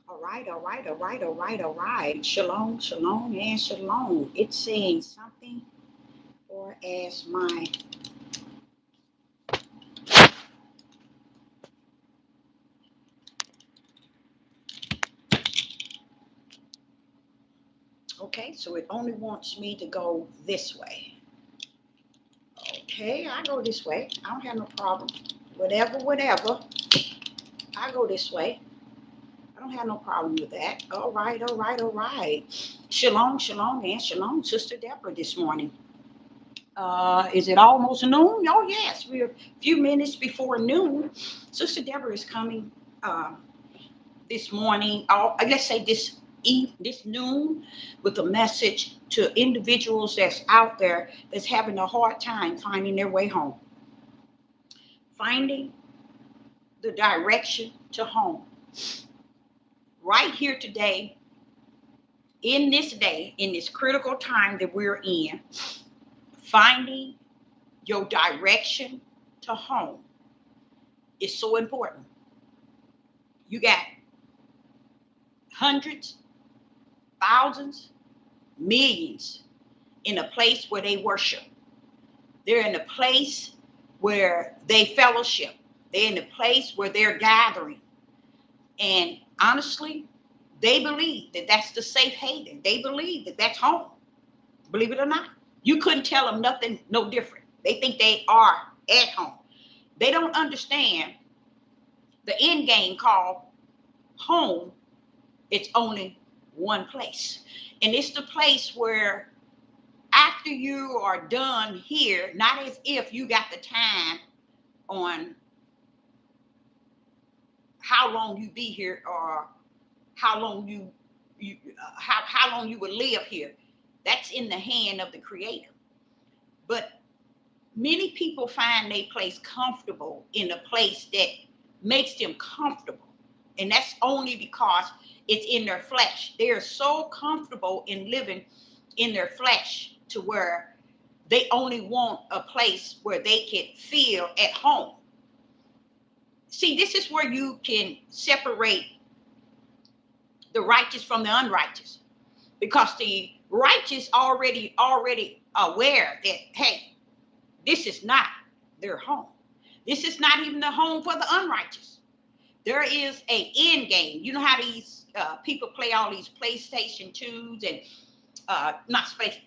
All right, all right, all right, all right, all right. Shalom, shalom, and shalom. It's saying something, or as my okay, so it only wants me to go this way. Okay, I go this way. I don't have no problem. Whatever, whatever. I go this way. I don't have no problem with that. All right, all right, all right. Shalom, shalom, and shalom, Sister Deborah this morning. Is it almost noon? Oh, yes, we're a few minutes before noon. Sister Deborah is coming uh, this morning, let's say this noon, with a message to individuals that's out there that's having a hard time finding their way home, finding the direction to home. Right here today, in this day, in this critical time that we're in, finding your direction to home is so important. You got hundreds, thousands, millions in a place where they worship. They're in a place where they fellowship. They're in a place where they're gathering. And honestly, they believe that that's the safe haven. They believe that that's home. Believe it or not. You couldn't tell them nothing, no different. They think they are at home. They don't understand the end game called home. It's only one place. And it's the place where after you are done here, not as if you got the time on how long you be here or how long how long you would live here. That's in the hand of the Creator. But many people find their place comfortable in a place that makes them comfortable, and that's only because it's in their flesh. They are so comfortable in living in their flesh to where they only want a place where they can feel at home. See, this is where you can separate the righteous from the unrighteous, because the righteous already aware that, hey, this is not their home. This is not even the home for the unrighteous. There is a end game. You know how these people play all these PlayStation 2s and not space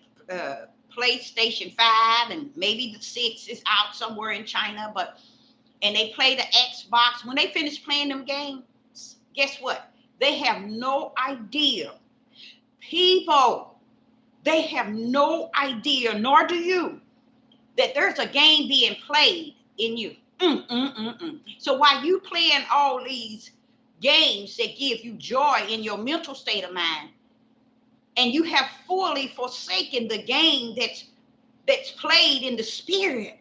PlayStation 5, and maybe the 6 is out somewhere in China, but and they play the Xbox. When they finish playing them games, guess what? They have no idea. People, they have no idea, nor do you, that there's a game being played in you. So while you playing all these games that give you joy in your mental state of mind, and you have fully forsaken the game that's played in the spirit,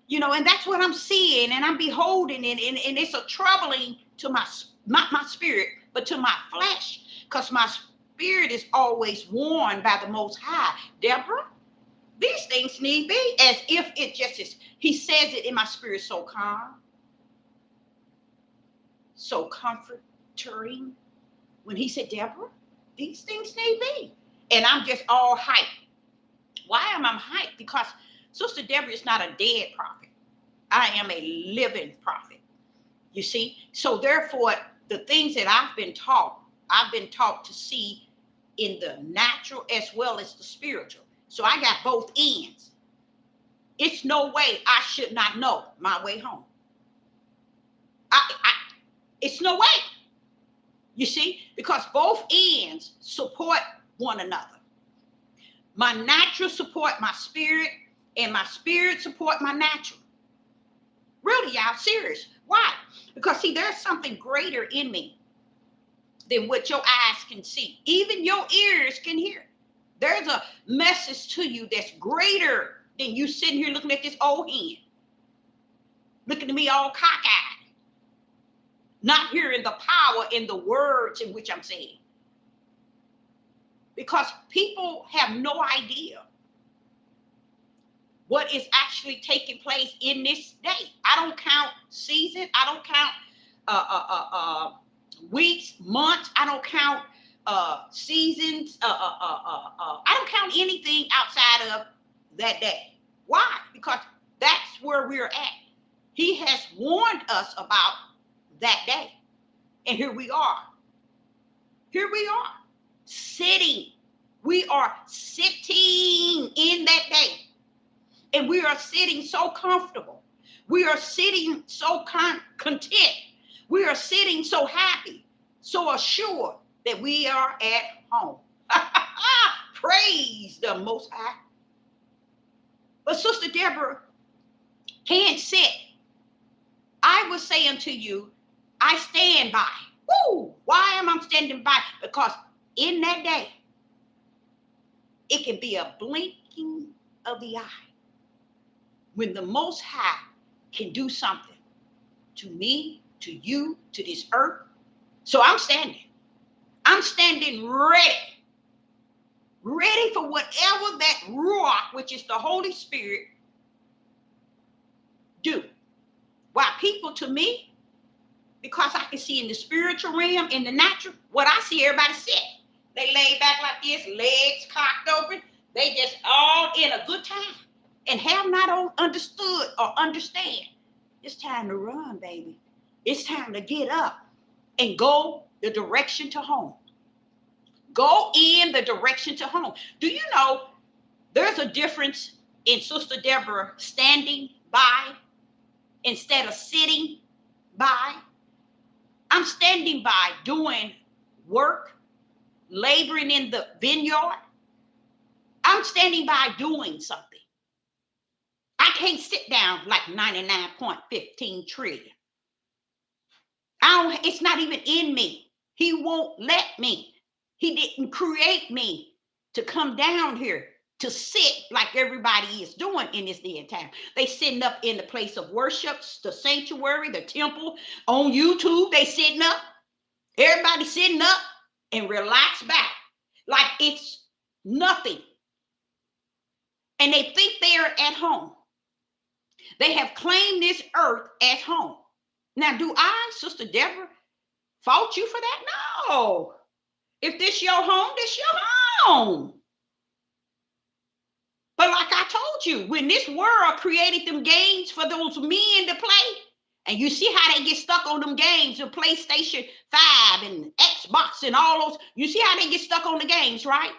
and that's what I'm seeing, and I'm beholding it, and it's a troubling to my, not my spirit, but to my flesh, because my spirit is always warned by the Most High. Deborah, these things need be, as if it just is. He says it in my spirit, so calm, so comforting. When he said, Deborah, these things need be. And I'm just all hyped. Why am I hyped? Because Sister Deborah is not a dead prophet. I am a living prophet. You see? So therefore, the things that I've been taught to see in the natural as well as the spiritual. So I got both ends. It's no way I should not know my way home. I it's no way. You see, because both ends support one another. My natural support my spirit, and my spirit support my natural. Really, y'all, serious. Why? Because see, there's something greater in me than what your eyes can see. Even your ears can hear. There's a message to you that's greater than you sitting here looking at this old hen, looking at me all cockeyed, not hearing the power in the words in which I'm saying. Because people have no idea what is actually taking place in this day. I don't count season. I don't count uh, uh, uh, uh, weeks, months. I don't count seasons. I don't count anything outside of that day. Why? Because that's where we're at. He has warned us about that day. And here we are. Here we are, sitting. We are sitting in that day. And we are sitting so comfortable. We are sitting so content. We are sitting so happy, so assured that we are at home. Praise the Most High. But Sister Deborah can't sit. I will say unto you, I stand by. Woo! Why am I standing by? Because in that day, it can be a blinking of the eye when the Most High can do something to me, to you, to this earth. So I'm standing. I'm standing ready. Ready for whatever that Ruach, which is the Holy Spirit, do. Why people to me, because I can see in the spiritual realm, in the natural, what I see everybody sit. They lay back like this, legs cocked open. They just all in a good time and have not understood or understand. It's time to run, baby. It's time to get up and go the direction to home. Go in the direction to home. Do you know there's a difference in Sister Deborah standing by instead of sitting by? I'm standing by doing work, laboring in the vineyard. I'm standing by doing something. I can't sit down like 99.15 trillion. It's not even in me. He won't let me. He didn't create me to come down here to sit like everybody is doing in this day and time. They sitting up in the place of worship, the sanctuary, the temple, on YouTube. They sitting up. Everybody sitting up and relax back like it's nothing. And they think they are at home. They have claimed this earth as home. Now, do I, Sister Deborah, fault you for that? No. If this your home, this your home. But like I told you, when this world created them games for those men to play, and you see how they get stuck on them games, the PlayStation 5 and Xbox and all those, you see how they get stuck on the games, right?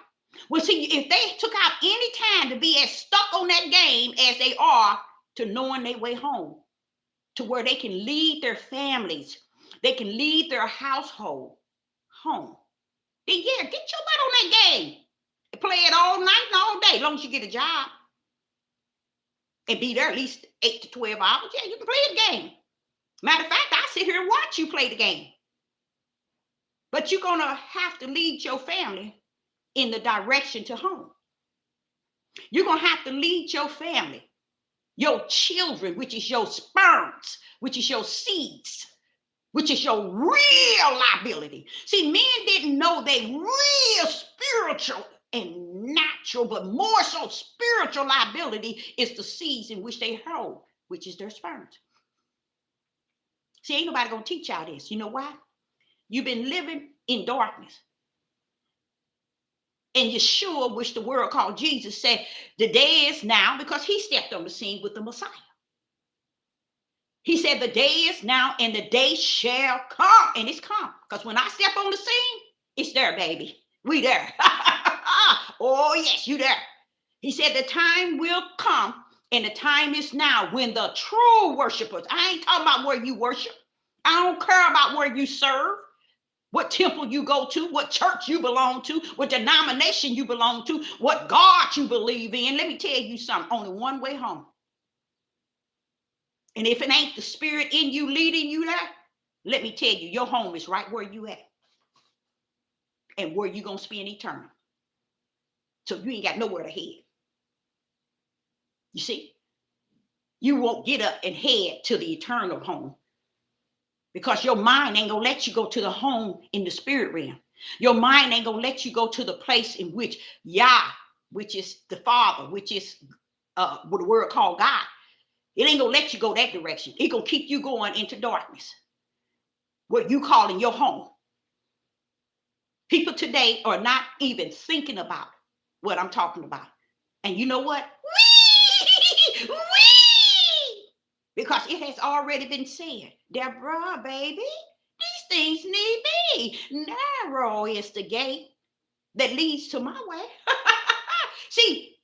Well, see, if they took out any time to be as stuck on that game as they are to knowing their way home, to where they can lead their families, they can lead their household home, then yeah, get your butt on that game and play it all night and all day, as long as you get a job and be there at least 8 to 12 hours. Yeah, you can play the game. Matter of fact, I sit here and watch you play the game. But you're going to have to lead your family in the direction to home. You're going to have to lead your family, your children, which is your sperms, which is your seeds, which is your real liability. See, men didn't know they real spiritual and natural, but more so spiritual liability is the seeds in which they hold, which is their sperms. See, ain't nobody gonna teach y'all this. You know why? You've been living in darkness. And Yeshua, which the world called Jesus, said, the day is now, because he stepped on the scene with the Messiah. He said, the day is now, and the day shall come. And it's come. Because when I step on the scene, it's there, baby. We there. Oh, yes, you there. He said, the time will come, and the time is now when the true worshipers, I ain't talking about where you worship. I don't care about where you serve, what temple you go to, what church you belong to, what denomination you belong to, what God you believe in. Let me tell you something, only one way home. And if it ain't the spirit in you leading you there, let me tell you, your home is right where you at and where you going to spend eternity. So you ain't got nowhere to head. You see, you won't get up and head to the eternal home because your mind ain't going to let you go to the home in the spirit realm. Your mind ain't going to let you go to the place in which Yah, which is the Father, which is what the word called God. It ain't going to let you go that direction. It going to keep you going into darkness. what you calling your home. People today are not even thinking about what I'm talking about. And you know what? Wee! Wee! Because it has already been said, Deborah, baby, these things need be. Narrow is the gate that leads to my way. See,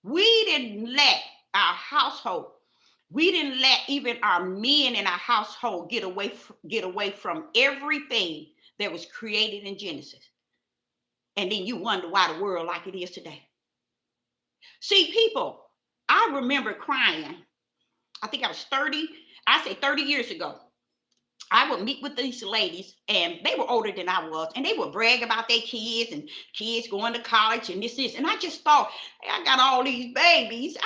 we didn't let our household, we didn't let even our men in our household get away from everything that was created in Genesis. And then you wonder why the world like it is today. See, people, I remember crying. I think I was 30, I say 30 years ago. I would meet with these ladies, and they were older than I was, and they would brag about their kids and kids going to college and this. And I just thought, hey, I got all these babies.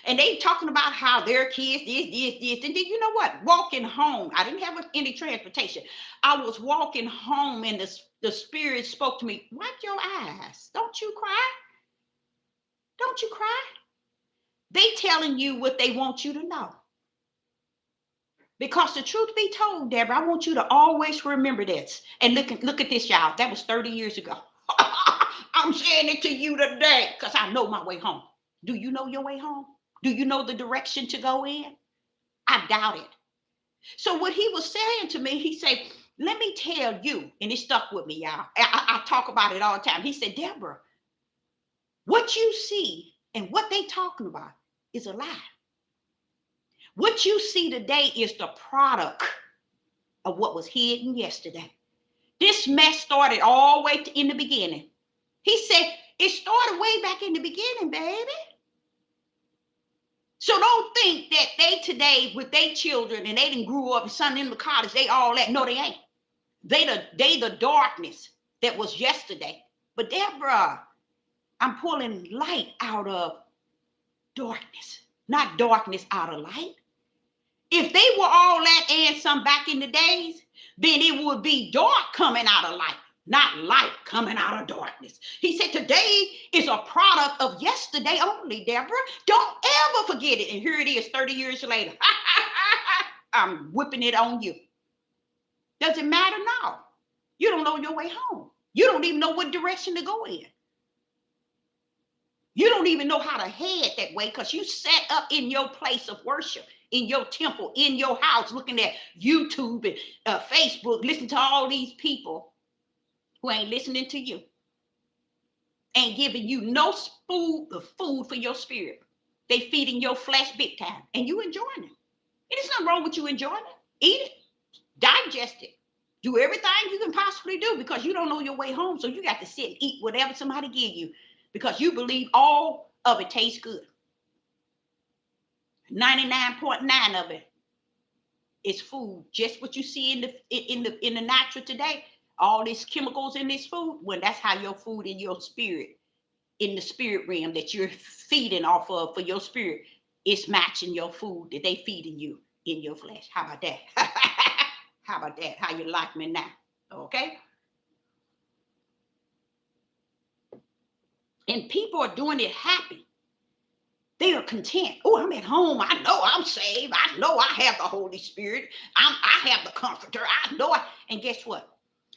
And they talking about how their kids, this. And then you know what? Walking home, I didn't have any transportation. I was walking home, and the Spirit spoke to me, wipe your eyes. Don't you cry. Don't you cry. They telling you what they want you to know. Because the truth be told, Deborah, I want you to always remember this. And look at this, y'all. That was 30 years ago. I'm saying it to you today because I know my way home. Do you know your way home? Do you know the direction to go in? I doubt it. So what he was saying to me, he said, let me tell you, and it stuck with me, y'all. I talk about it all the time. He said, Deborah, what you see and what they talking about is a lie. What you see today is the product of what was hidden yesterday. This mess started all the way in the beginning. He said, it started way back in the beginning, baby. So don't think that they today with their children and they didn't grew up and son in the college, they all that. No, they ain't. They the darkness that was yesterday. But Deborah, I'm pulling light out of darkness, not darkness out of light. If they were all that and some back in the days, then it would be dark coming out of light, not light coming out of darkness. He said, today is a product of yesterday only, Deborah. Don't ever forget it. And here it is 30 years later. I'm whipping it on you. Does it matter now? You don't know your way home. You don't even know what direction to go in. You don't even know how to head that way because you sat up in your place of worship, in your temple, in your house, looking at YouTube and Facebook, listening to all these people who ain't listening to you, ain't giving you no food for your spirit. They feeding your flesh big time, and you enjoying it. And there's nothing wrong with you enjoying it. Eat it, digest it, do everything you can possibly do because you don't know your way home. So you got to sit and eat whatever somebody give you because you believe all of it tastes good. 99.9 of it is food. Just what you see in the natural today. All these chemicals in this food. Well, that's how your food in your spirit, in the spirit realm that you're feeding off of for your spirit, is matching your food that they feeding you in your flesh. How about that? How about that? How you like me now? Okay. And people are doing it happy. They are content. Oh, I'm at home. I know I'm saved. I know I have the Holy Spirit. I have the Comforter. I know it. And guess what?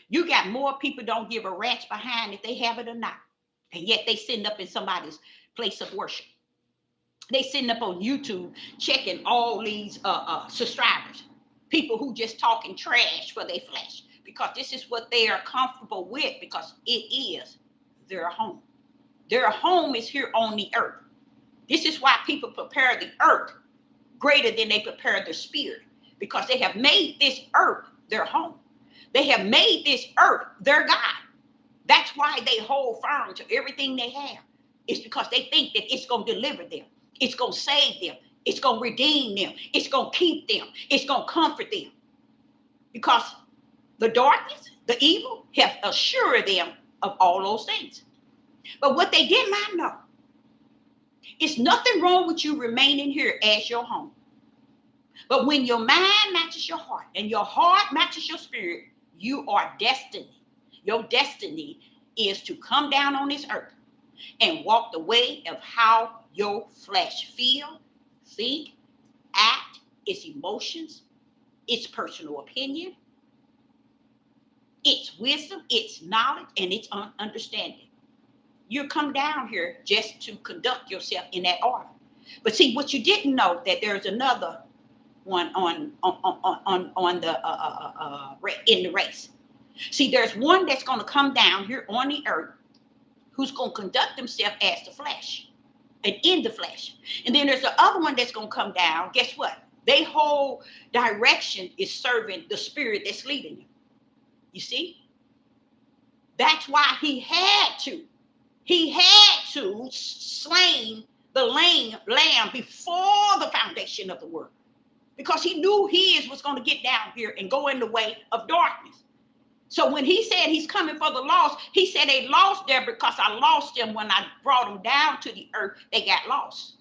You got more people don't give a rat's behind if they have it or not. And yet they sitting up in somebody's place of worship. They sitting up on YouTube checking all these subscribers. People who just talking trash for their flesh. Because this is what they are comfortable with because it is their home. Their home is here on the earth. This is why people prepare the earth greater than they prepare the spirit, because they have made this earth their home. They have made this earth their God. That's why they hold firm to everything they have. It's because they think that it's going to deliver them. It's going to save them. It's going to redeem them. It's going to keep them. It's going to comfort them. Because the darkness, the evil, have assured them of all those things. But what they did not know, it's nothing wrong with you remaining here as your home. But when your mind matches your heart and your heart matches your spirit, you are destined. Your destiny is to come down on this earth and walk the way of how your flesh feel, think, act, its emotions, It's personal opinion, it's wisdom, it's knowledge, and it's understanding. You come down here just to conduct yourself in that order. But see, what you didn't know, that there's another one on the in the race. See, there's one that's going to come down here on the earth who's going to conduct himself as the flesh and in the flesh. And then there's the other one that's going to come down. Guess what? Their whole direction is serving the spirit that's leading you. You see? That's why he had to slain the lamb before the foundation of the world, because he knew his was going to get down here and go in the way of darkness. So when he said he's coming for the lost, he said they lost there because I lost them when I brought them down to the earth. They got lost.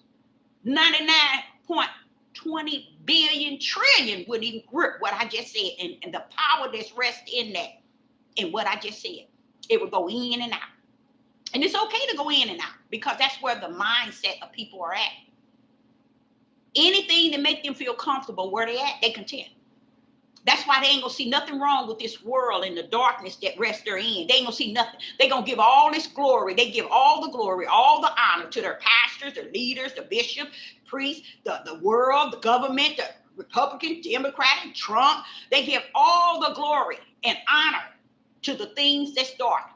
99.20 billion trillion wouldn't even grip what I just said, and the power that's rested in that, and what I just said. It would go in and out. And it's okay to go in and out, because that's where the mindset of people are at. Anything to make them feel comfortable where they at, they content. That's why they ain't gonna see nothing wrong with this world and the darkness that rests therein. They ain't gonna see nothing. They gonna give all this glory. They give all the glory, all the honor to their pastors, their leaders, the bishop, priests, the world, the government, the Republican, Democratic, Trump. They give all the glory and honor to the things that's dark.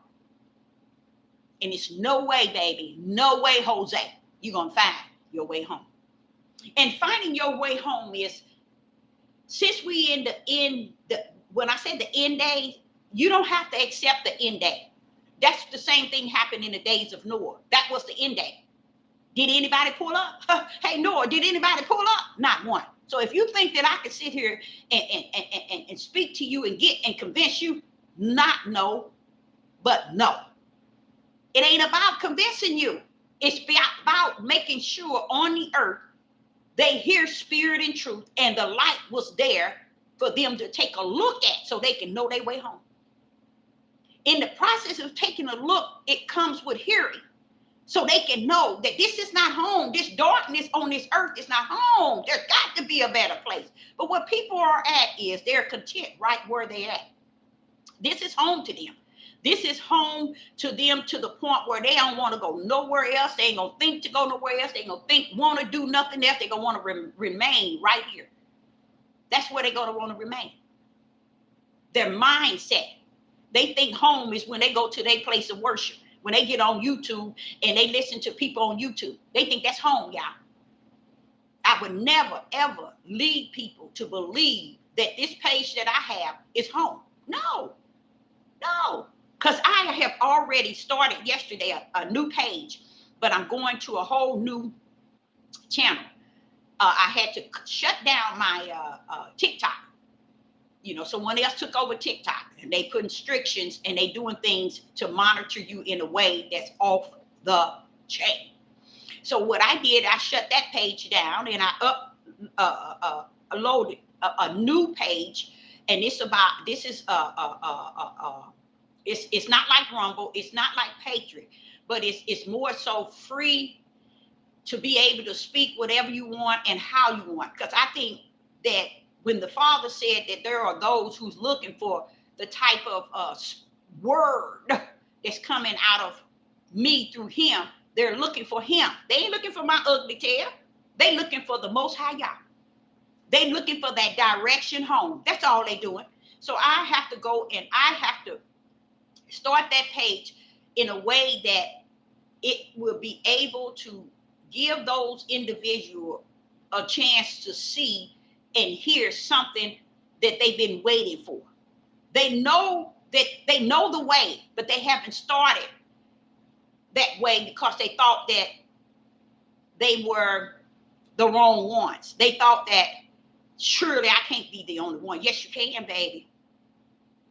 And it's no way, baby, no way, Jose, you're gonna find your way home. And finding your way home is, since we when I said the end days, you don't have to accept the end day. That's the same thing happened in the days of Noah. That was the end day. Did anybody pull up? Hey, Noah, did anybody pull up? Not one. So if you think that I can sit here and speak to you and convince you, not no, but no. It ain't about convincing you. It's about making sure on the earth they hear spirit and truth, and the light was there for them to take a look at, so they can know their way home. In the process of taking a look, it comes with hearing, so they can know that this is not home. This darkness on this earth is not home. There's got to be a better place. But what people are at is they're content right where they're at. This is home to them. This is home to them, to the point where they don't want to go nowhere else. They ain't going to think to go nowhere else. They ain't going to want to do nothing else. They're going to want to remain right here. That's where they're going to want to remain. Their mindset. They think home is when they go to their place of worship. When they get on YouTube and they listen to people on YouTube. They think that's home, y'all. I would never, ever lead people to believe that this page that I have is home. No. Because I have already started yesterday a new page, but I'm going to a whole new channel. I had to shut down my TikTok. You know, someone else took over TikTok, and they put restrictions, and they doing things to monitor you in a way that's off the chain. So what I did, I shut that page down, and I loaded a new page, and it's not like Rumble, it's not like Patriot, but it's more so free to be able to speak whatever you want and how you want. Because I think that when the Father said that there are those who's looking for the type of word that's coming out of me through him, they're looking for him. They ain't looking for my ugly tail. They looking for the Most High Yah. They looking for that direction home. That's all they doing. So I have to go and I have to start that page in a way that it will be able to give those individuals a chance to see and hear something that they've been waiting for. They know the way, but they haven't started that way because they thought that they were the wrong ones. They thought that surely I can't be the only one. Yes, you can, baby.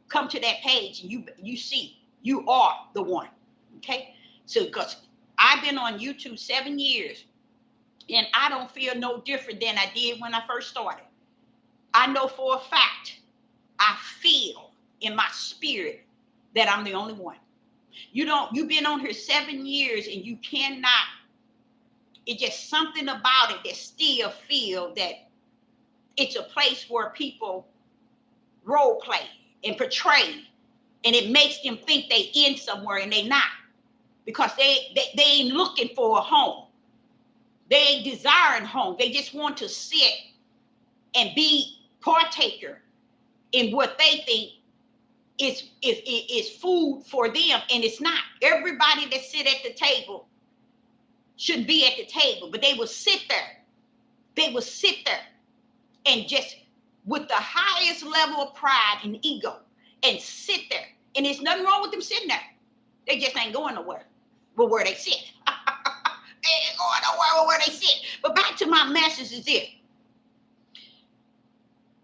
Come to that page and you see you are the one. Okay? So because I've been on YouTube 7 years and I don't feel no different than I did when I first started. I know for a fact, I feel in my spirit that I'm the only one. You've been on here 7 years and you cannot, it's just something about it that still feel that it's a place where people role play and portray, and it makes them think they in somewhere and they not, because they ain't looking for a home. They ain't desiring home. They just want to sit and be partaker in what they think is food for them, and it's not. Everybody that sit at the table should be at the table, but they will sit there. They will sit there and just with the highest level of pride and ego and sit there. And there's nothing wrong with them sitting there. They just ain't going nowhere. But where they sit. They ain't going nowhere where they sit. But back to my message is this.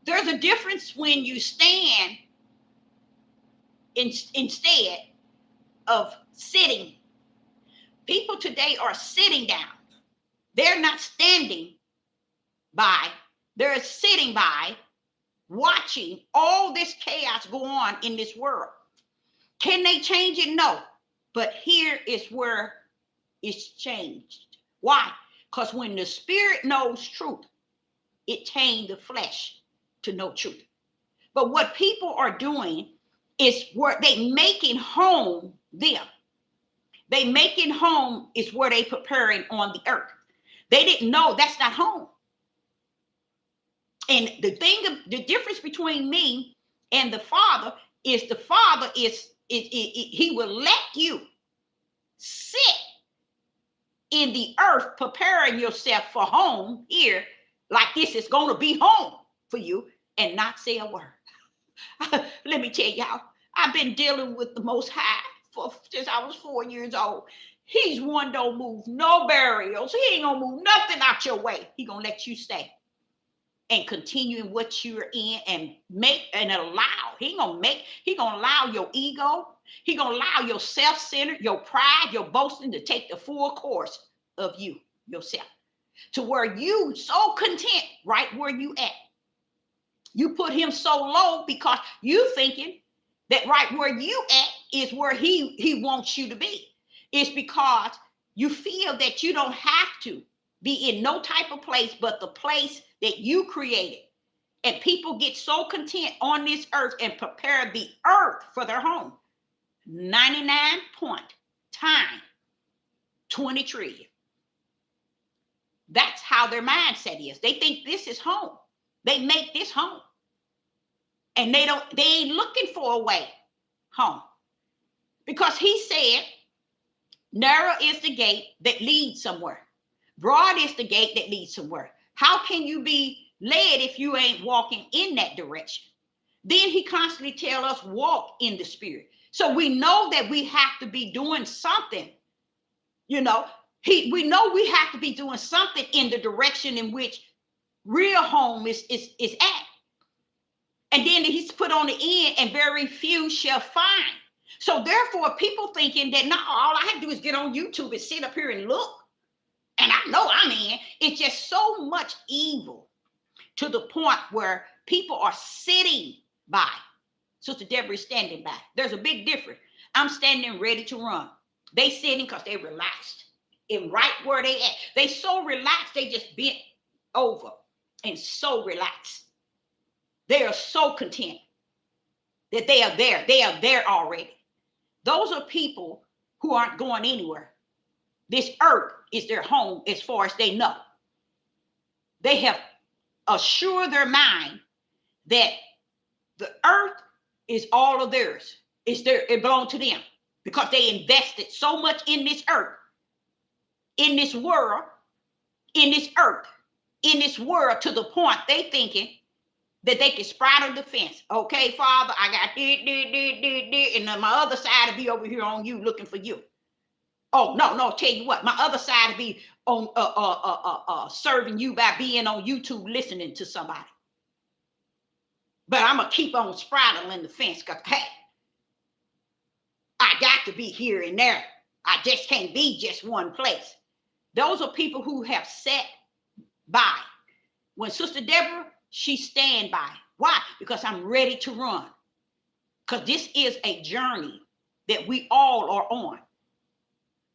There's a difference when you stand instead of sitting. People today are sitting down. They're not standing by. They're sitting by, watching all this chaos go on in this world. Can they change it? No. But here is where it's changed. Why? Because when the spirit knows truth, it tamed the flesh to know truth. But what people are doing is where they making home them. They making home is where they preparing on the earth. They didn't know that's not home. And the difference between me and the Father is the Father he will let you sit in the earth preparing yourself for home here, like this is going to be home for you, and not say a word. Let me tell y'all, I've been dealing with the Most High since I was 4 years old. He's one don't move no barriers. He ain't gonna move nothing out your way. He gonna let you stay and continue in what you're in and make and allow. He gonna allow your ego. He gonna allow your self-centered, your pride, your boasting to take the full course of you, yourself, to where you so content right where you at. You put him so low because you thinking that right where you at is where he wants you to be. It's because you feel that you don't have to be in no type of place but the place that you created. And people get so content on this earth and prepare the earth for their home. 99 point time 20 trillion. That's how their mindset is. They think this is home. They make this home. And they ain't looking for a way home. Because he said, narrow is the gate that leads somewhere. Broad is the gate that leads somewhere. How can you be led if you ain't walking in that direction? Then he constantly tells us walk in the spirit. So we know that we have to be doing something. You know, we know we have to be doing something in the direction in which real home is at. And then he's put on the end, and very few shall find. So therefore, people thinking that now all I have to do is get on YouTube and sit up here and look. And I know I'm in. It's just so much evil to the point where people are sitting by. Sister Deborah is standing by. There's a big difference. I'm standing ready to run. They sitting because they relaxed. And right where they at. They so relaxed, they just bent over and so relaxed. They are so content that they are there. They are there already. Those are people who aren't going anywhere. This earth is their home as far as they know. They have assured their mind that the earth is all of theirs. It belongs to them because they invested so much in this earth, in this world, in this earth, in this world to the point they thinking that they can sprout a defense. Okay, Father, I got this, and then my other side will be over here on you looking for you. Oh, no, tell you what, my other side will be on serving you by being on YouTube listening to somebody. But I'm going to keep on sprouting the fence because, hey, I got to be here and there. I just can't be just one place. Those are people who have sat by. When Sister Deborah, she stand by. Why? Because I'm ready to run. Because this is a journey that we all are on.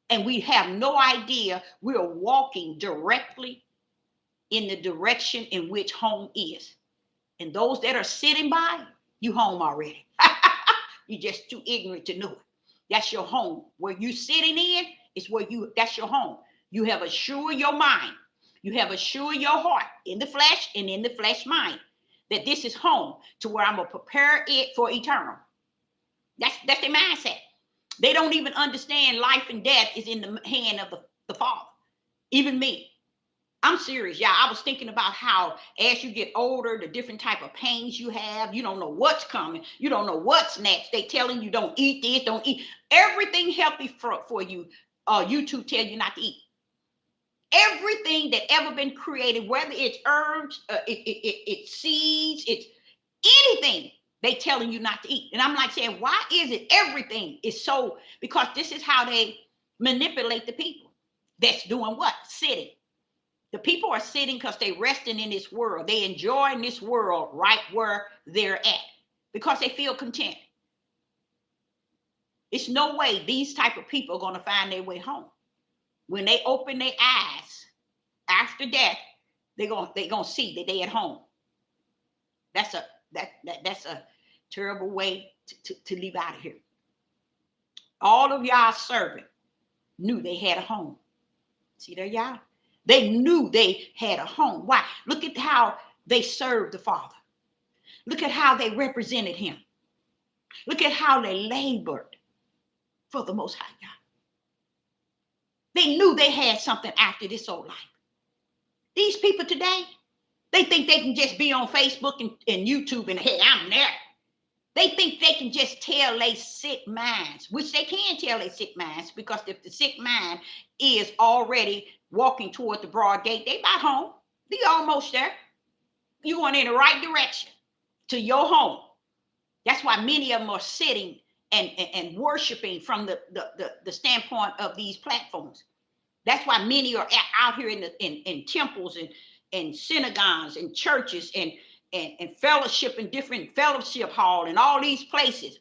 And we have no idea we're walking directly in the direction in which home is. And those that are sitting by, You home already. You're just too ignorant to know it. That's your home. Where you sitting in is where that's your home. You have assured your mind. You have assured your heart in the flesh and in the flesh mind that this is home to where I'm going to prepare it for eternal. That's their mindset. They don't even understand life and death is in the hand of the Father. Even me. I'm serious, y'all. I was thinking about how as you get older, the different type of pains you have, you don't know what's coming. You don't know what's next. They telling you don't eat this, don't eat. Everything healthy for you. YouTube tell you not to eat. Everything that ever been created, whether it's herbs, it's seeds, it's anything, they telling you not to eat. And I'm like saying, why is it everything is so? Because this is how they manipulate the people. That's doing what? Sitting. The people are sitting because they're resting in this world. They enjoying this world right where they're at because they feel content. It's no way these type of people are going to find their way home. When they open their eyes after death, they're gonna see that they at home. That's a terrible way to leave out of here. All of y'all servant knew they had a home. See there, y'all? They knew they had a home. Why? Look at how they served the Father. Look at how they represented him. Look at how they labored for the Most High God. They knew they had something after this old life. These people today, they think they can just be on Facebook and YouTube and, hey, I'm there. They think they can just tell they sick minds, which they can tell they sick minds, because if the sick mind is already walking toward the broad gate, they about home. They almost there. You're going in the right direction to your home. That's why many of them are sitting and worshiping from the standpoint of these platforms. That's why many are out here in temples and synagogues and churches and fellowship in different fellowship hall and all these places,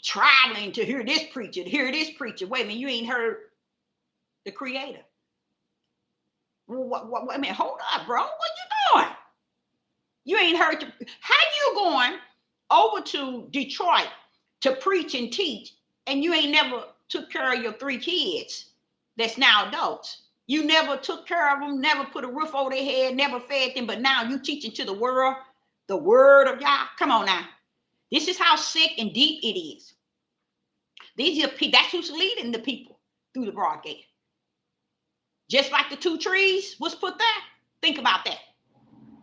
traveling to hear this preacher, to hear this preacher. Wait a minute, you ain't heard the Creator. Wait a minute, hold up, bro. What you doing? You ain't heard. How you going over to Detroit to preach and teach, and you ain't never took care of your 3 kids that's now adults? You never took care of them, never put a roof over their head, never fed them, but now you teaching to the world the word of God. Come on now. This is how sick and deep it is. These are people, that's who's leading the people through the broad gate. Just like the 2 trees was put there. Think about that.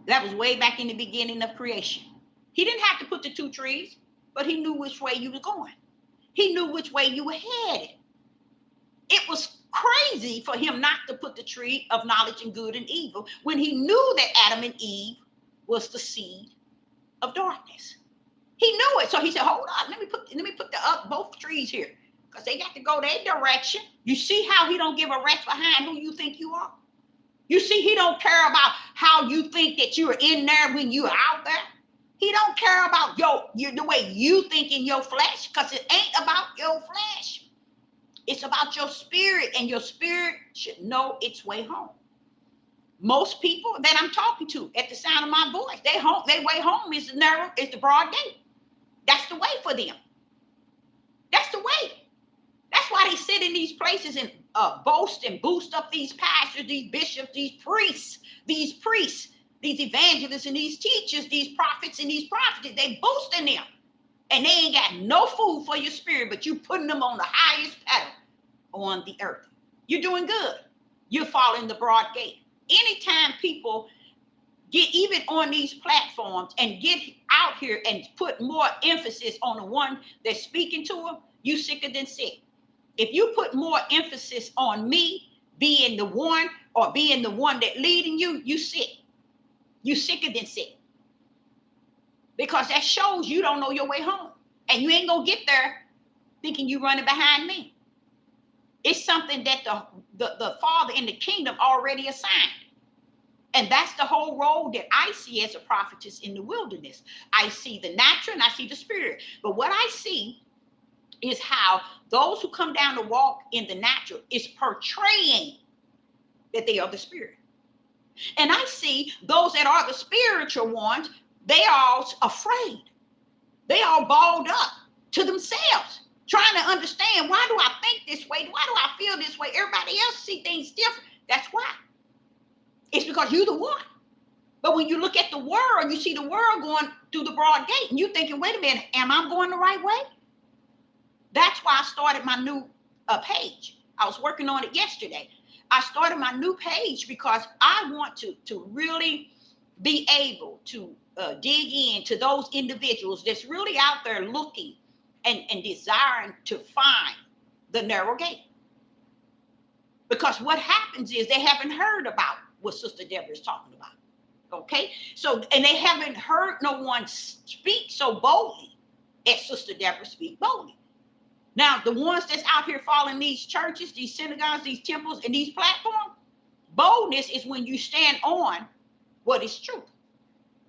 That was way back in the beginning of creation. He didn't have to put the 2 trees, but he knew which way you were going. He knew which way you were headed. It was crazy for him not to put the tree of knowledge and good and evil when he knew that Adam and Eve was the seed of darkness. He knew it. So he said, hold on, let me put both trees here, because they got to go their direction. You see how he don't give a rat's behind who you think you are? You see, he don't care about how you think that you're in there when you're out there. He don't care about the way you think in your flesh, because it ain't about your flesh. It's about your spirit, and your spirit should know its way home. Most people that I'm talking to at the sound of my voice, their way home is the broad gate. That's the way for them. That's the way. That's why they sit in these places and boast and boost up these pastors, these bishops, these priests, these evangelists, and these teachers, these prophets and these prophets. They boasting them. And they ain't got no food for your spirit, but you putting them on the highest pedal on the earth. You're doing good. You're following the broad gate. Anytime people get even on these platforms and get out here and put more emphasis on the one that's speaking to them, you sicker than sick. If you put more emphasis on me being the one or being the one that leading you, you sick. You sicker than sick. Because that shows you don't know your way home. And you ain't going to get there thinking you running behind me. It's something that the Father in the kingdom already assigned. And that's the whole role that I see as a prophetess in the wilderness. I see the natural and I see the spirit. But what I see is how those who come down to walk in the natural is portraying that they are the spirit. And I see those that are the spiritual ones, they are afraid. They all balled up to themselves, trying to understand, why do I think this way? Why do I feel this way? Everybody else see things different. That's why. It's because you're the one. But when you look at the world, you see the world going through the broad gate, and you're thinking, wait a minute, am I going the right way? That's why I started my new page. I was working on it yesterday. I started my new page because I want to really be able to dig into those individuals that's really out there looking and desiring to find the narrow gate. Because what happens is they haven't heard about what Sister Deborah is talking about. Okay? So, and they haven't heard no one speak so boldly as Sister Deborah speak boldly. Now, the ones that's out here following these churches, these synagogues, these temples, and these platforms, boldness is when you stand on what is truth.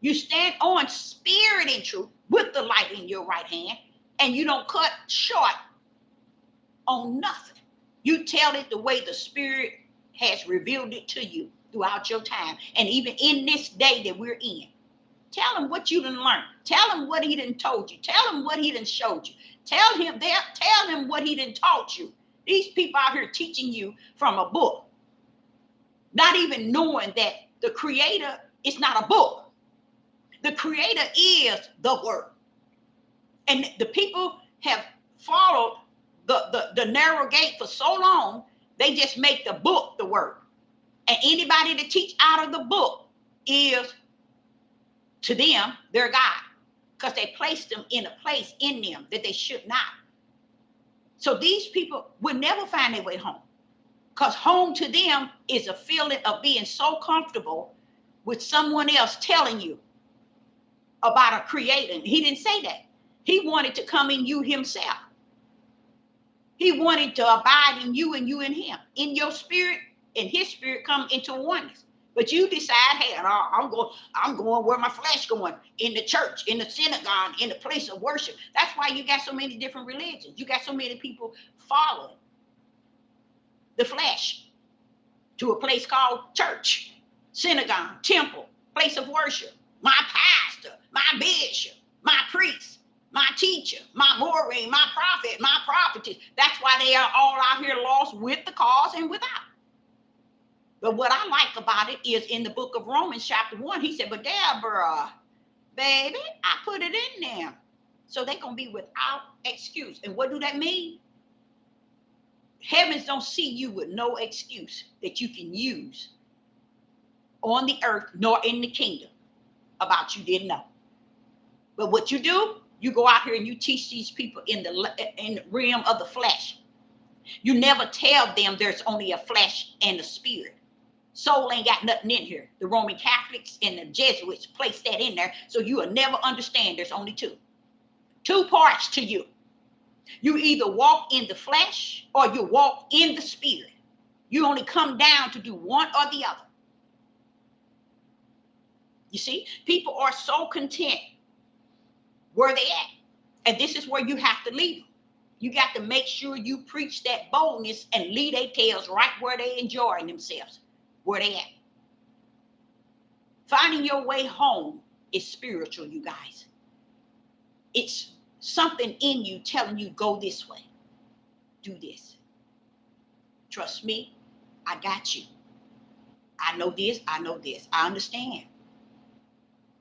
You stand on spirit and truth with the light in your right hand, and you don't cut short on nothing. You tell it the way the Spirit has revealed it to you throughout your time. And even in this day that we're in, tell him what you done learned. Tell him what he done told you. Tell him what he done showed you. Tell him what he done taught you. These people out here teaching you from a book, not even knowing that the Creator is not a book. The Creator is the Word. And the people have followed the narrow gate for so long, they just make the book the Word. And anybody that teach out of the book is, to them, their God, because they placed them in a place in them that they should not. So these people will never find their way home, because home to them is a feeling of being so comfortable with someone else telling you about a creator. He didn't say that. He wanted to come in you himself. He wanted to abide in you and you in him. In your spirit and his spirit come into oneness. But you decide, hey, I'm going where my flesh going, in the church, in the synagogue, in the place of worship. That's why you got so many different religions. You got so many people following the flesh to a place called church, synagogue, temple, place of worship. My pastor, my bishop, my priest, my teacher, my Maureen, my prophet, my prophetess. That's why they are all out here lost with the cause and without. But what I like about it is in the book of Romans chapter 1, he said, but Deborah, baby, I put it in there. So they're going to be without excuse. And what do that mean? Heavens don't see you with no excuse that you can use on the earth nor in the kingdom about you didn't know. But what you do, you go out here and you teach these people in the realm of the flesh. You never tell them there's only a flesh and a spirit. Soul ain't got nothing in here. The Roman Catholics and the Jesuits place that in there, so you will never understand there's only two parts to you. You either walk in the flesh or you walk in the spirit. You only come down to do one or the other. You see, people are so content where they at. And this is where you have to lead them. You got to make sure you preach that boldness and lead their tails right where they enjoying themselves, where they at. Finding your way home is spiritual, you guys. It's something in you telling you, go this way, do this. Trust me, I got you. I know this, I understand.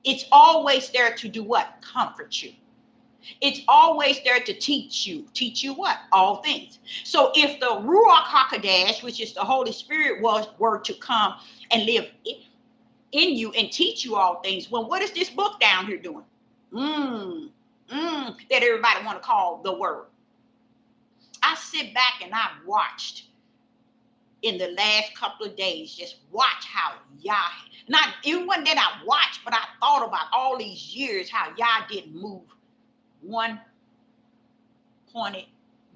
It's always there to do what? Comfort you. It's always there to teach you. Teach you what? All things. So if the Ruach HaKodesh, which is the Holy Spirit, were to come and live in you and teach you all things, well, what is this book down here doing? That everybody want to call the Word. I sit back and I watched in the last couple of days, just watch how Yah, not even one that I watched, but I thought about all these years how Yah didn't move one pointed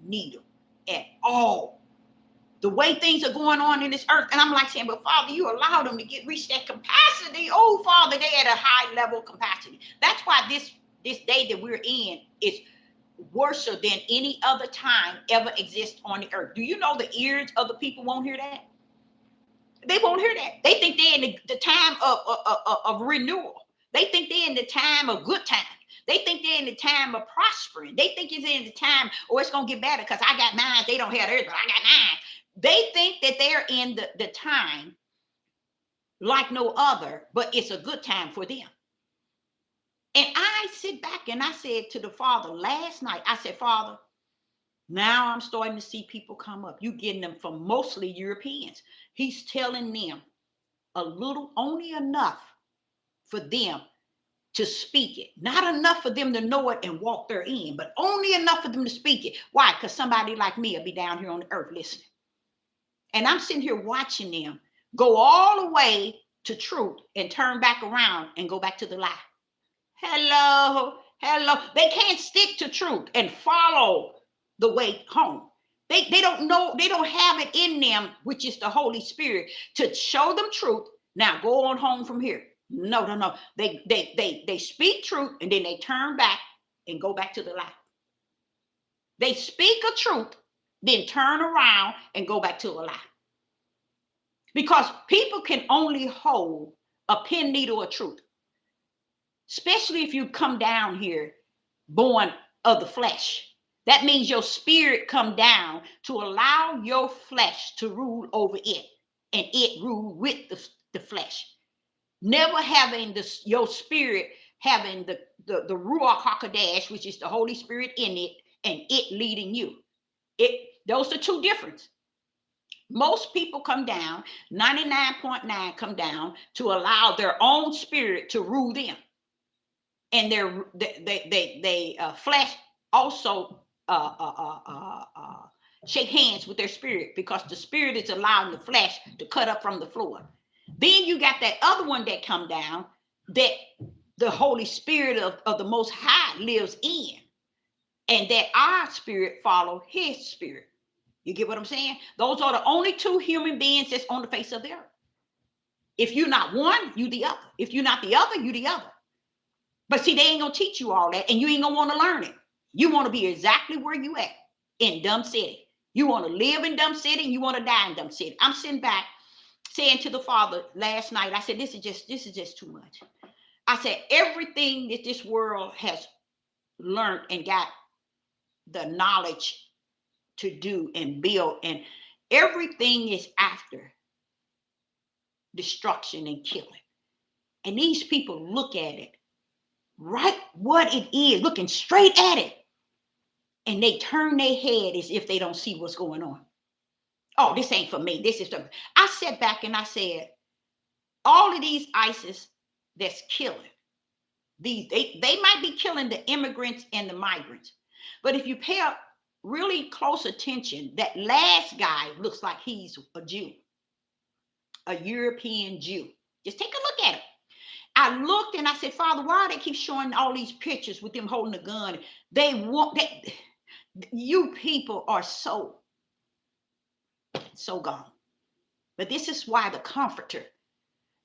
needle at all. The way things are going on in this earth. And I'm like saying, but Father, you allowed them to reach that capacity. Oh, Father, they at a high level capacity. That's why this day that we're in is worse than any other time ever exists on the earth. Do you know the ears of the people won't hear that? They won't hear that. They think they're in the time of renewal. They think they're in the time of good time. They think they're in the time of prospering. They think it's in the time, oh, it's going to get better because I got mine. They don't have theirs, but I got mine. They think that they're in the time like no other, but it's a good time for them. And I sit back and I said to the Father last night, I said, Father, now I'm starting to see people come up. You getting them from mostly Europeans. He's telling them a little, only enough for them to speak it. Not enough for them to know it and walk therein, but only enough for them to speak it. Why? Because somebody like me will be down here on the earth listening. And I'm sitting here watching them go all the way to truth and turn back around and go back to the lie. Hello. They can't stick to truth and follow the way home. They don't know, they don't have it in them, which is the Holy Spirit, to show them truth. Now go on home from here. No. They speak truth and then they turn back and go back to the lie. They speak a truth, then turn around and go back to a lie. Because people can only hold a pin needle of truth. Especially if you come down here born of the flesh. That means your spirit come down to allow your flesh to rule over it, and it rule with the flesh. Never having your spirit having the Ruach HaKodesh, which is the Holy Spirit in it, and it leading you. Those are two differences. Most people come down, 99.9 come down to allow their own spirit to rule them. And their flesh also shake hands with their spirit, because the spirit is allowing the flesh to cut up from the floor. Then you got that other one that come down, that the Holy Spirit of the Most High lives in, and that our spirit follow his spirit. You get what I'm saying? Those are the only two human beings that's on the face of the earth. If you're not one, you the other. If you're not the other, you the other. But see, they ain't gonna teach you all that, and you ain't gonna want to learn it. You want to be exactly where you at, in Dumb City. You want to live in Dumb City, and you want to die in Dumb City. I'm sitting back saying to the Father last night, I said, this is just too much. I said, everything that this world has learned and got the knowledge to do and build, and everything is after destruction and killing. And these people look at it right what it is, looking straight at it, and they turn their head as if they don't see what's going on. Oh, this ain't for me. This is the. I sat back and I said, all of these ISIS that's killing, they might be killing the immigrants and the migrants, but if you pay up really close attention, that last guy looks like he's a Jew, a European Jew. Just take a look at it. I looked and I said, Father, why do they keep showing all these pictures with them holding a gun? You people are so gone. But this is why the Comforter,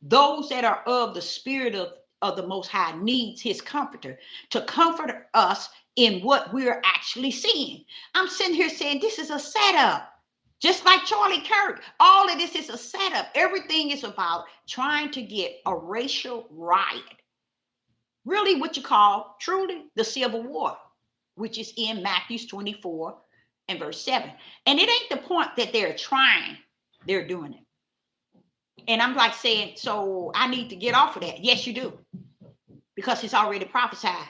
those that are of the Spirit of the Most High, needs his Comforter to comfort us in what we're actually seeing. I'm sitting here saying this is a setup. Just like Charlie Kirk, all of this is a setup. Everything is about trying to get a racial riot. Really what you call truly the Civil War, which is in Matthew 24 and verse 7. And it ain't the point that they're trying, they're doing it. And I'm like saying, so I need to get off of that. Yes, you do. Because it's already prophesied.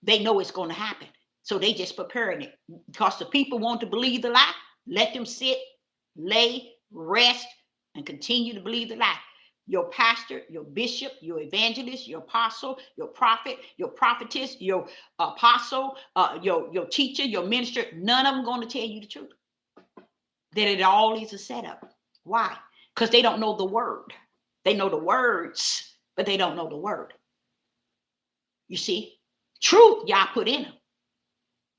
They know it's going to happen. So they just preparing it. Because the people want to believe the lie. Let them sit, lay, rest, and continue to believe the lie. Your pastor, your bishop, your evangelist, your apostle, your prophet, your prophetess, your apostle, your teacher, your minister, none of them going to tell you the truth. That it all is a setup. Why? Because they don't know the word. They know the words, but they don't know the word. You see, truth Yah put in them.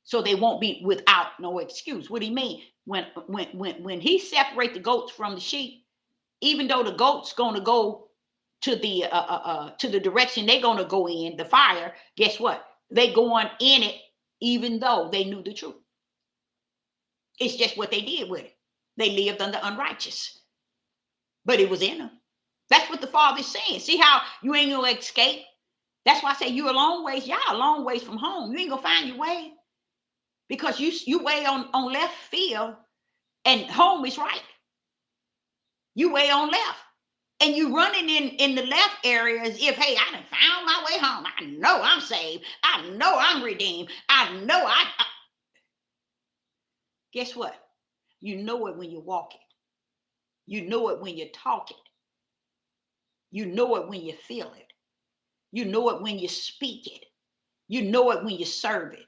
So they won't be without no excuse. What do you mean? When he separate the goats from the sheep, even though the goats going to go to the direction they're going to go in, the fire, guess what? They going in it, even though they knew the truth. It's just what they did with it. They lived under unrighteous, but it was in them. That's what the Father's saying. See how you ain't going to escape? That's why I say you a long ways. Y'all a long ways from home. You ain't gonna find your way because you way on left field and home is right. You way on left. And you running in the left area as if, hey, I done found my way home. I know I'm saved. I know I'm redeemed. I know I. Guess what? You know it when you walk it. You know it when you talk it. You know it when you feel it. You know it when you speak it. You know it when you serve it.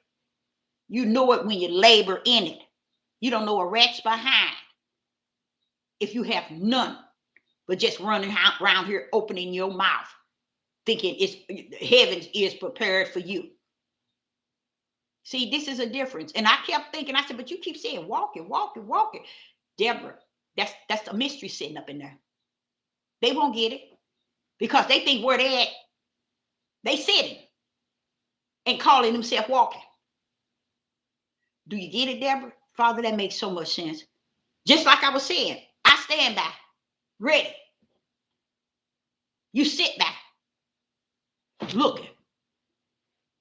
You know it when you labor in it. You don't know a rat's behind if you have none, but just running around here opening your mouth, thinking it's heaven is prepared for you. See, this is a difference. And I kept thinking, I said, but you keep saying walk it, walk it, walk it. Deborah, that's a mystery sitting up in there. They won't get it because they think where they at, they sitting and calling themselves walking. Do you get it, Deborah? Father, that makes so much sense. Just like I was saying, I stand by, ready. You sit back, looking,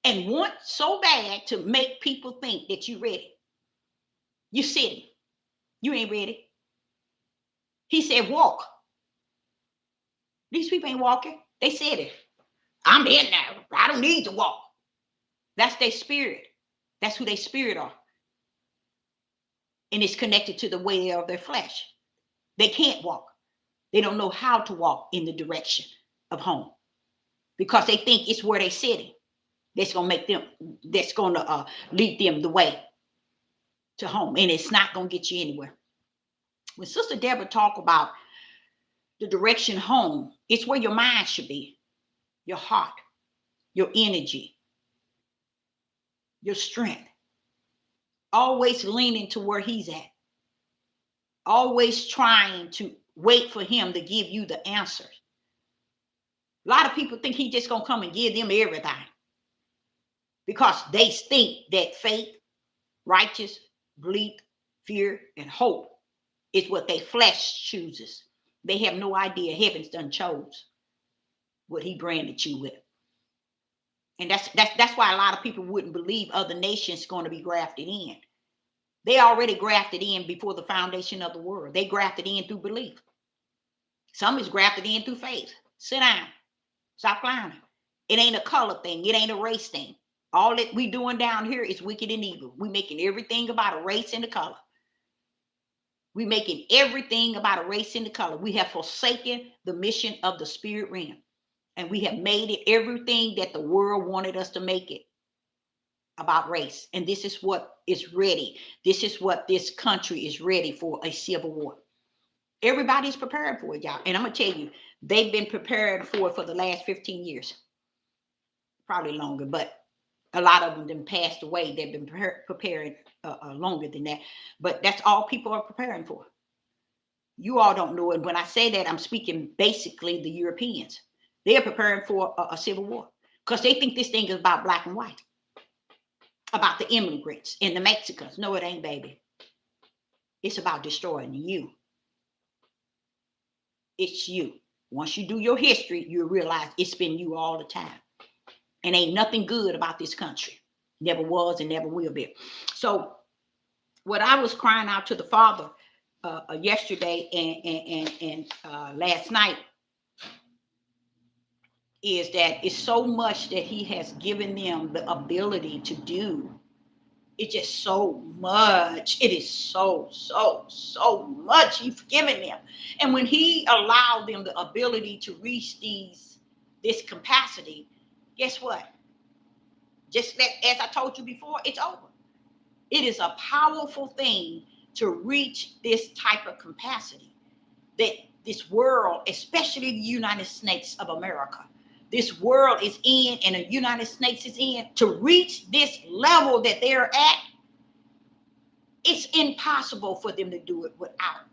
and want so bad to make people think that you're ready. You sitting. You ain't ready. He said, walk. These people ain't walking. They said it. I'm in now. I don't need to walk. That's their spirit. That's who their spirit are. And it's connected to the way of their flesh. They can't walk. They don't know how to walk in the direction of home because they think it's where they're sitting. That's going to make them, that's going to lead them the way to home. And it's not going to get you anywhere. When Sister Deborah talk about the direction home, it's where your mind should be, your heart, your energy, your strength. Always leaning to where he's at. Always trying to wait for him to give you the answers. A lot of people think he's just going to come and give them everything because they think that faith, righteous, belief, fear, and hope is what their flesh chooses. They have no idea heaven's done chose what he branded you with. And that's why a lot of people wouldn't believe other nations going to be grafted in. They already grafted in before the foundation of the world. They grafted in through belief. Some is grafted in through faith. Sit down. Stop clowning. It ain't a color thing. It ain't a race thing. All that we doing down here is wicked and evil. We making everything about a race and a color. We making everything about a race and a color. We have forsaken the mission of the spirit realm. And we have made it everything that the world wanted us to make it about race. And this is what is ready. This is what this country is ready for, a civil war. Everybody's preparing for it, y'all. And I'm going to tell you, they've been preparing for it for the last 15 years. Probably longer, but a lot of them passed away. They've been preparing longer than that. But that's all people are preparing for. You all don't know it. When I say that, I'm speaking basically the Europeans. They're preparing for a civil war because they think this thing is about black and white, about the immigrants and the Mexicans. No, it ain't, baby. It's about destroying you. It's you. Once you do your history, you'll realize it's been you all the time. And ain't nothing good about this country. Never was and never will be. So what I was crying out to the Father yesterday and last night is that it's so much that he has given them the ability to do. It's just so much. It is so much he's given them. And when he allowed them the ability to reach this capacity, guess what? Just as I told you before, it's over. It is a powerful thing to reach this type of capacity that this world, especially the United States of America, this world is in and the United States is in, to reach this level that they're at. It's impossible for them to do it without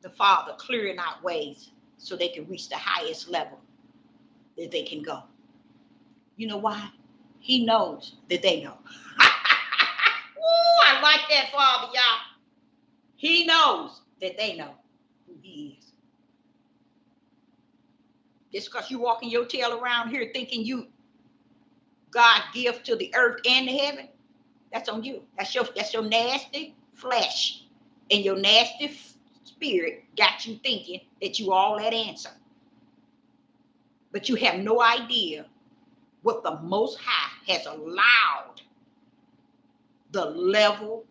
the Father clearing out ways so they can reach the highest level that they can go. You know why? He knows that they know. Ooh, I like that, Father, y'all. He knows that they know who he is. Just because you walking your tail around here thinking you God gift to the earth and the heaven, that's on you. That's your nasty flesh and your nasty spirit got you thinking that you all that answer. But you have no idea what the Most High has allowed the level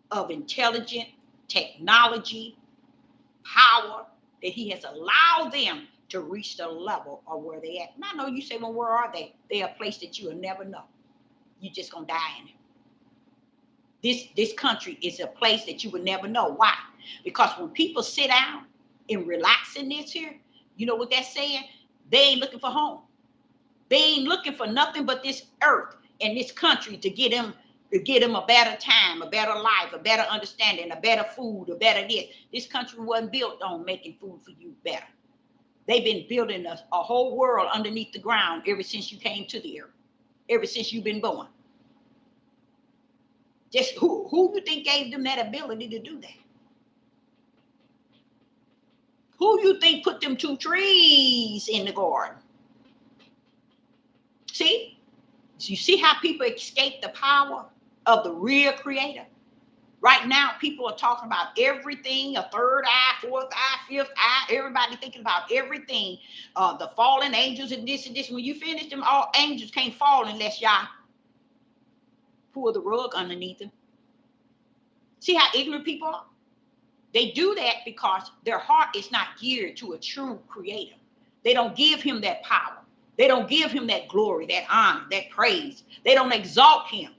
of intelligent technology, power that he has allowed them to reach the level of where they at. And I know you say, well, where are they? They're a place that you will never know. You're just gonna die in it. This country is a place that you would never know. Why? Because when people sit down and relax in this here, you know what that's saying? They ain't looking for home. They ain't looking for nothing but this earth and this country to get them a better time, a better life, a better understanding, a better food, a better this. This country wasn't built on making food for you better. They've been building a whole world underneath the ground ever since you came to the earth, ever since you've been born. Just who you think gave them that ability to do that? Who you think put them 2 trees in the garden? See? You see how people escape the power of the real creator? Right now, people are talking about everything, a third eye, fourth eye, fifth eye, everybody thinking about everything. The fallen angels and this and this. When you finish them, all angels can't fall unless y'all pull the rug underneath them. See how ignorant people are? They do that because their heart is not geared to a true creator. They don't give him that power. They don't give him that glory, that honor, that praise. They don't exalt him.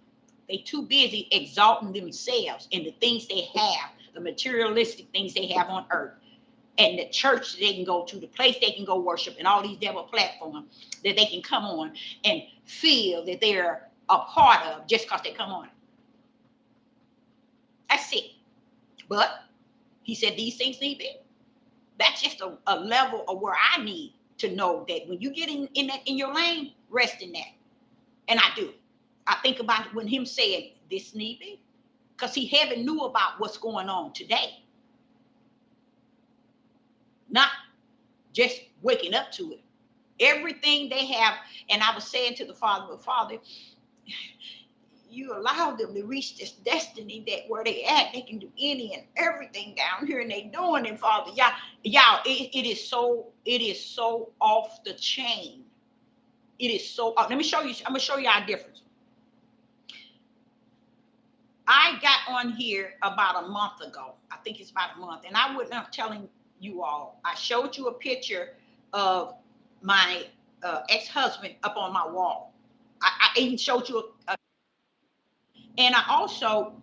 They too busy exalting themselves and the things they have, the materialistic things they have on earth, and the church they can go to, the place they can go worship, and all these devil platforms that they can come on and feel that they're a part of just because they come on. That's it. But he said these things need be. That's just a level of where I need to know that when you get in your lane, rest in that. And I do. I think about it when him said this need be, because he heaven knew about what's going on today. Not just waking up to it. Everything they have, and I was saying to the Father, Father, you allow them to reach this destiny that where they at, they can do any and everything down here, and they doing it, Father. Y'all, it is so off the chain. It is so. Let me show you. I'm gonna show you our difference. I got on here about a month ago. I think it's about a month, and I wasn't telling you all. I showed you a picture of my ex-husband up on my wall. I even showed you and I also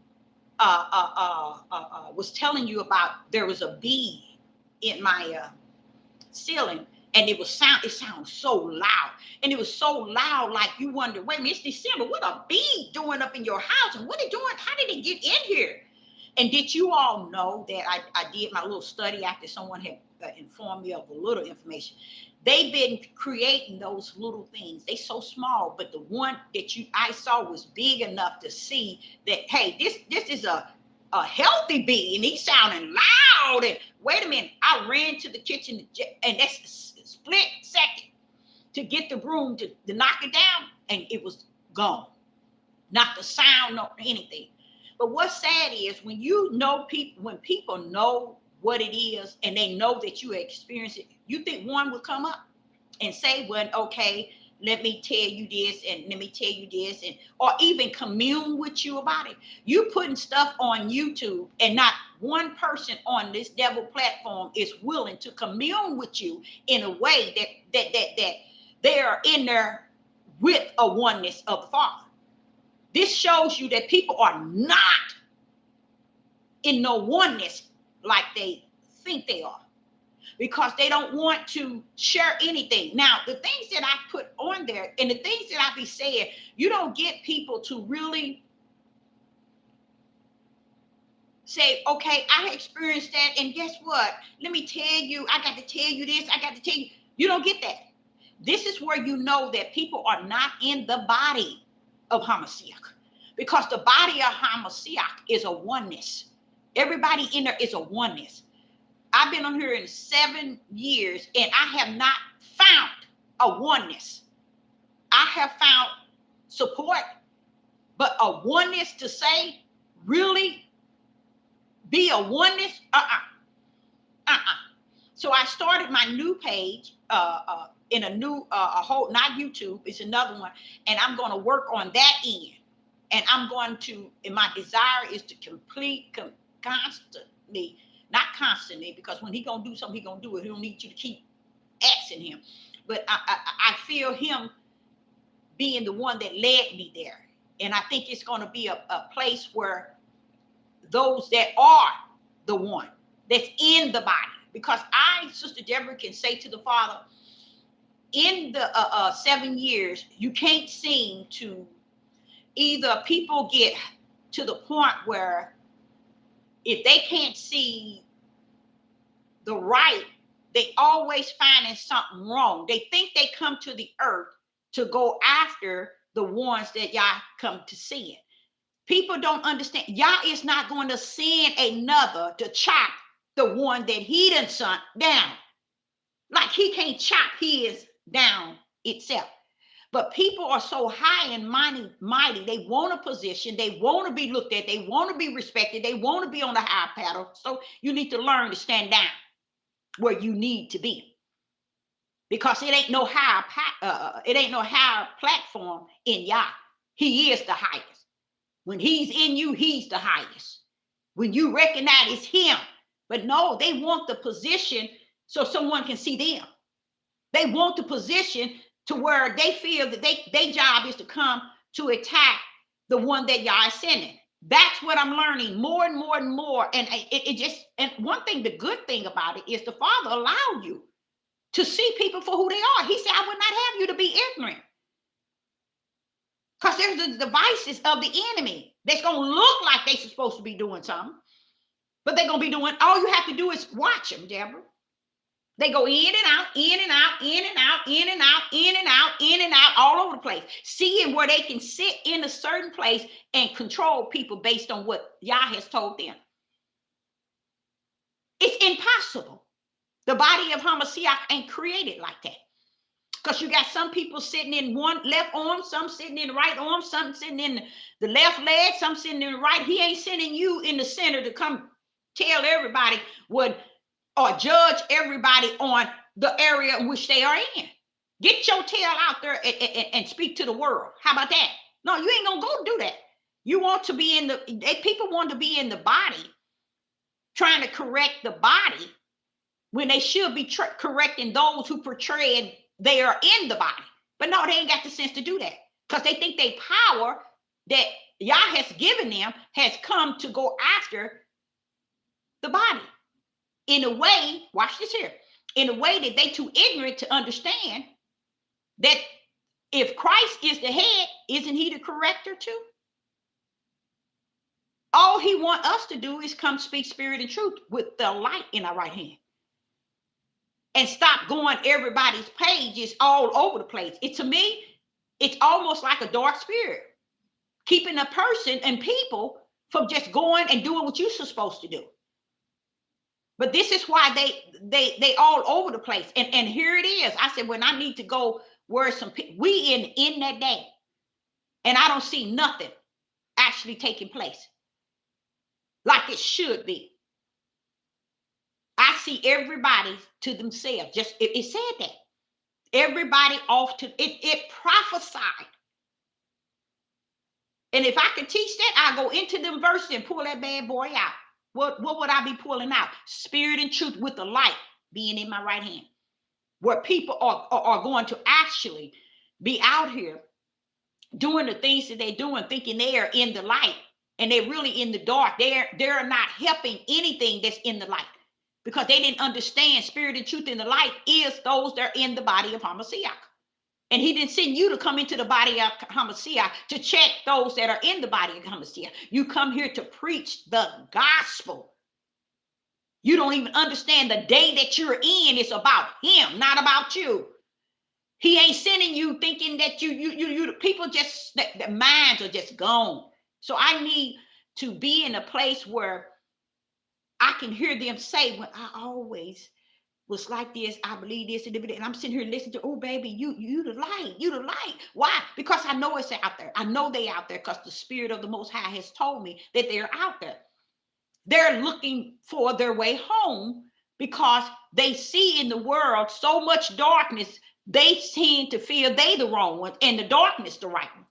was telling you about there was a bee in my ceiling, and it sounds so loud, and it was so loud, like you wonder, wait a minute, it's December, what a bee doing up in your house, and what are they doing? How did it get in here? And did you all know that I did my little study after someone had informed me of a little information? They've been creating those little things. They so small, but the one that I saw was big enough to see that, hey, this is a healthy bee, and he's sounding loud. And wait a minute, I ran to the kitchen, and that's a split second to get the broom to knock it down, and it was gone. Not the sound, nor anything. But what's sad is when you know people, when people know what it is and they know that you experience it, you think one will come up and say, well, okay, let me tell you this and let me tell you this, and or even commune with you about it. You putting stuff on YouTube, and not one person on this devil platform is willing to commune with you in a way that they are in there with a oneness of the Father. This shows you that people are not in no oneness like they think they are, because they don't want to share anything. Now, the things that I put on there and the things that I be saying, you don't get people to really say, okay, I experienced that, and guess what? Let me tell you, I got to tell you this, I got to tell you. You don't get that. This is where you know that people are not in the body of Hamashiach, because the body of Hamashiach is a oneness. Everybody in there is a oneness. I've been on here in 7 years and I have not found a oneness. I have found support, but a oneness to say, really be a oneness? So I started my new page in a new, a whole, not YouTube, it's another one. And I'm going to work on that end. And I'm going to, and my desire is to constantly, not constantly, because when he going to do something, he going to do it. He don't need you to keep asking him. But I feel him being the one that led me there. And I think it's going to be a place where those that are the one that's in the body, because I, Sister Deborah, can say to the Father, in the 7 years, you can't seem to, either people get to the point where if they can't see the right, they always finding something wrong. They think they come to the earth to go after the ones that y'all come to sin. People don't understand. Yah is not going to send another to chop the one that he done sent down. Like he can't chop his down itself. But people are so high and mighty. They want a position. They want to be looked at. They want to be respected. They want to be on the high pedal. So you need to learn to stand down where you need to be. Because it ain't no high platform in Yah. He is the highest. When he's in you, he's the highest. When you recognize it's him. But no, they want the position so someone can see them. They want the position to where they feel that their job is to come to attack the one that y'all is sending. That's what I'm learning more and more and more. And it just, and one thing, the good thing about it is the Father allowed you to see people for who they are. He said, I would not have you to be ignorant. Because there's the devices of the enemy that's going to look like they're supposed to be doing something, but they're going to be doing, all you have to do is watch them, Deborah. They go in and out, in and out, in and out, in and out, in and out, in and out, all over the place, seeing where they can sit in a certain place and control people based on what Yah has told them. It's impossible. The body of Hamashiach ain't created like that. Because you got some people sitting in one left arm, some sitting in the right arm, some sitting in the left leg, some sitting in the right. He ain't sending you in the center to come tell everybody what, or judge everybody on the area in which they are in. Get your tail out there and speak to the world. How about that? No, you ain't gonna go do that. You want to be in the, people want to be in the body, trying to correct the body when they should be correcting those who portray they are in the body. But no, they ain't got the sense to do that, because they think their power that Yah has given them has come to go after the body. In a way, watch this here, in a way that they too ignorant to understand that if Christ is the head, isn't he the corrector too? All he wants us to do is come speak spirit and truth with the light in our right hand. And stop going everybody's pages all over the place. To me, it's almost like a dark spirit, keeping a person and people from just going and doing what you're supposed to do. But this is why they all over the place. And here it is. I said, when I need to go where some people, we in that day, and I don't see nothing actually taking place like it should be. I see everybody to themselves. Just it said that. Everybody off to it prophesied. And if I could teach that, I go into them verses and pull that bad boy out. What would I be pulling out? Spirit and truth with the light being in my right hand. Where people are going to actually be out here doing the things that they're doing, thinking they are in the light, and they're really in the dark. They're not helping anything that's in the light, because they didn't understand spirit and truth in the light is those that are in the body of Hamashiach. And he didn't send you to come into the body of Hamashiach to check those that are in the body of Hamashiach. You come here to preach the gospel. You don't even understand the day that you're in is about him, not about you. He ain't sending you thinking that you people just, the minds are just gone. So I need to be in a place where I can hear them say, well, I always was like this. I believe this and I'm sitting here listening to, oh baby, you the light, you the light. Why? Because I know it's out there. I know they out there because the Spirit of the Most High has told me that they're out there. They're looking for their way home because they see in the world so much darkness. They tend to feel they the wrong one and the darkness the right one.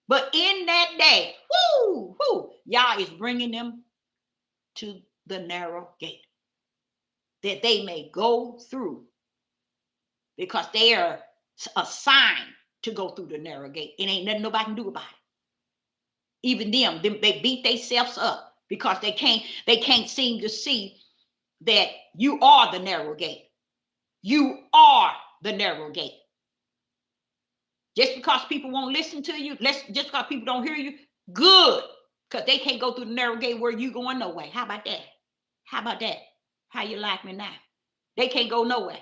But in that day, Yah is bringing them to the narrow gate that they may go through, because they are assigned to go through the narrow gate. It ain't nothing nobody can do about it. Even them, they beat themselves up because they can't seem to see that you are the narrow gate. You are the narrow gate. Just because people won't listen to you, just because people don't hear you, good, because they can't go through the narrow gate where you going nowhere. How about that? How about that? How you like me now? They can't go nowhere.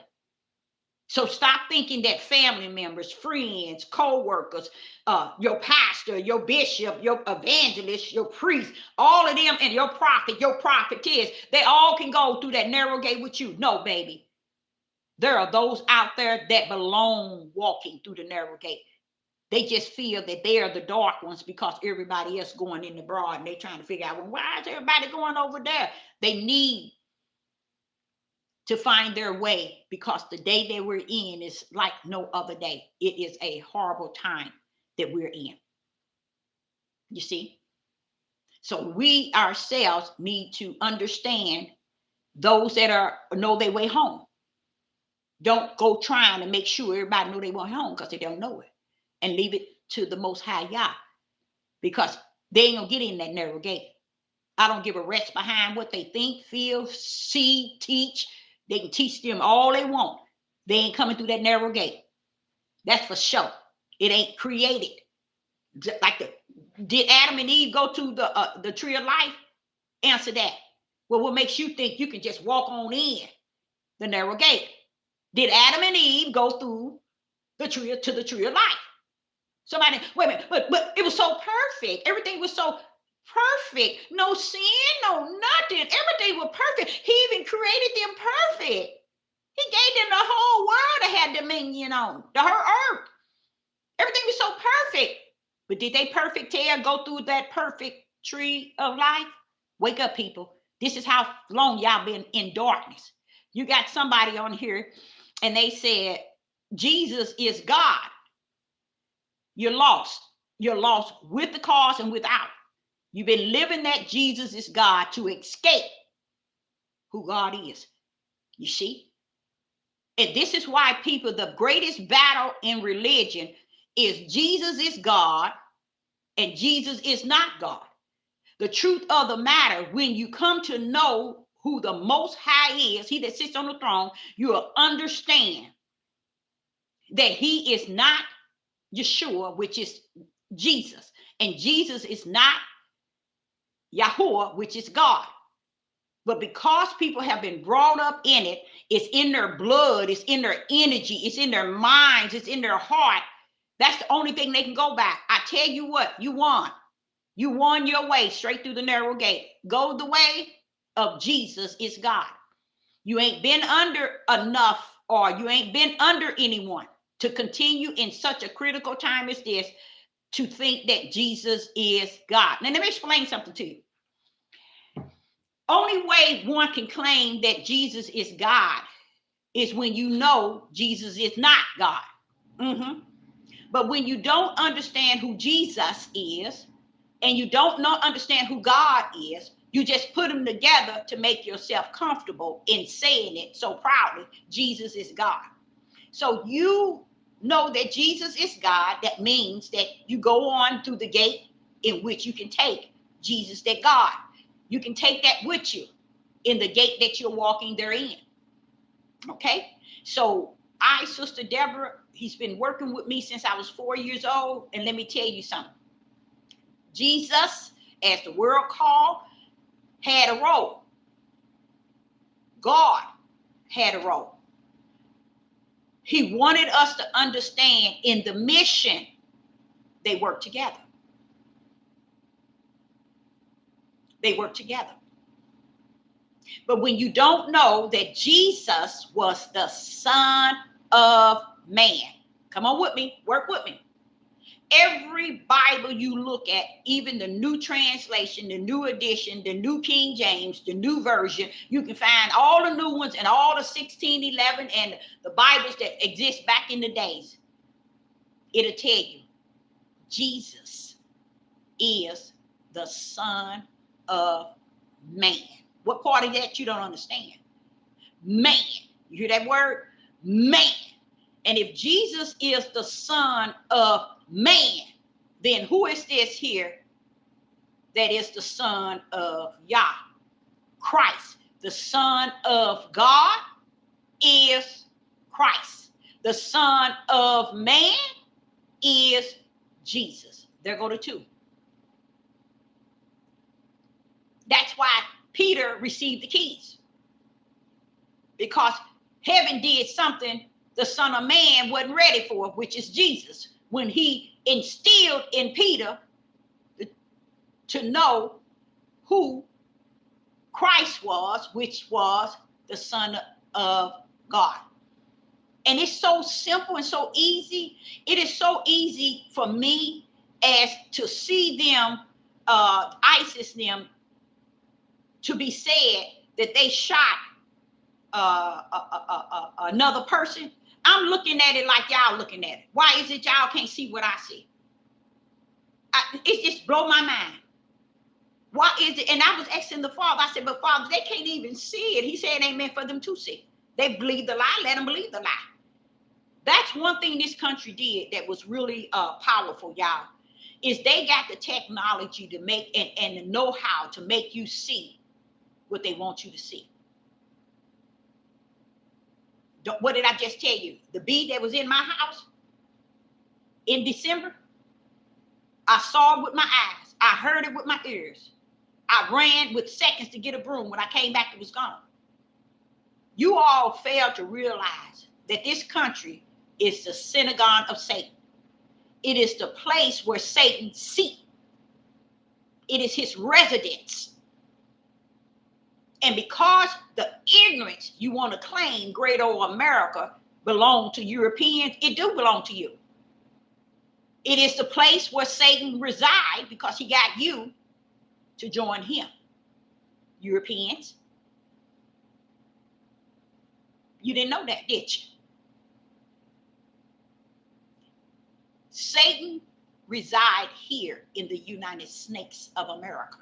So stop thinking that family members, friends, co-workers, your pastor, your bishop, your evangelist, your priest, all of them, and your prophet, your prophetess, they all can go through that narrow gate with you. No, baby. There are those out there that belong walking through the narrow gate. They just feel that they are the dark ones because everybody else going in the broad, and they're trying to figure out, well, why is everybody going over there? They need to find their way because the day that we're in is like no other day. It is a horrible time that we're in. You see? So we ourselves need to understand those that know their way home. Don't go trying to make sure everybody know they way home because they don't know it. And leave it to the Most High Yah, because they ain't gonna get in that narrow gate. I don't give a rest behind what they think, feel, see, teach. They can teach them all they want. They ain't coming through that narrow gate. That's for sure. It ain't created. Did Adam and Eve go to the tree of life? Answer that. Well, what makes you think you can just walk on in the narrow gate? Did Adam and Eve go through the tree of life? Somebody, wait a minute, but it was so perfect. Everything was so perfect. No sin, no nothing. Everything was perfect. He even created them perfect. He gave them the whole world to have dominion on, the whole earth. Everything was so perfect. But did they perfect tail go through that perfect tree of life? Wake up, people. This is how long y'all been in darkness. You got somebody on here and they said, Jesus is God. You're lost. You're lost with the cause and without. You've been living that Jesus is God to escape who God is. You see? And this is why people, the greatest battle in religion is Jesus is God and Jesus is not God. The truth of the matter, when you come to know who the Most High is, he that sits on the throne, you'll understand that he is not Yeshua, which is Jesus. And Jesus is not Yahuwah, which is God. But because people have been brought up in it, it's in their blood, it's in their energy, it's in their minds, it's in their heart. That's the only thing they can go by. I tell you what, you won. You won your way straight through the narrow gate. Go the way of Jesus is God. You ain't been under enough, or you ain't been under anyone to continue in such a critical time as this to think that Jesus is God. Now, let me explain something to you. Only way one can claim that Jesus is God is when you know Jesus is not God. But when you don't understand who Jesus is, and you don't understand who God is, you just put them together to make yourself comfortable in saying it so proudly, Jesus is God. So you know that Jesus is God. That means that you go on through the gate in which you can take Jesus, that God. You can take that with you in the gate that you're walking therein. Okay? So Sister Deborah, he's been working with me since I was 4 years old. And let me tell you something. Jesus, as the world called, had a role. God had a role. He wanted us to understand in the mission, they work together. They work together. But when you don't know that Jesus was the Son of Man, come on with me, work with me. Every Bible you look at, even the New Translation, the New Edition, the New King James, the New Version, you can find all the new ones and all the 1611 and the Bibles that exist back in the days. It'll tell you Jesus is the Son of Man. What part of that you don't understand? Man. You hear that word? Man. And if Jesus is the Son of Man, then who is this here that is the Son of Yah? Christ. The Son of God is Christ. The Son of Man is Jesus. There go the two. That's why Peter received the keys. Because heaven did something the Son of Man wasn't ready for, which is Jesus. When he instilled in Peter to know who Christ was, which was the Son of God. And it's so simple and so easy. It is so easy for me as to see them, ISIS them, to be said that they shot another person. I'm looking at it like y'all looking at it. Why is it y'all can't see what I see? It just blow my mind. Why is it? And I was asking the Father, I said, but Father, they can't even see it. He said it ain't meant for them to see. They believe the lie, let them believe the lie. That's one thing this country did that was really powerful, y'all, is they got the technology to make and the know-how to make you see what they want you to see. What did I just tell you? The bee that was in my house in December, I saw it with my eyes. I heard it with my ears. I ran with seconds to get a broom. When I came back, it was gone. You all fail to realize that this country is the synagogue of Satan. It is the place where Satan sits. It is his residence. And because the ignorance you want to claim great old America belong to Europeans, it do belong to you. It is the place where Satan resides because he got you to join him. Europeans. You didn't know that, did you? Satan resides here in the United States of America.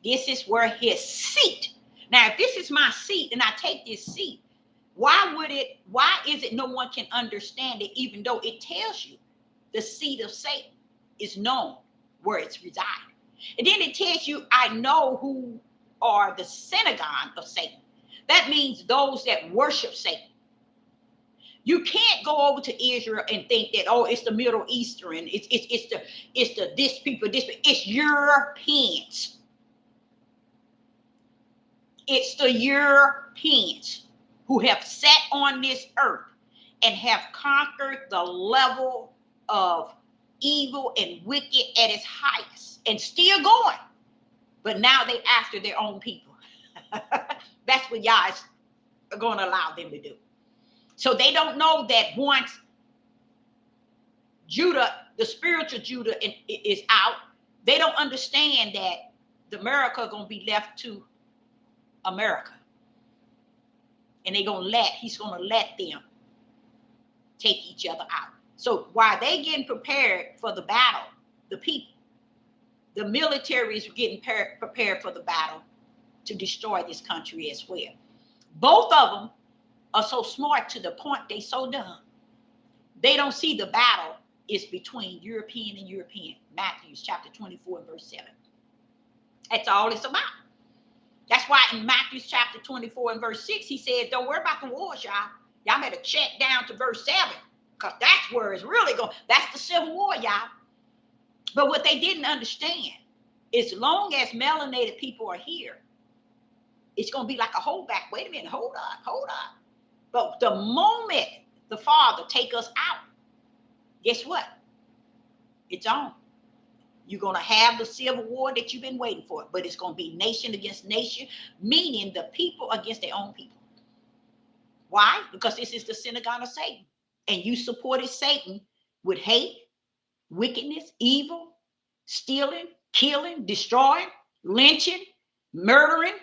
This is where his seat. Now, if this is my seat and I take this seat, why is it no one can understand it, even though it tells you the seat of Satan is known where it's residing? And then it tells you, I know who are the synagogue of Satan. That means those that worship Satan. You can't go over to Israel and think that, oh, it's the Middle Eastern, it's the this people, it's Europeans. It's the Europeans who have sat on this earth and have conquered the level of evil and wicked at its highest and still going. But now they after their own people. That's what y'all are going to allow them to do. So they don't know that once Judah, the spiritual Judah is out, they don't understand that the America is going to be left to America. And he's going to let them take each other out. So while they getting prepared for the battle, the people, the military is getting prepared for the battle to destroy this country as well. Both of them are so smart to the point they so dumb. They don't see the battle is between European and European. Matthew chapter 24 and verse 7. That's all it's about. That's why in Matthew chapter 24 and verse 6, he said, don't worry about the wars, y'all. Y'all better check down to verse 7, because that's where it's really going. That's the Civil War, y'all. But what they didn't understand, as long as melanated people are here, it's going to be like a holdback. Wait a minute, hold up. But the moment the Father take us out, guess what? It's on. You're going to have the civil war that you've been waiting for, but it's going to be nation against nation, meaning the people against their own people. Why? Because this is the synagogue of Satan. And you supported Satan with hate, wickedness, evil, stealing, killing, destroying, lynching, murdering.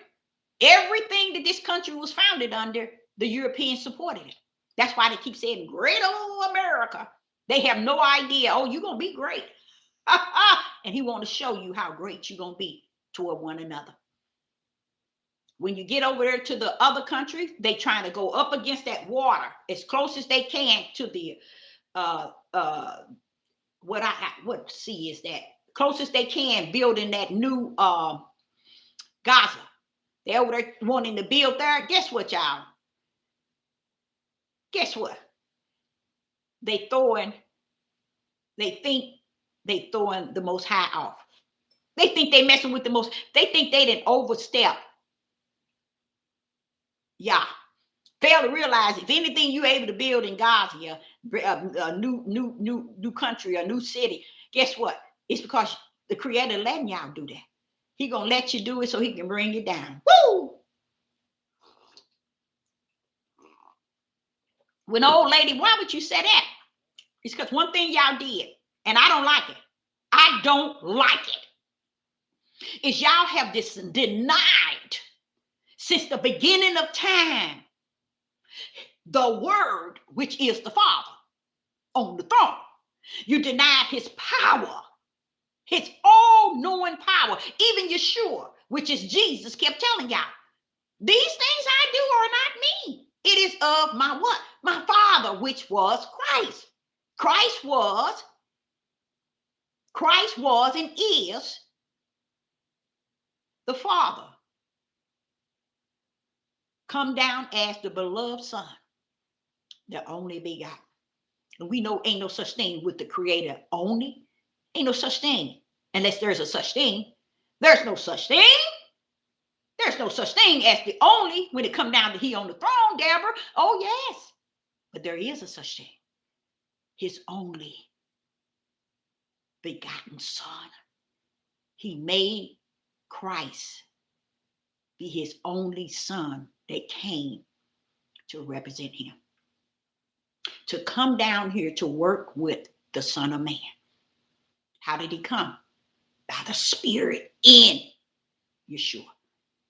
Everything that this country was founded under, the Europeans supported it. That's why they keep saying, great old America. They have no idea, oh, you're going to be great. And he wants to show you how great you're going to be toward one another. When you get over there to the other countries, they trying to go up against that water as close as they can to the what sea is that? Closest they can, building that new Gaza. They over there wanting to build there. Guess what, y'all? Guess what? They think they throwing the Most High off. They think they messing with the most. They think they didn't overstep. Yeah. Fail to realize if anything you're able to build in Gaza, a new country, a new city, guess what? It's because the Creator letting y'all do that. He gonna let you do it so he can bring you down. Woo! When old lady, why would you say that? It's because one thing y'all did, and I don't like it. I don't like it. Is y'all have this denied since the beginning of time the Word, which is the Father, on the throne. You denied his power, his all-knowing power. Even Yeshua, which is Jesus, kept telling y'all, these things I do are not me. It is of my what? My Father, which was Christ. Christ was and is the Father. Come down as the beloved Son, the only begotten. And we know ain't no such thing with the Creator only. Ain't no such thing. Unless there's a such thing. There's no such thing. There's no such thing as the only when it come down to he on the throne, Deborah. Oh, yes. But there is a such thing. His only begotten Son. He made Christ be his only Son that came to represent him. To come down here to work with the Son of Man. How did he come? By the Spirit in Yeshua.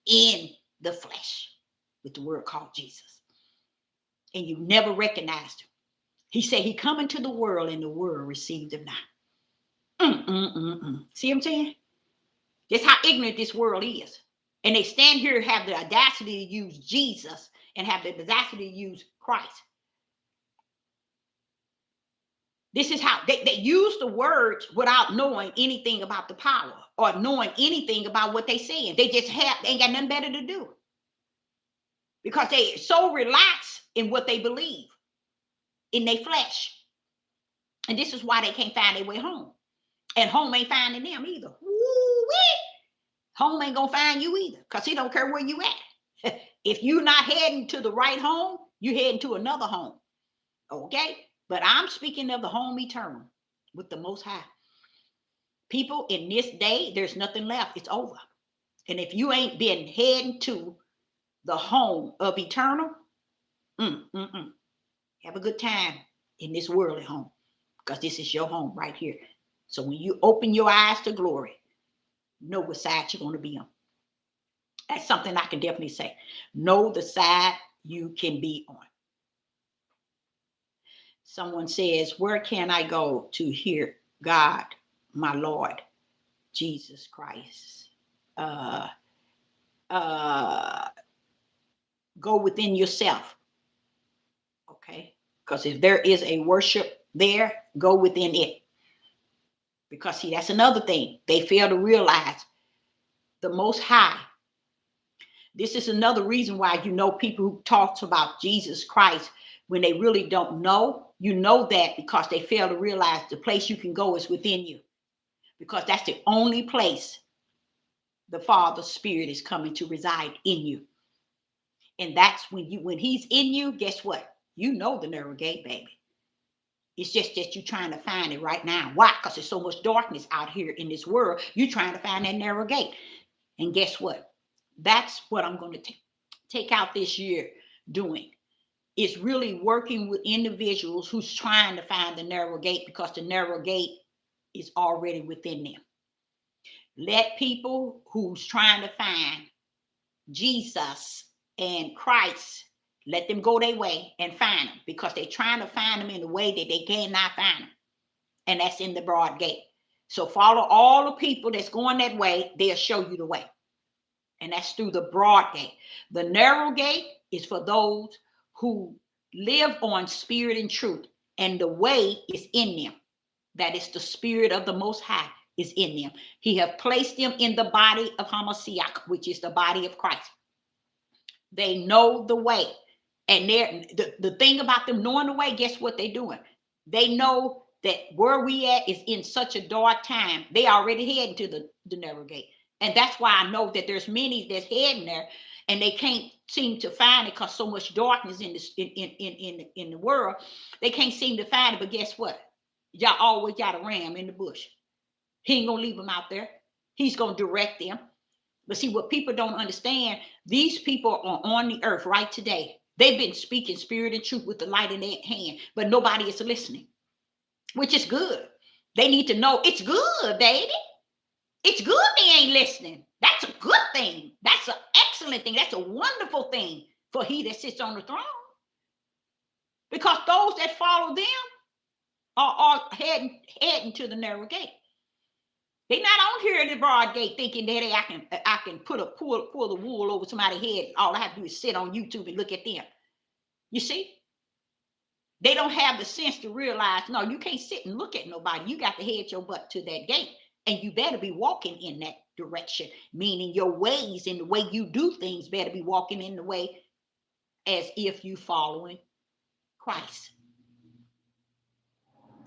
In the flesh. With the word called Jesus. And you never recognized him. He said he come into the world and the world received him not. See what I'm saying? That's how ignorant this world is. And they stand here, have the audacity to use Jesus and have the audacity to use Christ. This is how they use the words without knowing anything about the power or knowing anything about what they saying. They ain't got nothing better to do. Because they so relaxed in what they believe in their flesh. And this is why they can't find their way home. And home ain't finding them either. Woo-wee. Home ain't gonna find you either, because he don't care where you at. If you're not heading to the right home, you're heading to another home. Okay? But I'm speaking of the home eternal with the Most High. People, in this day, there's nothing left. It's over. And if you ain't been heading to the home of eternal, have a good time in this worldly home, because this is your home right here. So when you open your eyes to glory, know what side you're going to be on. That's something I can definitely say. Know the side you can be on. Someone says, where can I go to hear God, my Lord, Jesus Christ? Go within yourself. Okay? Because if there is a worship there, go within it. Because see, that's another thing. They fail to realize the Most High. This is another reason why you know people who talk about Jesus Christ when they really don't know. You know that because they fail to realize the place you can go is within you. Because that's the only place the Father's Spirit is coming to reside in you. And that's when he's in you, guess what? You know the narrow gate, baby. It's just that you're trying to find it right now. Why? Because there's so much darkness out here in this world. You're trying to find that narrow gate. And guess what? That's what I'm going to take out this year doing. Is really working with individuals who's trying to find the narrow gate, because the narrow gate is already within them. Let people who's trying to find Jesus and Christ, let them go their way and find them, because they're trying to find them in a way that they cannot find them. And that's in the broad gate. So follow all the people that's going that way. They'll show you the way. And that's through the broad gate. The narrow gate is for those who live on spirit and truth. And the way is in them. That is the spirit of the Most High is in them. He have placed them in the body of Hamashiach, which is the body of Christ. They know the way. And the thing about them knowing the way, guess what they're doing? They know that where we at is in such a dark time. They already heading to the narrow gate. And that's why I know that there's many that's heading there, and they can't seem to find it because so much darkness in the world. They can't seem to find it. But guess what? Y'all always got a ram in the bush. He ain't gonna leave them out there. He's gonna direct them. But see, what people don't understand, these people are on the earth right today. They've been speaking spirit and truth with the light in their hand, but nobody is listening, which is good. They need to know it's good, baby. It's good they ain't listening. That's a good thing. That's an excellent thing. That's a wonderful thing for he that sits on the throne. Because those that follow them are heading to the narrow gate. They're not on here at the broad gate thinking that I can pull the wool over somebody's head. All I have to do is sit on YouTube and look at them. You see? They don't have the sense to realize, no, you can't sit and look at nobody. You got to head your butt to that gate. And you better be walking in that direction, meaning your ways and the way you do things better be walking in the way as if you following Christ.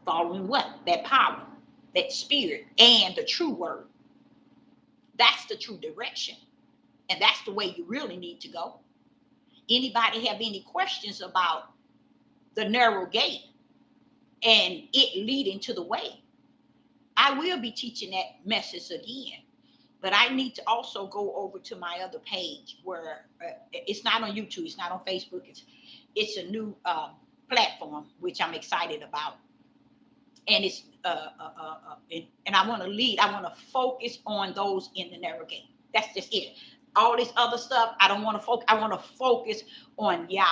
Following what? That power, that spirit, and the true word. That's the true direction. And that's the way you really need to go. Anybody have any questions about the narrow gate and it leading to the way? I will be teaching that message again, but I need to also go over to my other page where it's not on YouTube, it's not on Facebook, it's a new platform which I'm excited about, and it's and I want to focus on those in the narrow gate. That's just it. All this other stuff, I don't want to focus. I want to focus on Yah.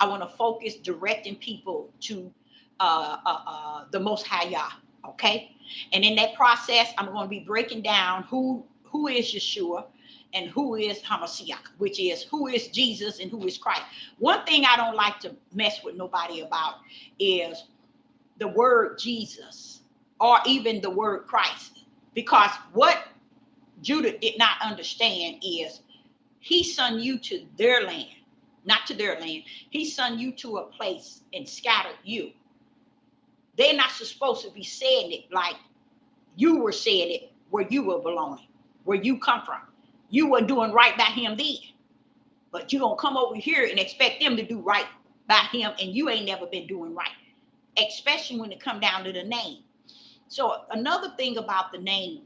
I want to focus directing people to the Most High Yah. Okay, and in that process, I'm going to be breaking down who is Yeshua and who is Hamashiach, which is who is Jesus and who is Christ. One thing I don't like to mess with nobody about is the word Jesus or even the word Christ, because what Judah did not understand is he sent you to their land, not to their land. He sent you to a place and scattered you. They're not supposed to be saying it like you were saying it where you were belonging, where you come from. You were doing right by him then. But you're going to come over here and expect them to do right by him, and you ain't never been doing right, especially when it come down to the name. So another thing about the name,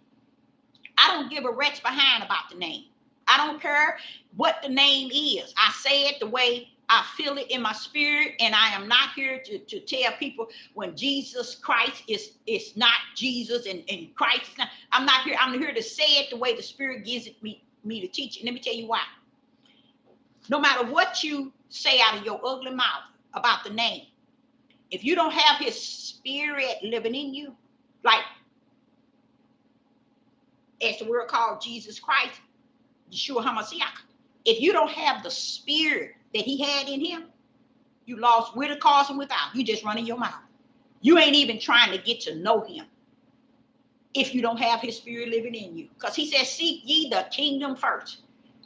I don't give a rat's behind about the name. I don't care what the name is. I say it the way I feel it in my spirit, and I am not here to tell people when Jesus Christ is not Jesus and Christ is not. I'm not here. I'm here to say it the way the Spirit gives it me to teach it. Let me tell you why. No matter what you say out of your ugly mouth about the name, if you don't have his spirit living in you, like as the word called Jesus Christ, Yeshua HaMashiach, if you don't have the spirit that he had in him, you lost with a cause and without. You just running your mouth. You ain't even trying to get to know him if you don't have his spirit living in you. Because he says, seek ye the kingdom first.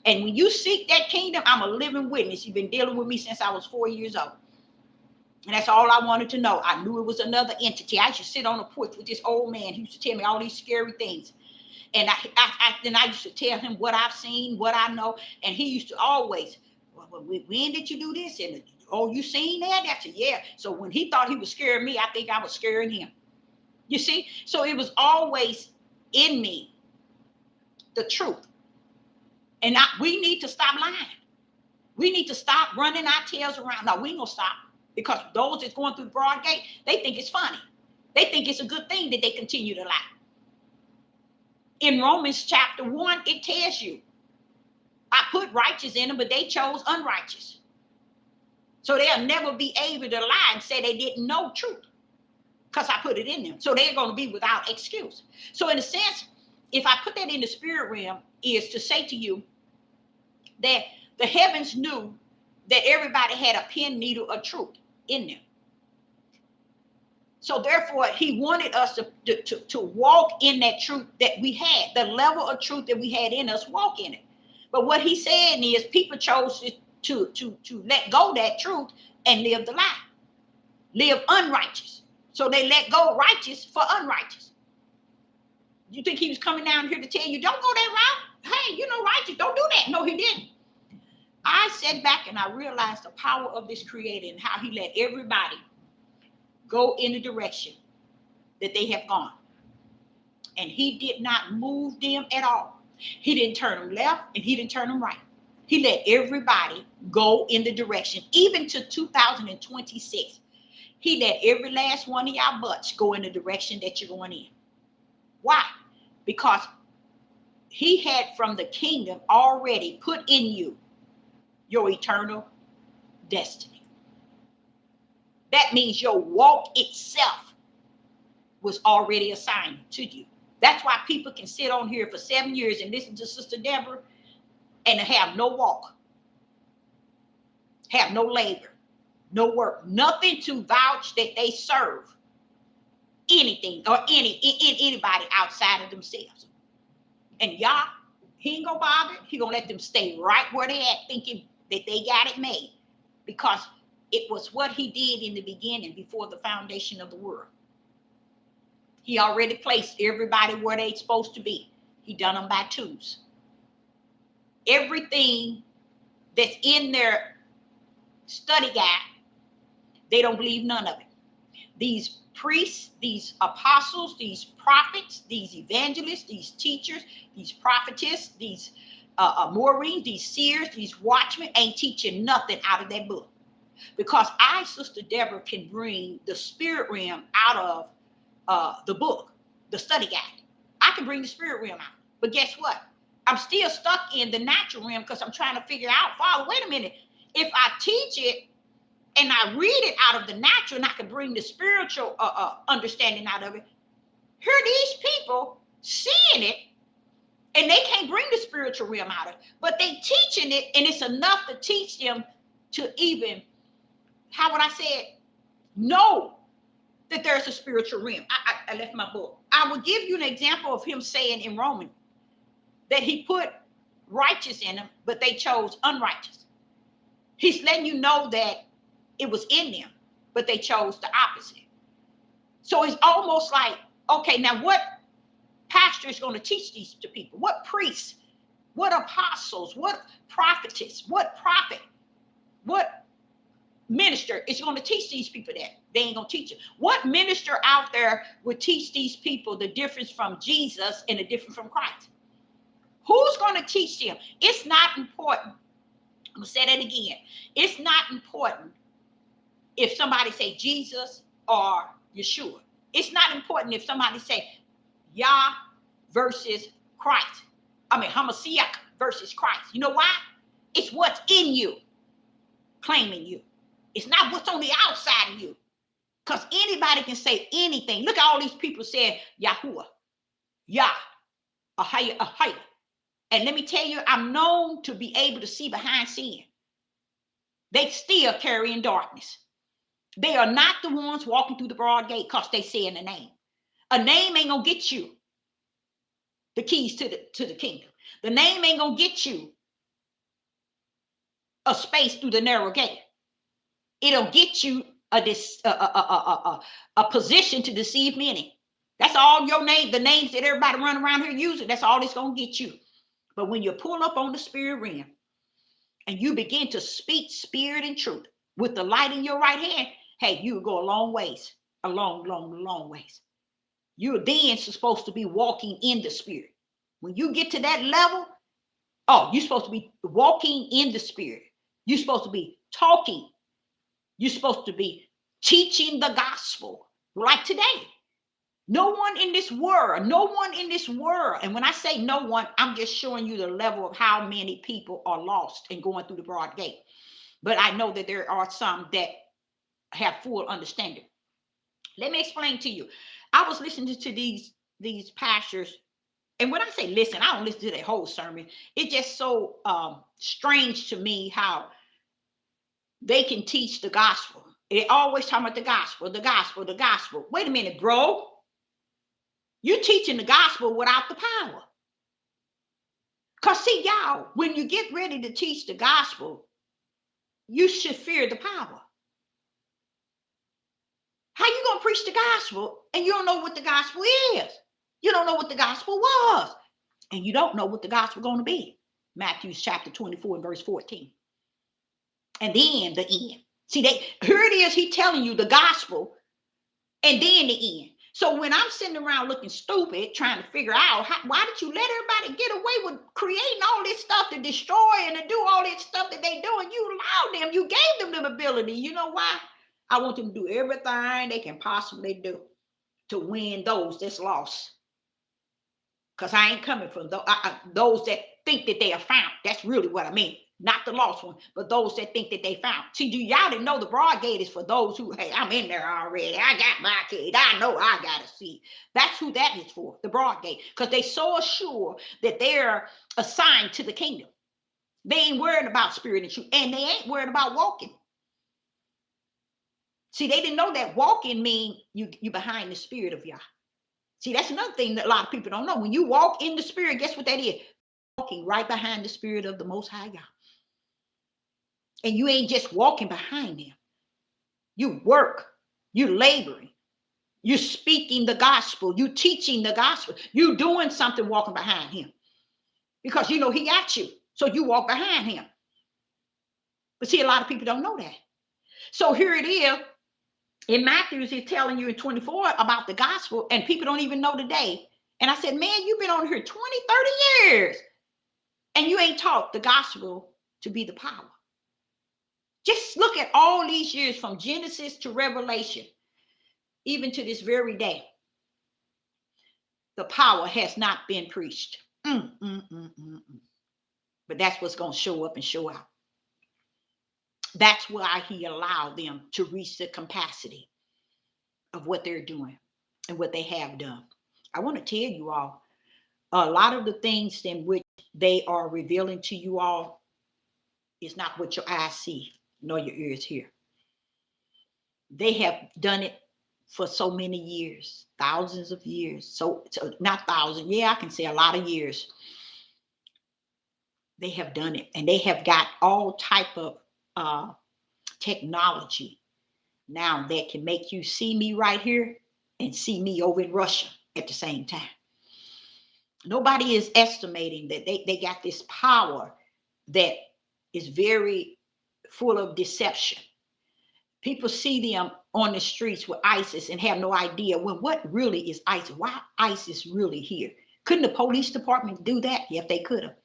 And when you seek that kingdom, I'm a living witness. You've been dealing with me since I was 4 years old. And that's all I wanted to know. I knew it was another entity. I used to sit on the porch with this old man who used to tell me all these scary things. And I used to tell him what I've seen, what I know. And he used to always, well, when did you do this? And Oh, you seen that? I said, yeah. So when he thought he was scaring me, I think I was scaring him. You see? So it was always in me, the truth. And we need to stop lying. We need to stop running our tails around. No, we ain't gonna stop, because those that's going through the broad gate, they think it's funny. They think it's a good thing that they continue to lie. In Romans chapter 1, it tells you, I put righteous in them, but they chose unrighteous. So they'll never be able to lie and say they didn't know truth, because I put it in them. So they're going to be without excuse. So in a sense, if I put that in the spirit realm, is to say to you that the heavens knew that everybody had a pen needle of truth in them. So therefore, he wanted us to walk in that truth that we had, the level of truth that we had in us, walk in it. But what he's saying is people chose to let go of that truth and live the lie, live unrighteous. So they let go righteous for unrighteous. You think he was coming down here to tell you, don't go that route? Hey, you know, righteous, don't do that. No, he didn't. I sat back and I realized the power of this creator and how he let everybody go in the direction that they have gone. And he did not move them at all. He didn't turn them left and he didn't turn them right. He let everybody go in the direction, even to 2026. He let every last one of y'all butts go in the direction that you're going in. Why? Because he had from the kingdom already put in you your eternal destiny. That means your walk itself was already assigned to you. That's why people can sit on here for 7 years and listen to Sister Deborah and have no walk, have no labor, no work, nothing to vouch that they serve anything or anybody outside of themselves. And y'all, he ain't gonna bother. He gonna let them stay right where they at, thinking that they got it made, because it was what he did in the beginning before the foundation of the world. He already placed everybody where they supposed to be. He done them by twos. Everything that's in their study guide, they don't believe none of it. These priests, these apostles, these prophets, these evangelists, these teachers, these prophetess, these Maureen, these seers, these watchmen ain't teaching nothing out of that book. Because I, Sister Deborah, can bring the spirit realm out of the book, the study guide. I can bring the spirit realm out. But guess what? I'm still stuck in the natural realm because I'm trying to figure out, Father, wait a minute. If I teach it and I read it out of the natural and I can bring the spiritual understanding out of it, here are these people seeing it and they can't bring the spiritual realm out of it, but they teaching it, and it's enough to teach them to even, how would I say it, know that there's a spiritual realm. I left my book. I will give you an example of him saying in Romans that he put righteous in them, but they chose unrighteous. He's letting you know that it was in them, but they chose the opposite. So it's almost like, okay, now what pastor is going to teach these to people? What priests? What apostles? What prophetess? What prophet? What minister is going to teach these people that? They ain't going to teach it. What minister out there would teach these people the difference from Jesus and the difference from Christ? Who's going to teach them? It's not important. I'm going to say that again. It's not important if somebody say Jesus or Yeshua. It's not important if somebody say Yah versus Christ. I mean, Hamashiach versus Christ. You know why? It's what's in you claiming you. It's not what's on the outside of you. Because anybody can say anything. Look at all these people saying Yahuwah, Yah, Ahaya, Ahaya. And let me tell you, I'm known to be able to see behind sin. They still carry in darkness. They are not the ones walking through the broad gate because they say in the name. A name ain't gonna get you the keys to the kingdom. The name ain't gonna get you a space through the narrow gate. It'll get you a position to deceive many. That's all your name, the names that everybody run around here using, that's all it's gonna get you. But when you pull up on the spirit realm and you begin to speak spirit and truth, with the light in your right hand, hey, you will go a long ways, a long, long, long ways. You're then supposed to be walking in the spirit. When you get to that level, oh, you're supposed to be walking in the spirit. You're supposed to be talking. You're supposed to be teaching the gospel like today. No one in this world, no one in this world. And when I say no one, I'm just showing you the level of how many people are lost and going through the broad gate. But I know that there are some that have full understanding. Let me explain to you. I was listening to these pastors, and when I say listen, I don't listen to their whole sermon. It's just so strange to me how they can teach the gospel. They always talk about the gospel, the gospel, the gospel. Wait a minute, bro. You're teaching the gospel without the power. Because see, y'all, when you get ready to teach the gospel, you should fear the power. How you going to preach the gospel and you don't know what the gospel is? You don't know what the gospel was. And you don't know what the gospel going to be. Matthew chapter 24 and verse 14. And then the end. See, here it is. He telling you the gospel and then the end. So when I'm sitting around looking stupid, trying to figure out why did you let everybody get away with creating all this stuff to destroy and to do all this stuff that they do, and you allowed them, you gave them the ability. You know why? I want them to do everything they can possibly do to win those that's lost. Because I ain't coming from those that think that they are found. That's really what I mean. Not the lost one, but those that think that they found. See, do y'all didn't know the broad gate is for those who, hey, I'm in there already. I got my kid. I know I got a seat. That's who that is for, the broad gate. Because they so sure that they're assigned to the kingdom. They ain't worried about spirit and truth. And they ain't worried about walking. See, they didn't know that walking mean you behind the spirit of Yah. See, that's another thing that a lot of people don't know. When you walk in the spirit, guess what that is? Walking right behind the spirit of the Most High Yah. And you ain't just walking behind him. You work. You laboring. You're speaking the gospel. You teaching the gospel. You doing something walking behind him. Because you know he got you. So you walk behind him. But see, a lot of people don't know that. So here it is. In Matthew, he's telling you in 24 about the gospel, and people don't even know today. And I said, man, you've been on here 20, 30 years, and you ain't taught the gospel to be the power. Just look at all these years from Genesis to Revelation, even to this very day. The power has not been preached. But that's what's going to show up and show out. That's why he allowed them to reach the capacity of what they're doing and what they have done. I want to tell you all, a lot of the things in which they are revealing to you all is not what your eyes see, nor your ears hear. They have done it for so many years, thousands of years. So not thousands, yeah, I can say a lot of years. They have done it, and they have got all type of technology now that can make you see me right here and see me over in Russia at the same time. Nobody is estimating that they got this power that is very full of deception. People see them on the streets with ISIS and have no idea what really is ISIS. Why ISIS really here? Couldn't the police department do that? Yes, they could have.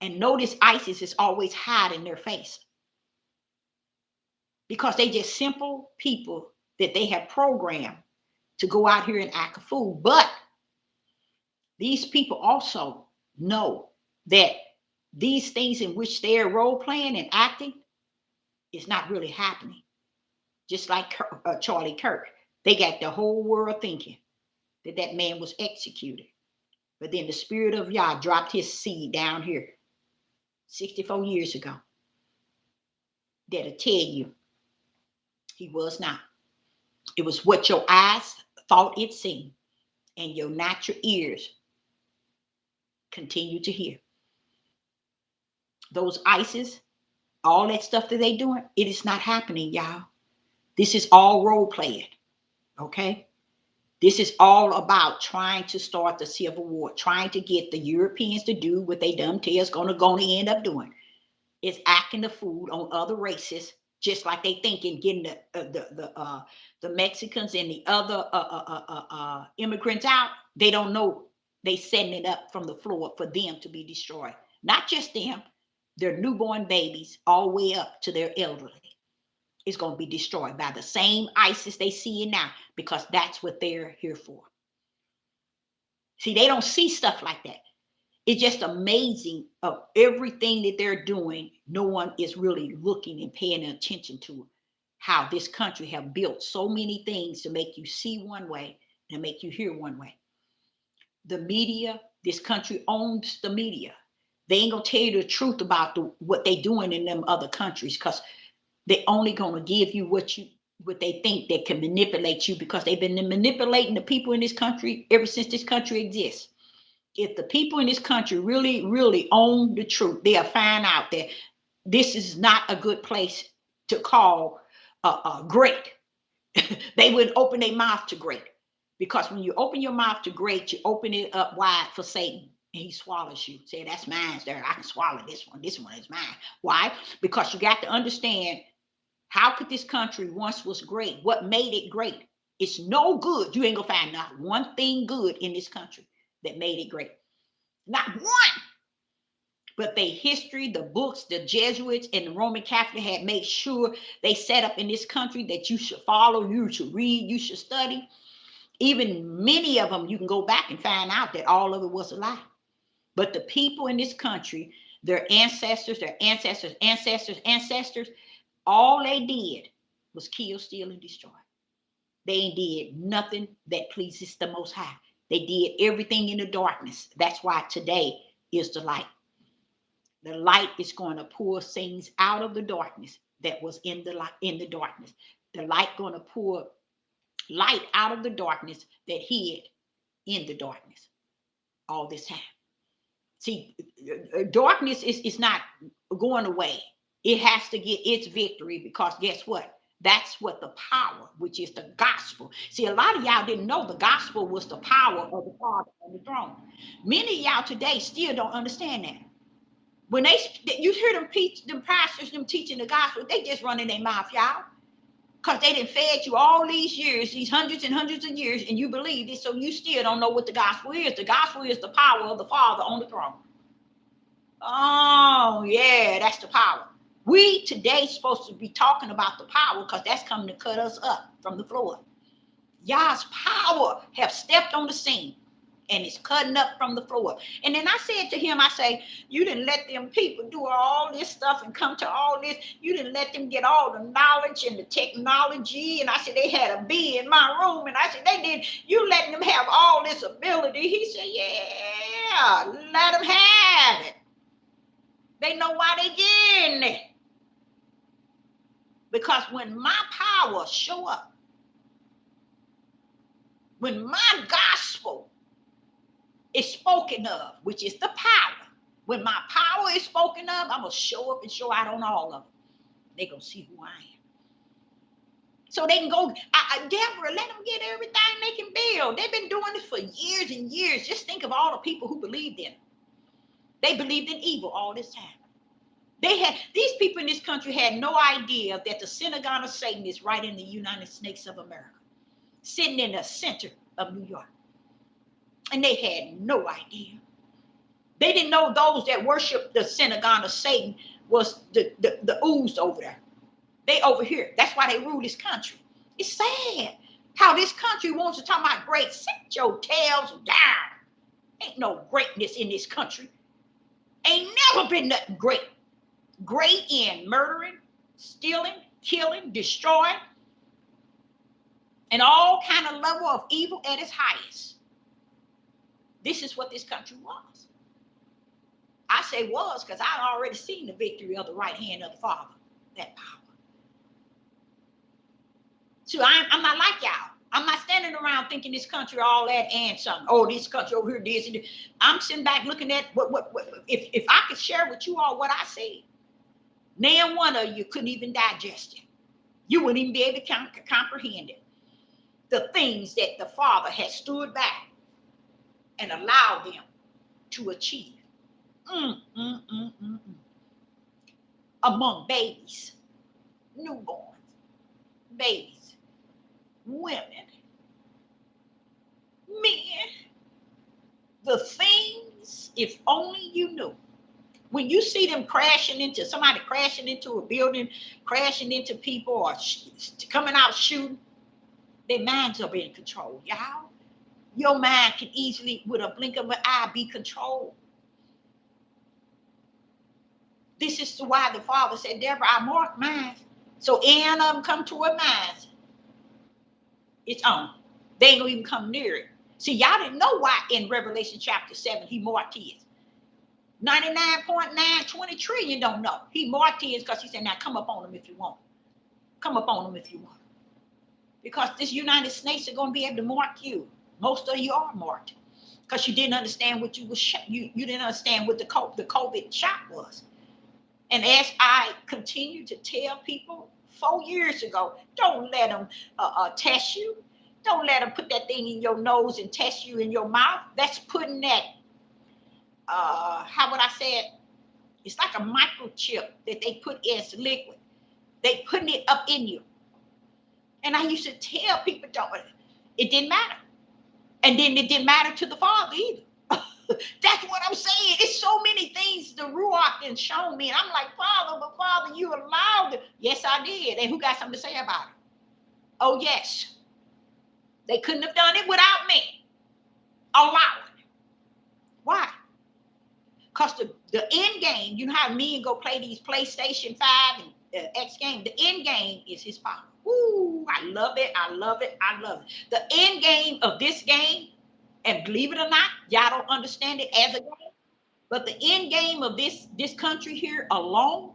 And notice ISIS is always hiding their face, because they just simple people that they have programmed to go out here and act a fool. But these people also know that these things in which they're role playing and acting is not really happening. Just like Charlie Kirk, they got the whole world thinking that man was executed. But then the spirit of Yah dropped his seed down here 64 years ago. That'll tell you he was not. It was what your eyes thought it seen, and your natural ears continue to hear. Those ISIS, all that stuff that they doing, it is not happening, y'all. This is all role playing, okay? This is all about trying to start the civil war, trying to get the Europeans to do what they dumb tails gonna end up doing. Is acting the fool on other races just like they think in getting the Mexicans and the other immigrants out. They don't know they setting it up from the floor for them to be destroyed. Not just them, their newborn babies, all the way up to their elderly, is going to be destroyed by the same ISIS they see it now, because that's what they're here for. See, they don't see stuff like that. It's just amazing of everything that they're doing. No one is really looking and paying attention to how this country have built so many things to make you see one way and make you hear one way. The media, this country owns the media. They ain't gonna tell you the truth about what they doing in them other countries, because they only gonna give you what they think that can manipulate you, because they've been manipulating the people in this country ever since this country exists. If the people in this country really, really own the truth, they'll find out that this is not a good place to call great. They would open their mouth to great. Because when you open your mouth to great, you open it up wide for Satan. And he swallows you. Say, that's mine, there. I can swallow this one. This one is mine. Why? Because you got to understand, how could this country once was great? What made it great? It's no good. You ain't gonna find not one thing good in this country that made it great. Not one. But the history, the books, the Jesuits and the Roman Catholic had made sure they set up in this country that you should follow, you should read, you should study. Even many of them, you can go back and find out that all of it was a lie. But the people in this country, their ancestors, all they did was kill, steal, and destroy. They did nothing that pleases the Most High. They did everything in the darkness. That's why today is the light. The light is going to pull things out of the darkness that was in the light, in the darkness. The light going to pour light out of the darkness that hid in the darkness all this time. See, darkness is not going away. It has to get its victory, because guess what? That's what the power, which is the gospel. See, a lot of y'all didn't know the gospel was the power of the Father on the throne. Many of y'all today still don't understand that. When you hear them pastors, them teaching the gospel, they just running their mouth, y'all. Because they done fed you all these years, these hundreds and hundreds of years, and you believe it, so you still don't know what the gospel is. The gospel is the power of the Father on the throne. Oh, yeah, that's the power. We today supposed to be talking about the power, because that's coming to cut us up from the floor. Yah's power have stepped on the scene, and it's cutting up from the floor. And then I said to him, I say, you didn't let them people do all this stuff and come to all this. You didn't let them get all the knowledge and the technology. And I said, they had a bee in my room. And I said, they did. You letting them have all this ability. He said, yeah, let them have it. They know why they getting it. Because when my power show up, when my gospel is spoken of, which is the power, when my power is spoken of, I'm going to show up and show out on all of them. They're going to see who I am. So they can go, Deborah, let them get everything they can build. They've been doing this for years and years. Just think of all the people who believed in it. They believed in evil all this time. These people in this country had no idea that the synagogue of Satan is right in the United States of America, sitting in the center of New York. And they had no idea. They didn't know those that worship the synagogue of Satan was the ooze over there. They over here. That's why they rule this country. It's sad how this country wants to talk about great. Sit your tails down. Ain't no greatness in this country. Ain't never been nothing great. Great in murdering, stealing, killing, destroying, and all kind of level of evil at its highest. This is what this country was. I say was because I'd already seen the victory of the right hand of the Father, that power. So I'm not like y'all. I'm not standing around thinking this country all that and something. Oh, this country over here, this and this. I'm sitting back looking at what if I could share with you all what I see. None one of you couldn't even digest it. You wouldn't even be able to comprehend it. The things that the Father has stood back and allowed them to achieve. Among babies. newborns, babies, women, men, the things, if only you knew. When you see them crashing into somebody, crashing into a building, crashing into people, or coming out shooting, their minds are being controlled, y'all. Your mind can easily, with a blink of an eye, be controlled. This is why the Father said, Deborah, I mark mine. So any of them come toward mine, it's on. They ain't gonna even come near it. See, y'all didn't know why in Revelation chapter 7 he marked his. 99.920 trillion don't know. He marked his because he said, now come up on them if you want. Come up on them if you want. Because this United States are going to be able to mark you. Most of you are marked. Because you didn't understand what you didn't understand what the COVID shot was. And as I continue to tell people 4 years ago, don't let them test you. Don't let them put that thing in your nose and test you in your mouth. That's putting that, how would I say it? It's like a microchip that they put as liquid. They putting it up in you. And I used to tell people, it didn't matter. And then it didn't matter to the Father either. That's what I'm saying. It's so many things the Ruach has shown me. And I'm like, Father, but Father, you allowed it. Yes, I did. And who got something to say about it? Oh, yes. They couldn't have done it without me. Allow it. Why? Because the end game, you know how men go play these PlayStation 5 and X game? The end game is his power. Ooh, I love it. I love it. I love it. The end game of this game, and believe it or not, y'all don't understand it as a game, but the end game of this country here alone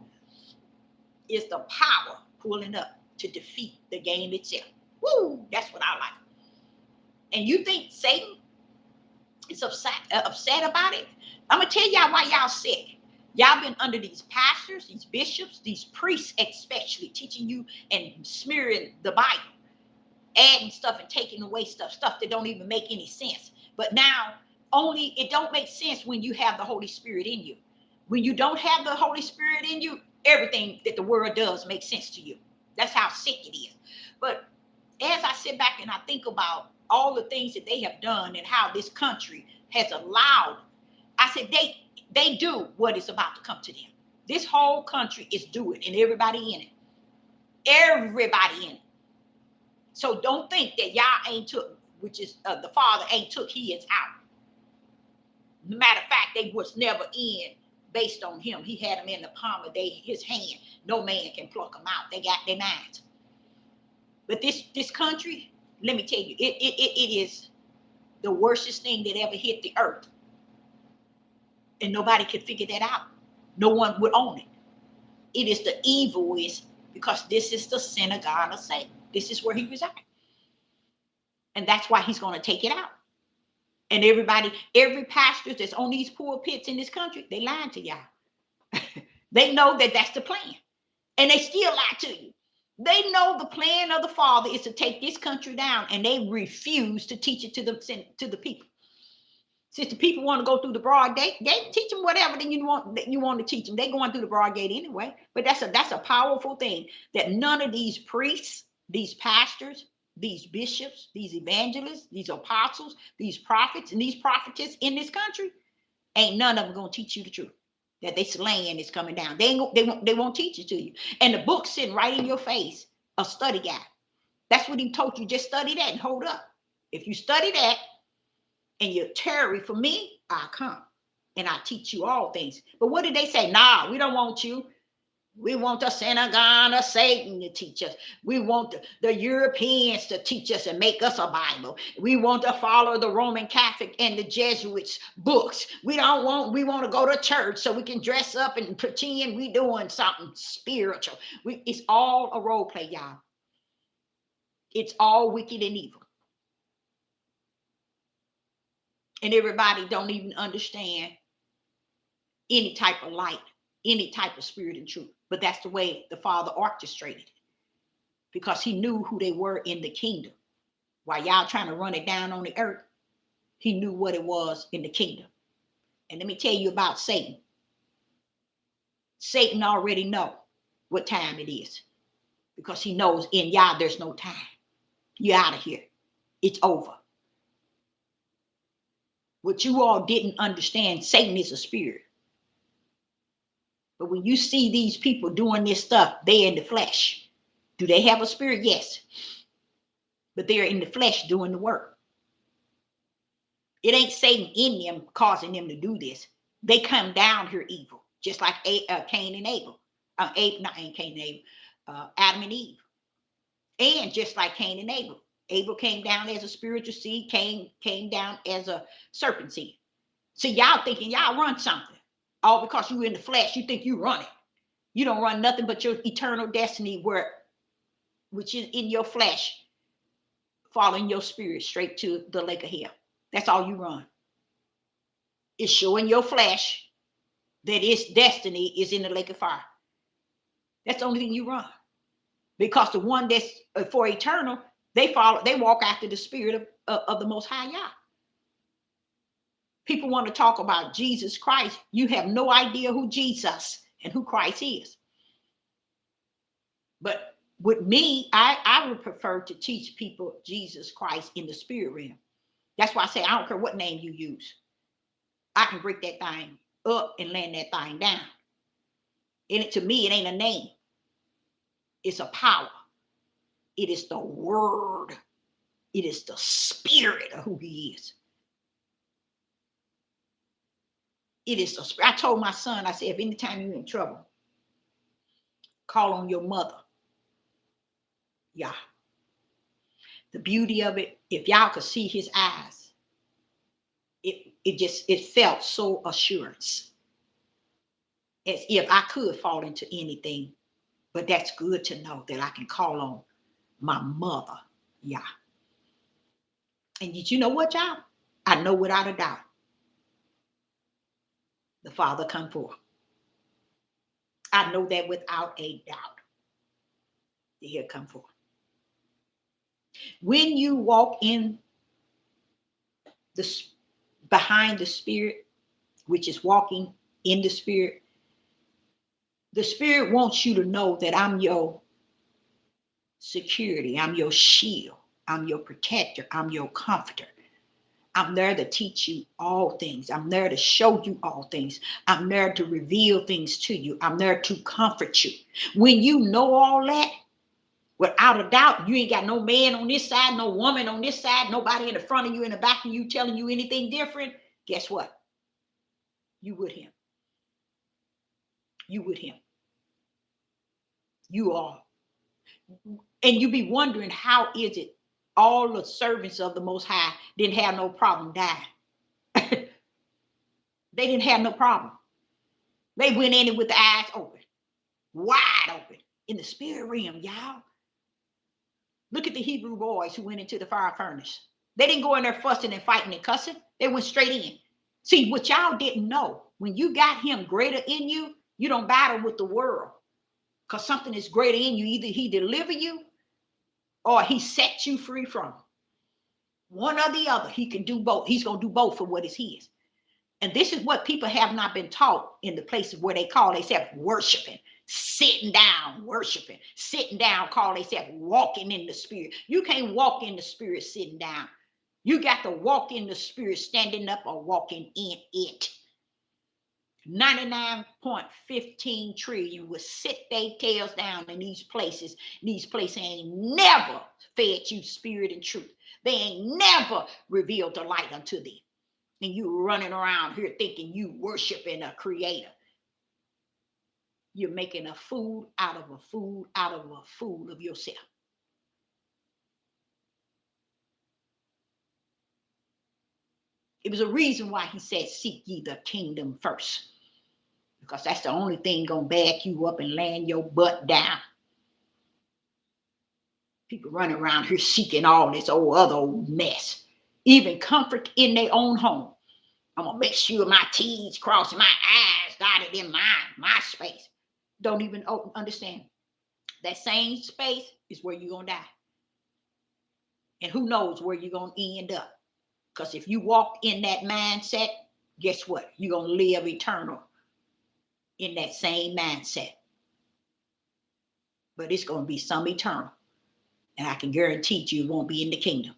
is the power pulling up to defeat the game itself. Woo, that's what I like. And you think Satan is upset about it? I'm going to tell y'all why y'all sick. Y'all been under these pastors, these bishops, these priests especially, teaching you and smearing the Bible, adding stuff and taking away stuff that don't even make any sense. But now, only it don't make sense when you have the Holy Spirit in you. When you don't have the Holy Spirit in you, everything that the world does makes sense to you. That's how sick it is. But as I sit back and I think about all the things that they have done and how this country has allowed, I said they do what is about to come to them. This whole country is doing, and everybody in it. Everybody in it. So don't think that y'all ain't took, which is the Father ain't took his out. Matter of fact, they was never in based on him. He had them in the palm of his hand. No man can pluck them out. They got their minds. But this country, let me tell you, it is the worstest thing that ever hit the earth. And nobody could figure that out. No one would own it. It is the evilest because this is the synagogue of Satan. This is where he resides. And that's why he's going to take it out. And every pastor that's on these pulpits in this country, they lying to y'all. They know that that's the plan. And they still lie to you. They know the plan of the Father is to take this country down, and they refuse to teach it to the people. Since the people want to go through the broad gate, teach them whatever you want to teach them. They're going through the broad gate anyway. But that's a powerful thing that none of these priests, these pastors, these bishops, these evangelists, these apostles, these prophets, and these prophetess in this country, ain't none of them going to teach you the truth. That they slaying is coming down. They won't teach it to you. And the book's sitting right in your face, a study guide. That's what he told you. Just study that and hold up. If you study that and you tarry for me, I'll come and I teach you all things. But what did they say? Nah, we don't want you. We want the synagogue of Satan to teach us. We want the Europeans to teach us and make us a Bible. We want to follow the Roman Catholic and the Jesuits books. We want to go to church so we can dress up and pretend we doing something spiritual. It's all a role play, y'all. It's all wicked and evil. And everybody don't even understand any type of light, any type of spirit and truth. But that's the way the Father orchestrated it, because he knew who they were in the kingdom. While y'all trying to run it down on the earth, he knew what it was in the kingdom. And let me tell you about Satan. Satan already know what time it is. because he knows in y'all there's no time. You're out of here. It's over. What you all didn't understand, Satan is a spirit. But when you see these people doing this stuff, they're in the flesh. Do they have a spirit? Yes. But they're in the flesh doing the work. It ain't Satan in them causing them to do this. They come down here evil, just like Cain and Abel. Cain and Abel. Adam and Eve. And just like Cain and Abel. Abel came down as a spiritual seed. Cain came down as a serpent seed. So y'all thinking y'all run something. All because you in the flesh, you think you run it. You don't run nothing but your eternal destiny, which is in your flesh, following your spirit straight to the lake of hell. That's all you run. It's showing your flesh that its destiny is in the lake of fire. That's the only thing you run. Because the one that's for eternal, they walk after the spirit of the Most High Yah. People want to talk about Jesus Christ. You have no idea who Jesus and who Christ is. But with me, I would prefer to teach people Jesus Christ in the spirit realm. That's why I say I don't care what name you use. I can break that thing up and land that thing down. And to me, it ain't a name. It's a power. It is the word. It is the spirit of who he is. It is the spirit. I told my son, I said, if anytime you're in trouble, call on your mother. Yeah. The beauty of it, if y'all could see his eyes, it felt so assurance. As if I could fall into anything. But that's good to know that I can call on my mother. Yeah. And did you know what, y'all? I know without a doubt the Father come forth. I know that without a doubt that he'll come forth. When you walk in behind the spirit, which is walking in the spirit wants you to know that I'm your security, I'm your shield, I'm your protector, I'm your comforter. I'm there to teach you all things. I'm there to show you all things. I'm there to reveal things to you. I'm there to comfort you. When you know all that, without a doubt, you ain't got no man on this side, no woman on this side, nobody in the front of you, in the back of you telling you anything different. Guess what? You with him. You with him. You are. And you be wondering, how is it all the servants of the Most High didn't have no problem dying? They didn't have no problem. They went in it with the eyes open, wide open, in the spirit realm, y'all. Look at the Hebrew boys who went into the fire furnace. They didn't go in there fussing and fighting and cussing. They went straight in. See, what y'all didn't know, when you got him greater in you, you don't battle with the world. Because something is greater in you. Either he deliver you or he set you free from. One or the other. He can do both. He's going to do both for what is his. And this is what people have not been taught in the places where they call themselves worshiping, sitting down, worshiping, sitting down, call themselves walking in the spirit. You can't walk in the spirit sitting down. You got to walk in the spirit standing up or walking in it. 99.15 trillion will sit their tails down in these places. These places ain't never fed you spirit and truth. They ain't never revealed the light unto thee. And you running around here thinking you worshiping a creator. You're making a fool out of a fool out of a fool of yourself. It was a reason why he said, seek ye the kingdom first. Because that's the only thing going to back you up and land your butt down. People running around here seeking all this old mess. Even comfort in their own home. I'm going to make sure my T's crossed, my I's dotted in my space. Don't even understand. That same space is where you're going to die. And who knows where you're going to end up. Because if you walk in that mindset, guess what? You're going to live eternal in that same mindset. but it's going to be some eternal. And I can guarantee you it won't be in the kingdom.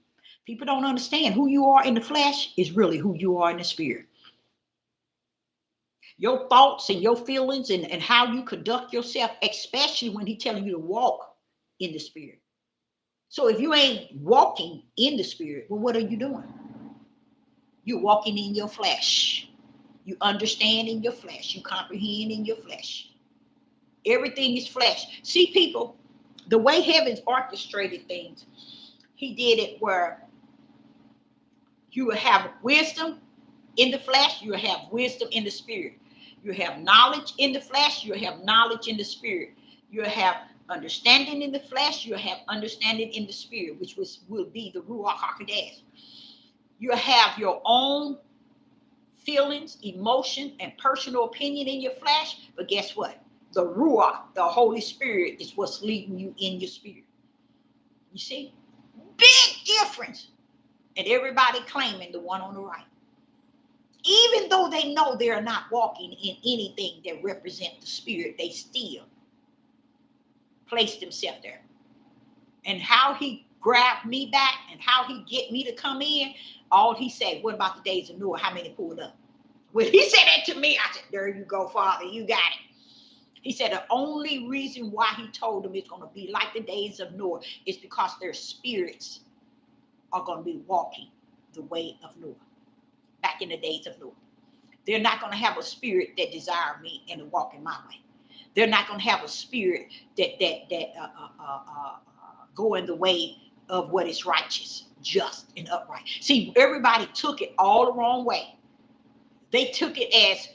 People don't understand who you are in the flesh is really who you are in the spirit. Your thoughts and your feelings and how you conduct yourself, especially when he's telling you to walk in the spirit. So if you ain't walking in the spirit, well, what are you doing? You're walking in your flesh. You understand in your flesh. You comprehend in your flesh. Everything is flesh. See, people, the way heaven's orchestrated things, he did it where you will have wisdom in the flesh, you will have wisdom in the spirit. You have knowledge in the flesh, you have knowledge in the spirit. You have understanding in the flesh, you have understanding in the spirit, which will be the Ruach HaKodesh. You have your own feelings, emotion, and personal opinion in your flesh, but guess what? The Ruach, the Holy Spirit, is what's leading you in your spirit. You see? Big difference. And everybody claiming the one on the right. Even though they know they're not walking in anything that represents the spirit, they still place themselves there. And how he grabbed me back and how he get me to come in, all he said, what about the days of Noah? How many pulled up? When he said that to me, I said, there you go, Father, you got it. He said the only reason why he told them it's going to be like the days of Noah is because their spirits are going to be walking the way of Noah. Back in the days of Noah. They're not going to have a spirit that desire me and to walk in my way. They're not going to have a spirit that go in the way of what is righteous, just, and upright. See, everybody took it all the wrong way. They took it as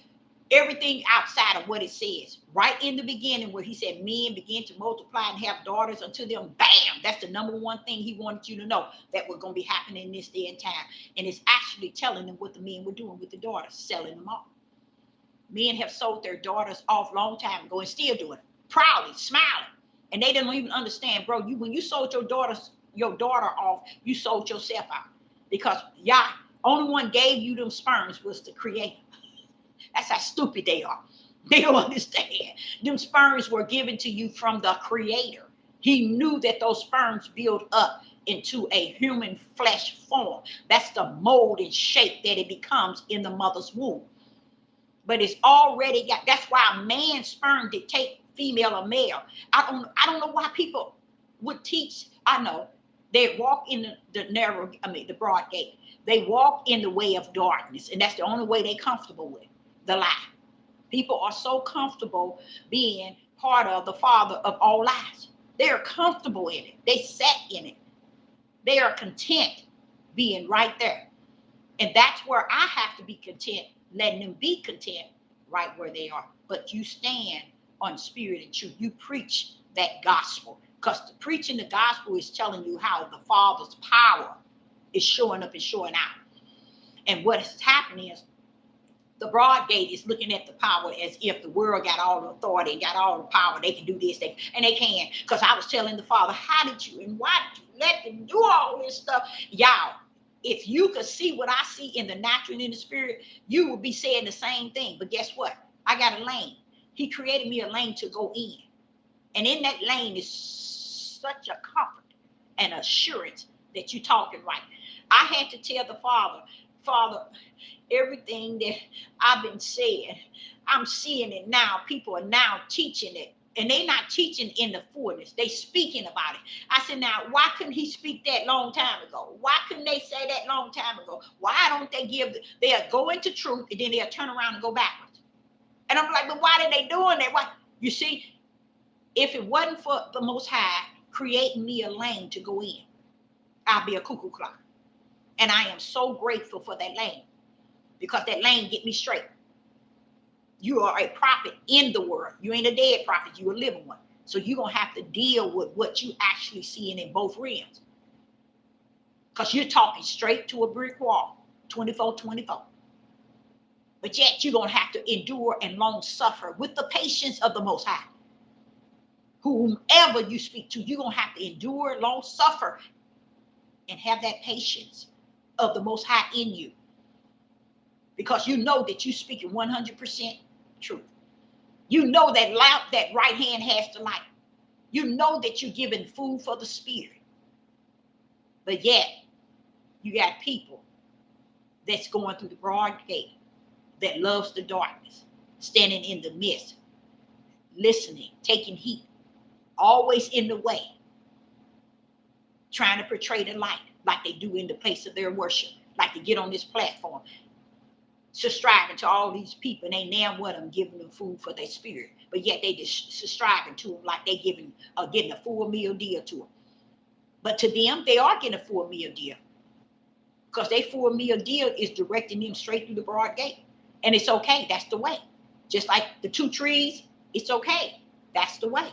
everything outside of what it says. Right in the beginning where he said men begin to multiply and have daughters unto them, bam, that's the number one thing he wanted you to know that was going to be happening in this day and time. And it's actually telling them what the men were doing with the daughters, selling them off. Men have sold their daughters off a long time ago and still doing it, proudly, smiling. And they don't even understand, bro, when you sold your daughter off, you sold yourself out. Because Yah, only one gave you them sperms was the creator. That's how stupid they are. They don't understand. Them sperms were given to you from the creator. He knew that those sperms build up into a human flesh form. That's the mold and shape that it becomes in the mother's womb. But it's already got, that's why a man's sperm dictate female or male. I don't know why people would teach. I know they walk in the broad gate. They walk in the way of darkness, and that's the only way they're comfortable with. The lie. People are so comfortable being part of the father of all lies. They are comfortable in it. They sat in it. They are content being right there. And that's where I have to be content, letting them be content right where they are. But you stand on spirit and truth. You preach that gospel. Because preaching the gospel is telling you how the Father's power is showing up and showing out. And what is happening is the broad gate is looking at the power as if the world got all the authority, got all the power. They can do this, and they can. Because I was telling the Father, how did you and why did you let them do all this stuff? Y'all, if you could see what I see in the natural and in the spirit, you would be saying the same thing. But guess what? I got a lane. He created me a lane to go in. And in that lane is such a comfort and assurance that you're talking right. I had to tell the Father, everything that I've been saying, I'm seeing it now. People are now teaching it. And they're not teaching in the fullness. They speaking about it. I said, now, why couldn't he speak that long time ago? Why couldn't they say that long time ago? Why don't they they'll go into truth and then they'll turn around and go backwards. And I'm like, but why are they doing that? Why? You see, if it wasn't for the Most High creating me a lane to go in, I'll be a cuckoo clock. And I am so grateful for that lane because that lane get me straight. You are a prophet in the world. You ain't a dead prophet. You a living one. So you're going to have to deal with what you actually seeing in both realms. Because you're talking straight to a brick wall, 24/24. But yet you're going to have to endure and long suffer with the patience of the Most High. Whomever you speak to, you're going to have to endure, long suffer, and have that patience of the Most High in you. Because you know that you're speaking 100% truth. You know that right hand has the light. You know that you're giving food for the spirit. But yet, you got people that's going through the broad gate that loves the darkness, standing in the midst, listening, taking heed, always in the way, trying to portray the light like they do in the place of their worship, like they get on this platform, subscribing to all these people, and they damn what them giving them food for their spirit, but yet they just subscribing to them like they getting a full meal deal to them. But to them, they are getting a full meal deal because their full meal deal is directing them straight through the broad gate, and it's okay. That's the way. Just like the 2 trees, it's okay. That's the way.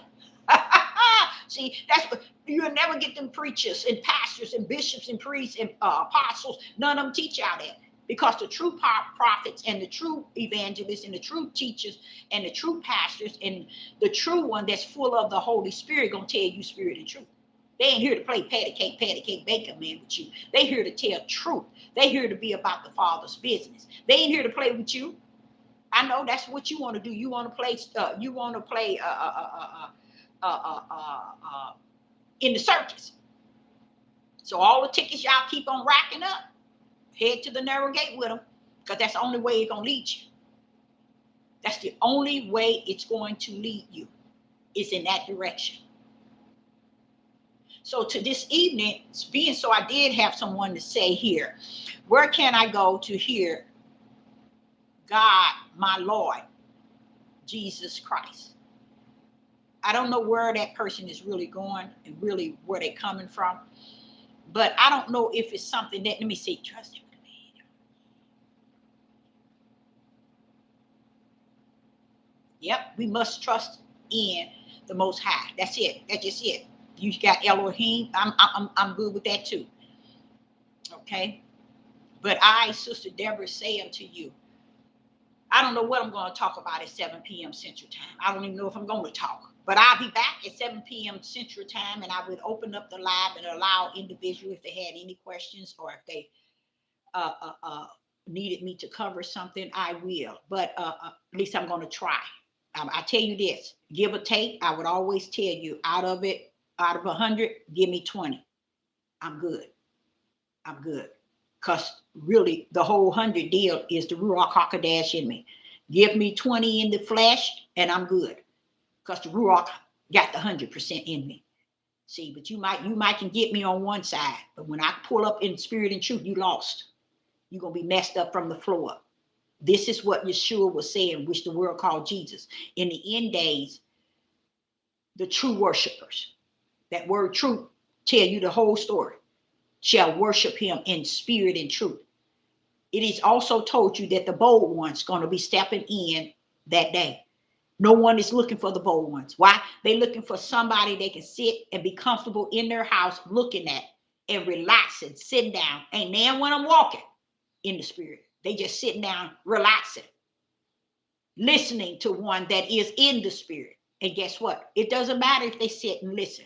See, that's what you'll never get them preachers and pastors and bishops and priests and apostles. None of them teach out that. Because the true prophets and the true evangelists and the true teachers and the true pastors and the true one that's full of the Holy Spirit gonna tell you spirit and truth. They ain't here to play patty cake, bacon man with you. They here to tell truth. They here to be about the Father's business. They ain't here to play with you. I know that's what you want to do. You want to play. In the circus. So all the tickets y'all keep on racking up, head to the narrow gate with them, because that's the only way it's going to lead you. That's the only way it's going to lead you, is in that direction. So to this evening, being so I did have someone to say here, where can I go to hear God, my Lord, Jesus Christ? I don't know where that person is really going and really where they're coming from. But I don't know if it's something that, let me see, trust him. Yep, we must trust in the Most High. That's it. That's just it. You got Elohim. I'm good with that too. Okay. But I, Sister Deborah, say unto you, I don't know what I'm going to talk about at 7 p.m. Central Time. I don't even know if I'm going to talk. But I'll be back at 7 p.m. Central Time, and I would open up the live and allow individuals, if they had any questions or if they needed me to cover something, I will. But at least I'm going to try. I tell you this, give or take, I would always tell you, out of 100, give me 20. I'm good. I'm good. Because really, the whole 100 deal is the Ruach HaKodesh in me. Give me 20 in the flesh, and I'm good. Because the Ruach got the 100% in me. See, but you might can get me on one side, but when I pull up in spirit and truth, you lost. You're going to be messed up from the floor. This is what Yeshua was saying, which the world called Jesus. In the end days, the true worshipers, that word truth tell you the whole story, shall worship him in spirit and truth. It is also told you that the bold ones going to be stepping in that day. No one is looking for the bold ones. Why? They're looking for somebody they can sit and be comfortable in their house looking at and relaxing, sitting down. Ain't then when I'm walking in the spirit. They just sitting down, relaxing, listening to one that is in the spirit. And guess what? It doesn't matter if they sit and listen.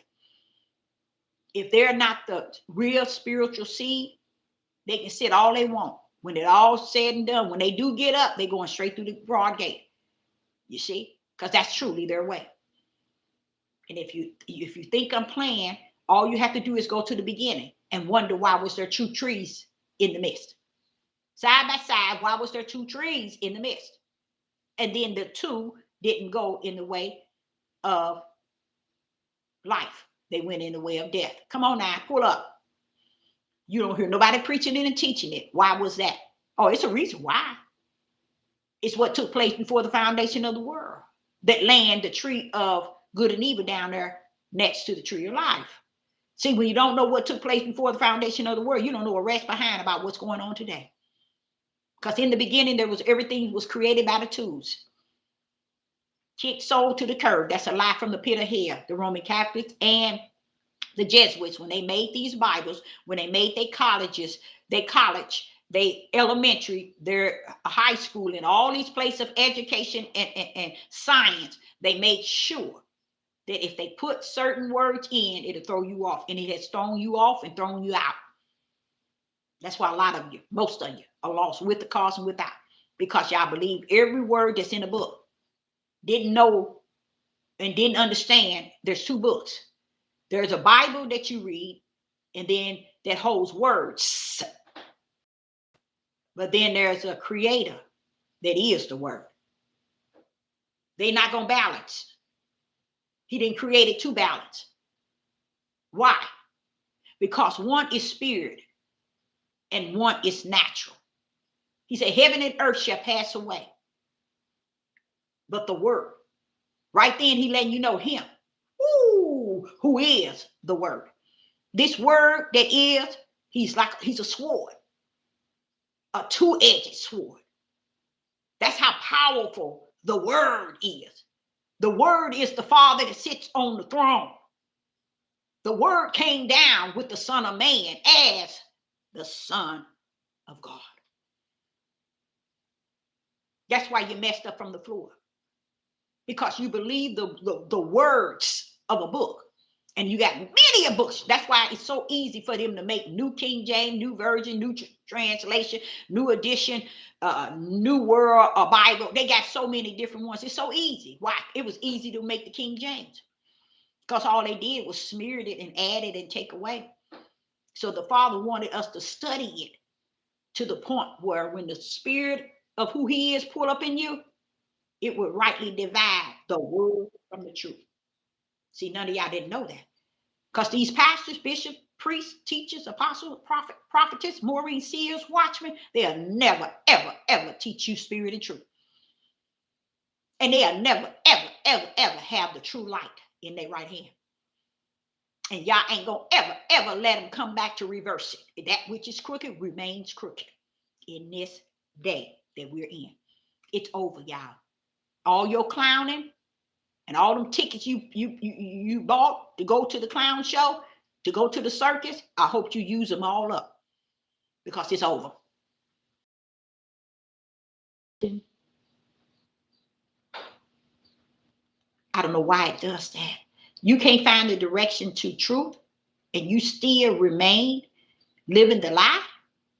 If they're not the real spiritual seed, they can sit all they want. When it all said and done, when they do get up, they're going straight through the broad gate. You see? Because that's truly their way. And if you think I'm playing, all you have to do is go to the beginning and wonder why was there 2 trees in the midst. Side by side, why was there 2 trees in the midst? And then the 2 didn't go in the way of life. They went in the way of death. Come on now, pull up. You don't hear nobody preaching it and teaching it. Why was that? Oh, it's a reason why. It's what took place before the foundation of the world. That land, the tree of good and evil down there next to the tree of life. See, when you don't know what took place before the foundation of the world, you don't know a rest behind about what's going on today. Because in the beginning, everything was created by the tools. Kicked soul to the curb. That's a lie from the pit of hell. The Roman Catholics and the Jesuits, when they made these Bibles, when they made their colleges, their college, they elementary, their high school, and all these places of education and science, they made sure that if they put certain words in, it'll throw you off. And it has thrown you off and thrown you out. That's why a lot of you, most of you, are lost with the cause and without. Because y'all believe every word that's in the book. Didn't know and didn't understand there's two books. There's a Bible that you read, and then that holds words. But then there's a creator that is the word. They're not going to balance. He didn't create it to balance. Why? Because one is spirit and one is natural. He said, heaven and earth shall pass away, but the word. Right then, he letting you know him. Ooh, who is the word. This word that is, he's a sword, a two-edged sword. That's how powerful the word is. The word is the Father that sits on the throne. The word came down with the Son of Man as the Son of God. That's why you messed up from the floor. Because you believe the words of a book. And you got many books. That's why it's so easy for them to make New King James, New Version, New Translation, New Edition, New World, or Bible. They got so many different ones. It's so easy. Why? It was easy to make the King James. Because all they did was smear it and add it and take away. So the Father wanted us to study it to the point where when the spirit of who he is pull up in you, it would rightly divide the word from the truth. See, none of y'all didn't know that. Because these pastors, bishops, priests, teachers, apostles, prophetess, Maureen, seers, watchmen, they'll never, ever, ever teach you spirit and truth. And they'll never, ever, ever, ever have the true light in their right hand. And y'all ain't going to ever, ever let them come back to reverse it. That which is crooked remains crooked in this day that we're in. It's over, y'all. All your clowning and all them tickets you bought to go to the clown show, to go to the circus, I hope you use them all up because it's over. I don't know why it does that. You can't find the direction to truth and you still remain living the lie.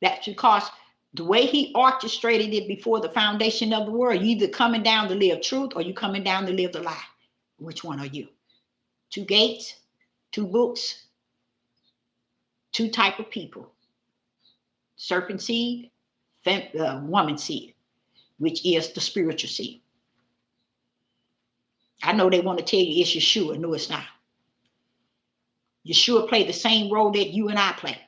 That's because the way he orchestrated it before the foundation of the world, you either coming down to live truth or you coming down to live the lie. Which one are you? Two gates, two books, two type of people. Serpent seed, woman seed, which is the spiritual seed. I know they want to tell you it's Yeshua. No, it's not. Yeshua played the same role that you and I play.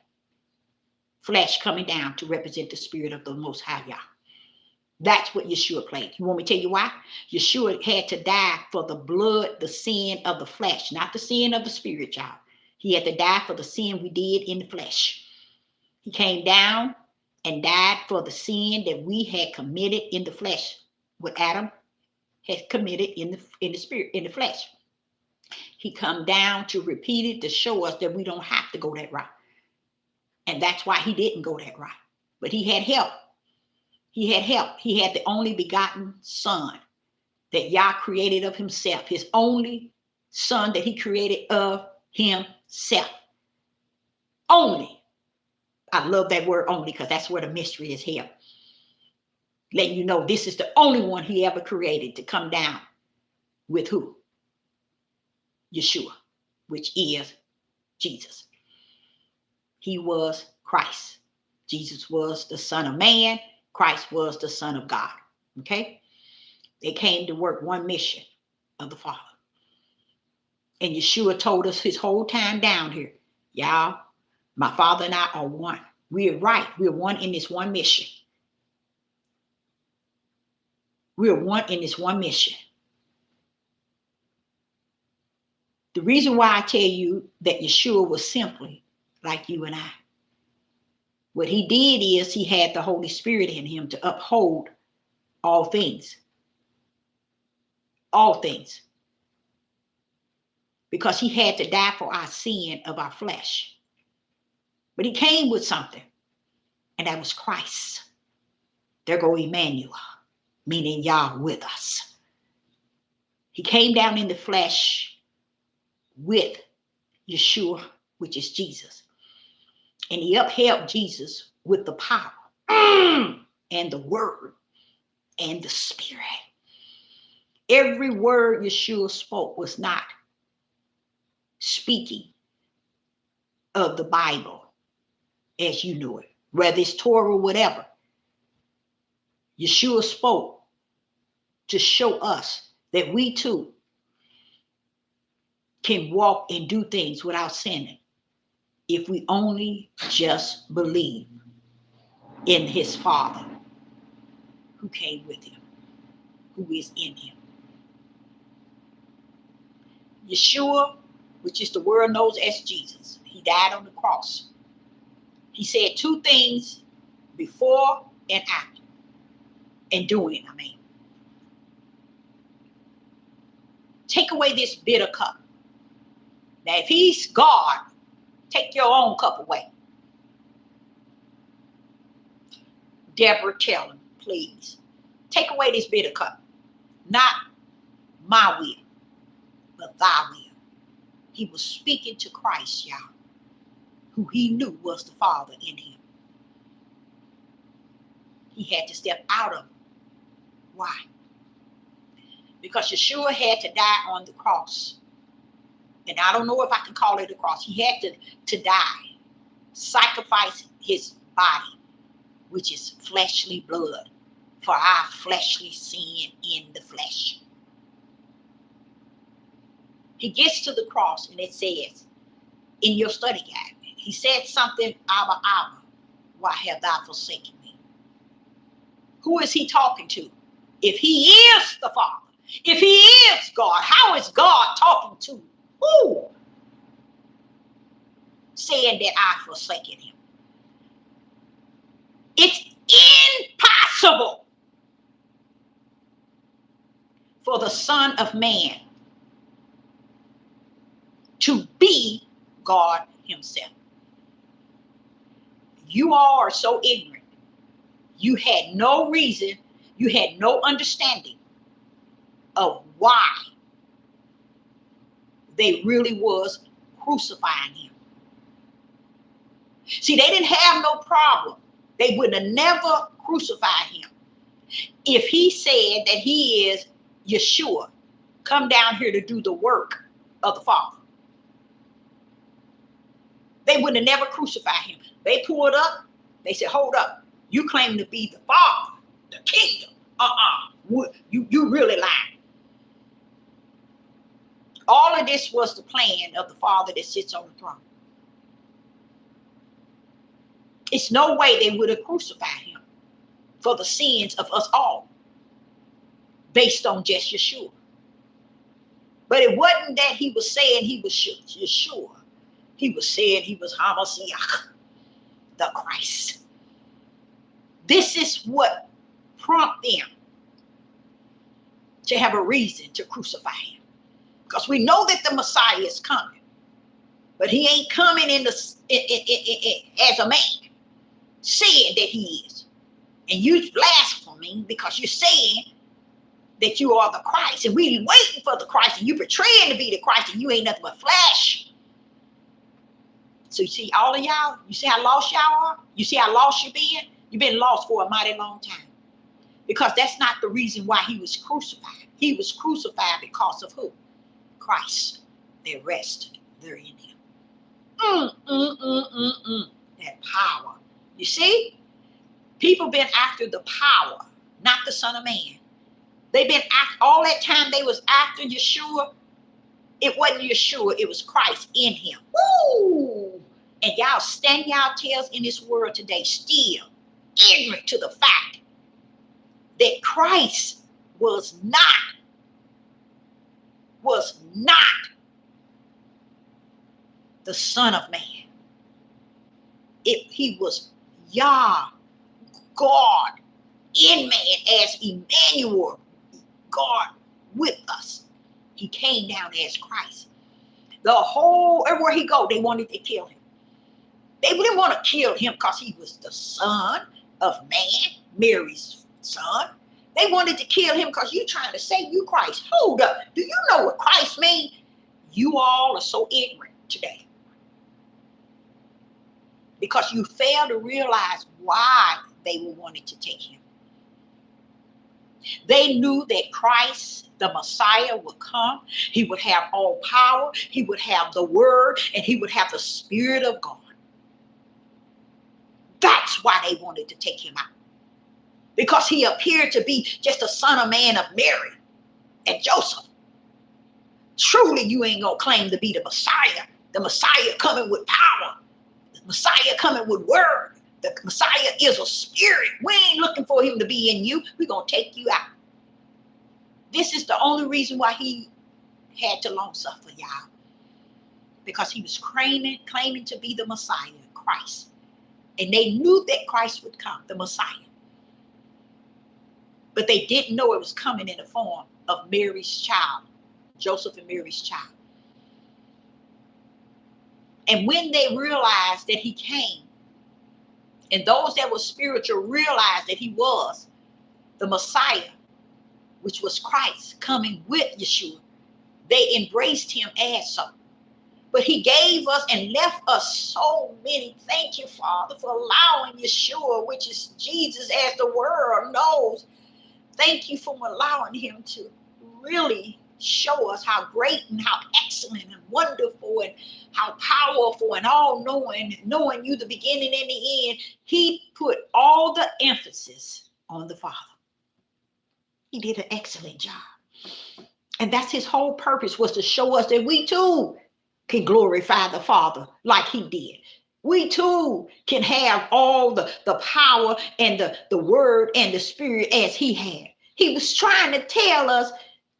Flesh coming down to represent the spirit of the Most High Yah. That's what Yeshua played. You want me to tell you why? Yeshua had to die for the blood, the sin of the flesh, not the sin of the spirit, y'all. He had to die for the sin we did in the flesh. He came down and died for the sin that we had committed in the flesh, what Adam had committed in the spirit, in the flesh. He come down to repeat it, to show us that we don't have to go that route. And that's why he didn't go that route. But he had help. He had help. He had the only begotten son that Yah created of himself, his only son that he created of himself. Only. I love that word only because that's where the mystery is here. Letting you know this is the only one he ever created to come down with who? Yeshua, which is Jesus. He was Christ. Jesus was the Son of Man. Christ was the Son of God. Okay? They came to work one mission of the Father. And Yeshua told us his whole time down here, y'all, my Father and I are one. We are right. We're one in this one mission. We are one in this one mission. The reason why I tell you that Yeshua was simply like you and I. What he did is he had the Holy Spirit in him to uphold all things. All things. Because he had to die for our sin of our flesh. But he came with something. And that was Christ. There go Emmanuel, meaning Yah with us. He came down in the flesh with Yeshua, which is Jesus. And he upheld Jesus with the power and the word and the spirit. Every word Yeshua spoke was not speaking of the Bible as you knew it, whether it's Torah or whatever. Yeshua spoke to show us that we too can walk and do things without sinning if we only just believe in his Father who came with him, who is in him. Yeshua, which is the world knows as Jesus, he died on the cross. He said two things before and after, and doing, take away this bitter cup. Now, if he's God, take your own cup away. Deborah, tell him, please, take away this bitter cup. Not my will, but thy will. He was speaking to Christ, y'all, who he knew was the Father in him. He had to step out of it. Why? Because Yeshua had to die on the cross. And I don't know if I can call it a cross. He had to die, sacrifice his body, which is fleshly blood, for our fleshly sin in the flesh. He gets to the cross and it says, in your study guide, he said something, Abba, Abba, why have thou forsaken me? Who is he talking to? If he is the Father, if he is God, how is God talking to who? Saying that I forsaken him. It's impossible for the Son of Man to be God himself. You all are so ignorant. You had no reason, you had no understanding of why they really was crucifying him. See, they didn't have no problem. They would have never crucified him if he said that he is Yeshua, come down here to do the work of the Father. They would have never crucified him. They pulled up. They said, hold up. You claim to be the Father, the kingdom. You really lying. All of this was the plan of the Father that sits on the throne. It's no way they would have crucified him for the sins of us all based on just Yeshua. But it wasn't that he was saying he was Yeshua. He was saying he was Hamashiach, the Christ. This is what prompted them to have a reason to crucify him. Because we know that the Messiah is coming. But he ain't coming as a man, saying that he is. And you blaspheming because you're saying that you are the Christ. And we waiting for the Christ, and you portraying to be the Christ, and you ain't nothing but flesh. So you see, all of y'all, you see how lost y'all are? You see how lost you've been? You've been lost for a mighty long time. Because that's not the reason why he was crucified. He was crucified because of who? Christ. They rested. They're in him. That power. You see? People been after the power, not the Son of Man. They've been after, all that time they was after Yeshua. It wasn't Yeshua, it was Christ in him. Woo! And y'all stand y'all tails in this world today, still ignorant to the fact that Christ was not the Son of Man. He was Yah, God in man, as Emmanuel, God with us. He came down as Christ. The whole, everywhere he go, they wanted to kill him. They didn't want to kill him because he was the Son of Man, Mary's son. They wanted to kill him because you trying to say you Christ. Hold up. Do you know what Christ means? You all are so ignorant today. Because you fail to realize why they were wanting to take him. They knew that Christ, the Messiah, would come. He would have all power. He would have the word, and he would have the Spirit of God. That's why they wanted to take him out. Because he appeared to be just a son of man of Mary and Joseph. Truly, you ain't going to claim to be the Messiah. The Messiah coming with power. The Messiah coming with word. The Messiah is a spirit. We ain't looking for him to be in you. We're going to take you out. This is the only reason why he had to long suffer, y'all. Because he was claiming to be the Messiah, Christ. And they knew that Christ would come, the Messiah. But they didn't know it was coming in the form of Mary's child, Joseph and Mary's child. And when they realized that he came, and those that were spiritual realized that he was the Messiah, which was Christ coming with Yeshua, they embraced him as so. But he gave us and left us so many. Thank you, Father, for allowing Yeshua, which is Jesus, as the world knows. Thank you for allowing him to really show us how great and how excellent and wonderful and how powerful and all-knowing, knowing you the beginning and the end. He put all the emphasis on the Father. He did an excellent job. And that's his whole purpose, was to show us that we too can glorify the Father like he did. We too can have all the power and the word and the Spirit as he had. He was trying to tell us,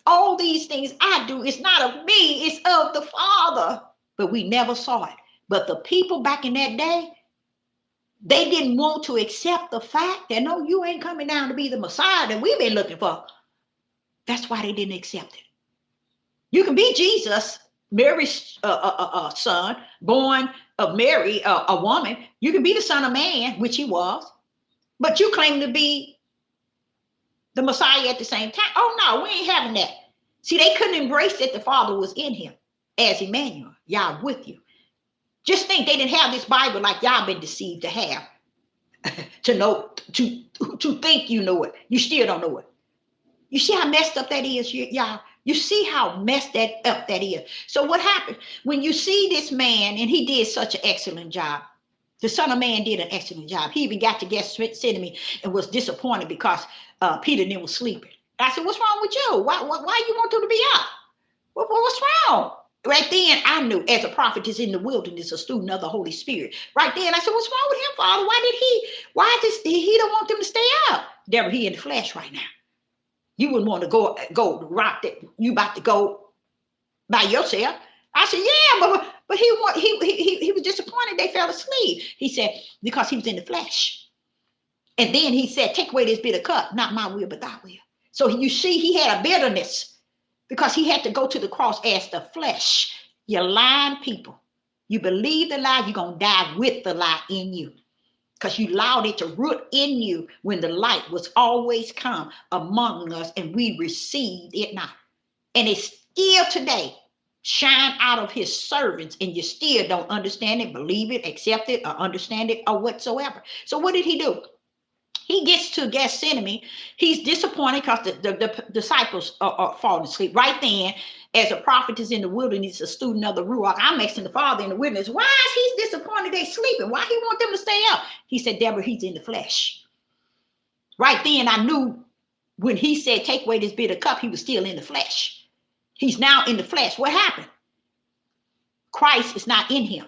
all these things I do, it's not of me, it's of the Father. But we never saw it. But the people back in that day, they didn't want to accept the fact that, no, you ain't coming down to be the Messiah that we've been looking for. That's why they didn't accept it. You can be Jesus, Mary's son, born of Mary, a woman. You can be the Son of Man, which he was, but you claim to be the Messiah at the same time. Oh, no, we ain't having that. See, they couldn't embrace that the Father was in him as Emmanuel, Yah with you. Just think they didn't have this Bible like y'all been deceived to have, to know, to think you know it. You still don't know it. You see how messed up that is, y'all? You see how messed up that is. So what happened? When you see this man, and he did such an excellent job, the Son of Man did an excellent job. He even got to Gethsemane and was disappointed because Peter and them was sleeping. I said, what's wrong with you? Why you want them to be up? What's wrong? Right then, I knew as a prophetess in the wilderness, a student of the Holy Spirit. Right then, I said, what's wrong with him, Father? He don't want them to stay up? Deborah, he in the flesh right now. You wouldn't want to go the route that you about to go by yourself. I said, yeah, but he was disappointed they fell asleep. He said, because he was in the flesh. And then he said, take away this bitter cup, not my will, but thy will. So you see, he had a bitterness because he had to go to the cross as the flesh. You're lying people. You believe the lie, you're going to die with the lie in you. Because you allowed it to root in you when the light was always come among us and we received it not. And it's still today shine out of his servants, and you still don't understand it, believe it, accept it, or understand it, or whatsoever. So what did he do? He gets to Gethsemane. He's disappointed because the disciples are falling asleep. Right then, as a prophet is in the wilderness, a student of the Ruach, I'm asking the Father in the wilderness, why is he disappointed they sleeping? Why he want them to stay up? He said, Deborah, he's in the flesh. Right then, I knew when he said, take away this bitter cup, he was still in the flesh. He's now in the flesh. What happened? Christ is not in him.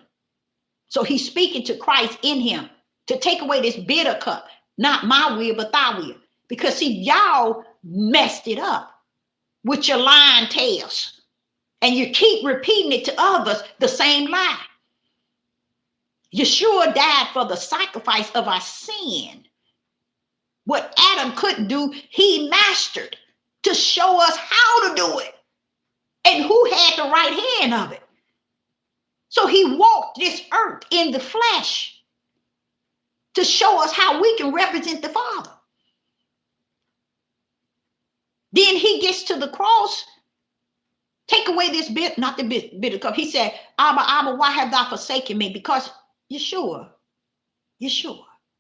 So he's speaking to Christ in him to take away this bitter cup. Not my will, but thy will. Because see, y'all messed it up with your lying tales. And you keep repeating it to others, the same lie. Yeshua died for the sacrifice of our sin. What Adam couldn't do, he mastered to show us how to do it. And who had the right hand of it. So he walked this earth in the flesh to show us how we can represent the Father. Then he gets to the cross, take away this bit, not the bitter cup. He said, Abba, Abba, why have thou forsaken me? Because Yeshua,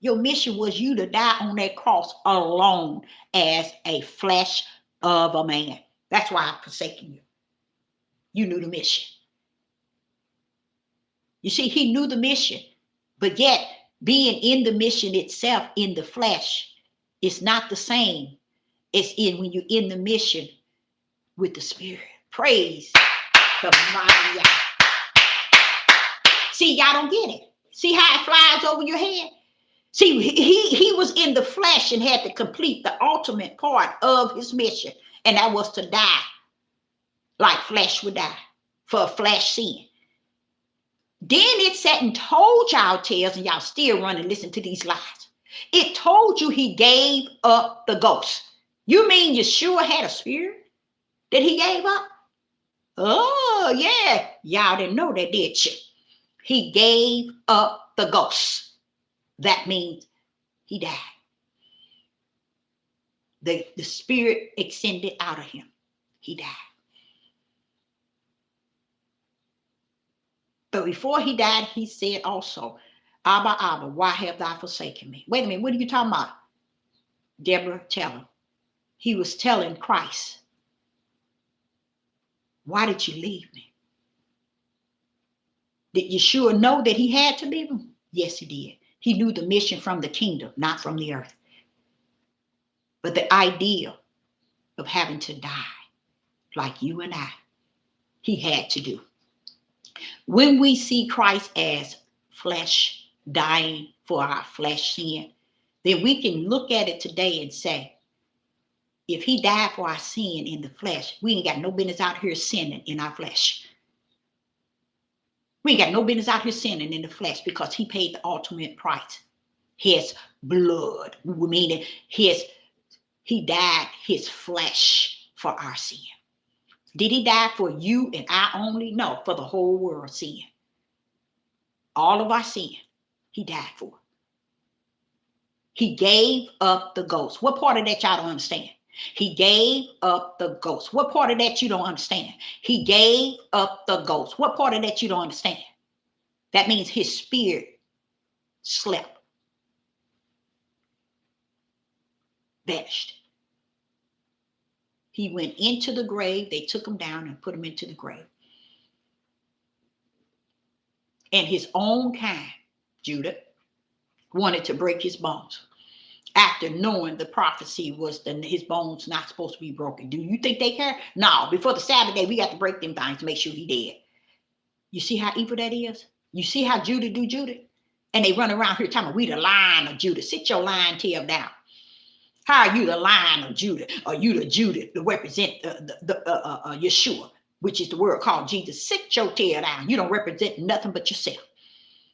Your mission was you to die on that cross alone as a flesh of a man. That's why I've forsaken you. You knew the mission. You see, he knew the mission, but yet being in the mission itself in the flesh is not the same as in when you're in the mission with the Spirit. Praise the mighty God. See, y'all don't get it. See how it flies over your head? See, he was in the flesh and had to complete the ultimate part of his mission, and that was to die like flesh would die for a flesh sin. Then it sat and told y'all tales, and y'all still run and listen to these lies. It told you he gave up the ghost. You mean Yeshua had a spirit that he gave up? Oh, yeah. Y'all didn't know that, did you? He gave up the ghost. That means he died. The spirit extended out of him. He died. But before he died, he said also, Abba, Abba, why have thou forsaken me? Wait a minute, what are you talking about? Deborah, tell him. He was telling Christ, why did you leave me? Did Yeshua know that he had to leave him? Yes, he did. He knew the mission from the kingdom, not from the earth. But the idea of having to die like you and I, he had to do. When we see Christ as flesh dying for our flesh sin, then we can look at it today and say, if he died for our sin in the flesh, we ain't got no business out here sinning in our flesh. We ain't got no business out here sinning in the flesh because he paid the ultimate price. His blood, meaning he died his flesh for our sin. Did he die for you and I only? No, for the whole world sin. All of our sin, he died for. He gave up the ghost. What part of that y'all don't understand? He gave up the ghost. What part of that you don't understand? He gave up the ghost. What part of that you don't understand? That means his spirit slept, vanished. He went into the grave. They took him down and put him into the grave. And his own kind, Judah, wanted to break his bones. After knowing the prophecy was that his bones not supposed to be broken. Do you think they care? No, before the Sabbath day, we got to break them things to make sure he dead. You see how evil that is? You see how Judah do Judah? And they run around here talking, we the line of Judah. Sit your lion tail down. How are you the lion of Judah? Or you the Judah to represent Yeshua, which is the word called Jesus? Sit your tail down. You don't represent nothing but yourself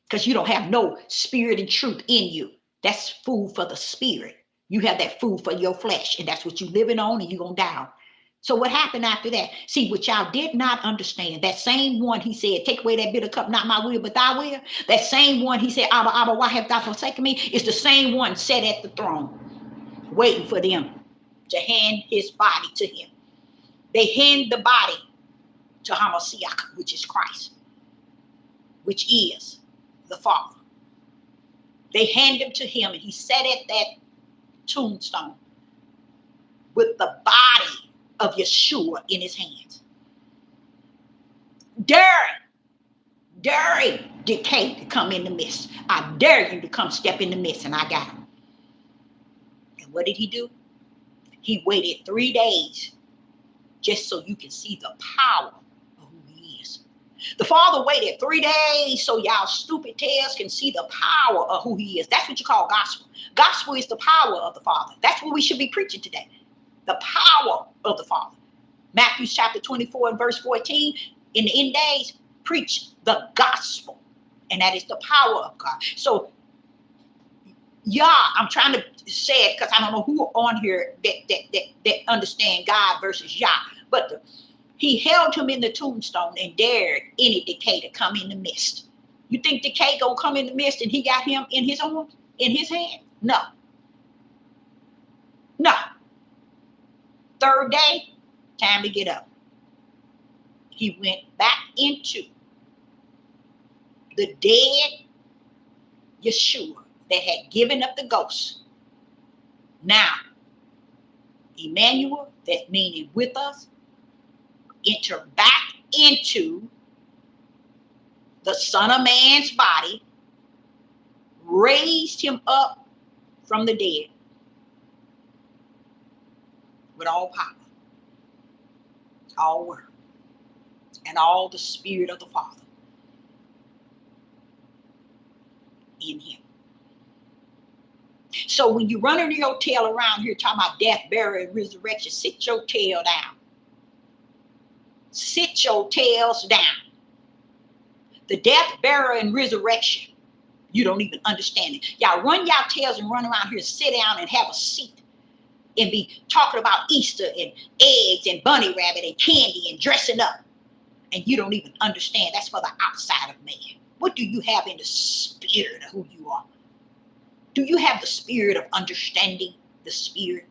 because you don't have no spirit and truth in you. That's food for the spirit. You have that food for your flesh, and that's what you're living on, and you're going to die on. So what happened after that? See, what y'all did not understand, that same one he said, take away that bitter cup, not my will, but thy will. That same one he said, Abba, Abba, why have thou forsaken me? Is the same one sat at the throne, waiting for them to hand his body to him. They hand the body to Hamashiach, which is Christ, which is the Father. They hand him to him, and he sat at that tombstone with the body of Yeshua in his hands. Dare decay to come in the midst. I dare you to come step in the midst, and I got him. And what did he do? He waited 3 days just so you can see the power of who he is. The Father waited 3 days so y'all stupid tails can see the power of who he is. That's what you call gospel. Gospel is the power of the Father. That's what we should be preaching today. The power of the Father. Matthew chapter 24 and verse 14. In the end days, preach the gospel. And that is the power of God. So, I'm trying to say it because I don't know who on here that understand God versus Yah. But he held him in the tombstone and dared any decay to come in the midst. You think decay gonna come in the midst and he got him in his arms, in his hand? No. No. Third day, time to get up. He went back into the dead Yeshua that had given up the ghost. Now, Emmanuel, that meaning with us, enter back into the Son of Man's body, raised him up from the dead with all power, all word, and all the Spirit of the Father in him. So when you running your tail around here talking about death, burial, and resurrection, sit your tail down. Sit your tails down. The death, burial, and resurrection, you don't even understand it. Y'all run y'all tails and run around here, sit down and have a seat and be talking about Easter and eggs and bunny rabbit and candy and dressing up. And you don't even understand. That's for the outside of man. What do you have in the spirit of who you are? Do you have the spirit of understanding the spirit?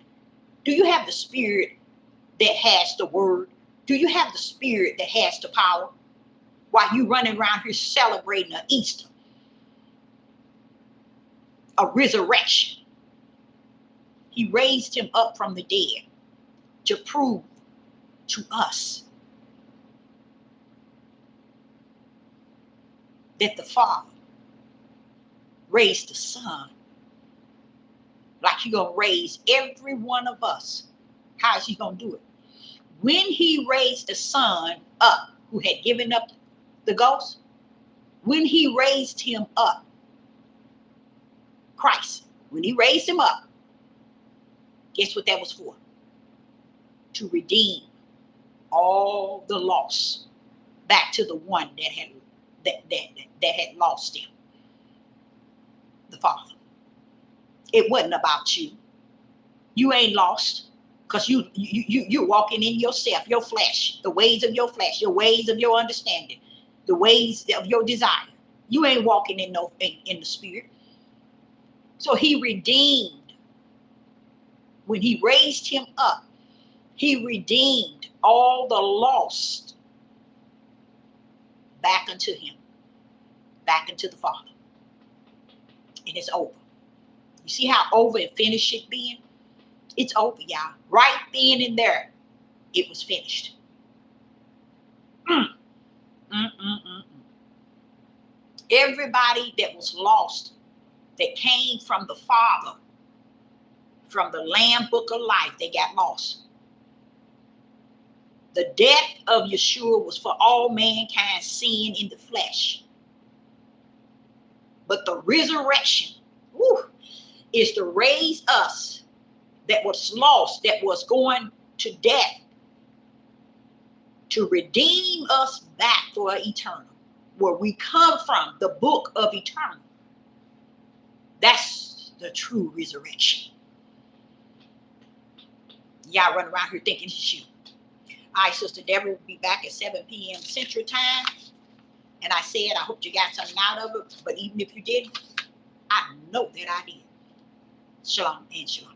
Do you have the spirit that has the word? Do you have the spirit that has the power? While you running around here celebrating an Easter, a resurrection. He raised him up from the dead to prove to us that the Father raised the Son like he's going to raise every one of us. How is he going to do it? When he raised the Son up, who had given up the ghost, when he raised him up, Christ, when he raised him up, guess what that was for? To redeem all the loss back to the one that had lost him, the Father. It wasn't about you. You ain't lost because you're walking in yourself, your flesh, the ways of your flesh, your ways of your understanding, the ways of your desire. You ain't walking in the spirit. So he redeemed. When he raised him up, he redeemed all the lost back unto him, back into the Father. And it's over. You see how over and finished it being? It's over, y'all. Right then and there, it was finished. Everybody that was lost, that came from the Father, from the Lamb Book of Life, they got lost. The death of Yeshua was for all mankind sin in the flesh. But the resurrection is to raise us that was lost, that was going to death, to redeem us back for eternal, where we come from, the book of eternal. That's the true resurrection. Y'all run around here thinking it's you. All right, Sister Deborah will be back at 7 p.m. Central Time. And I said, I hope you got something out of it. But even if you didn't, I know that I did. Shalom and shalom.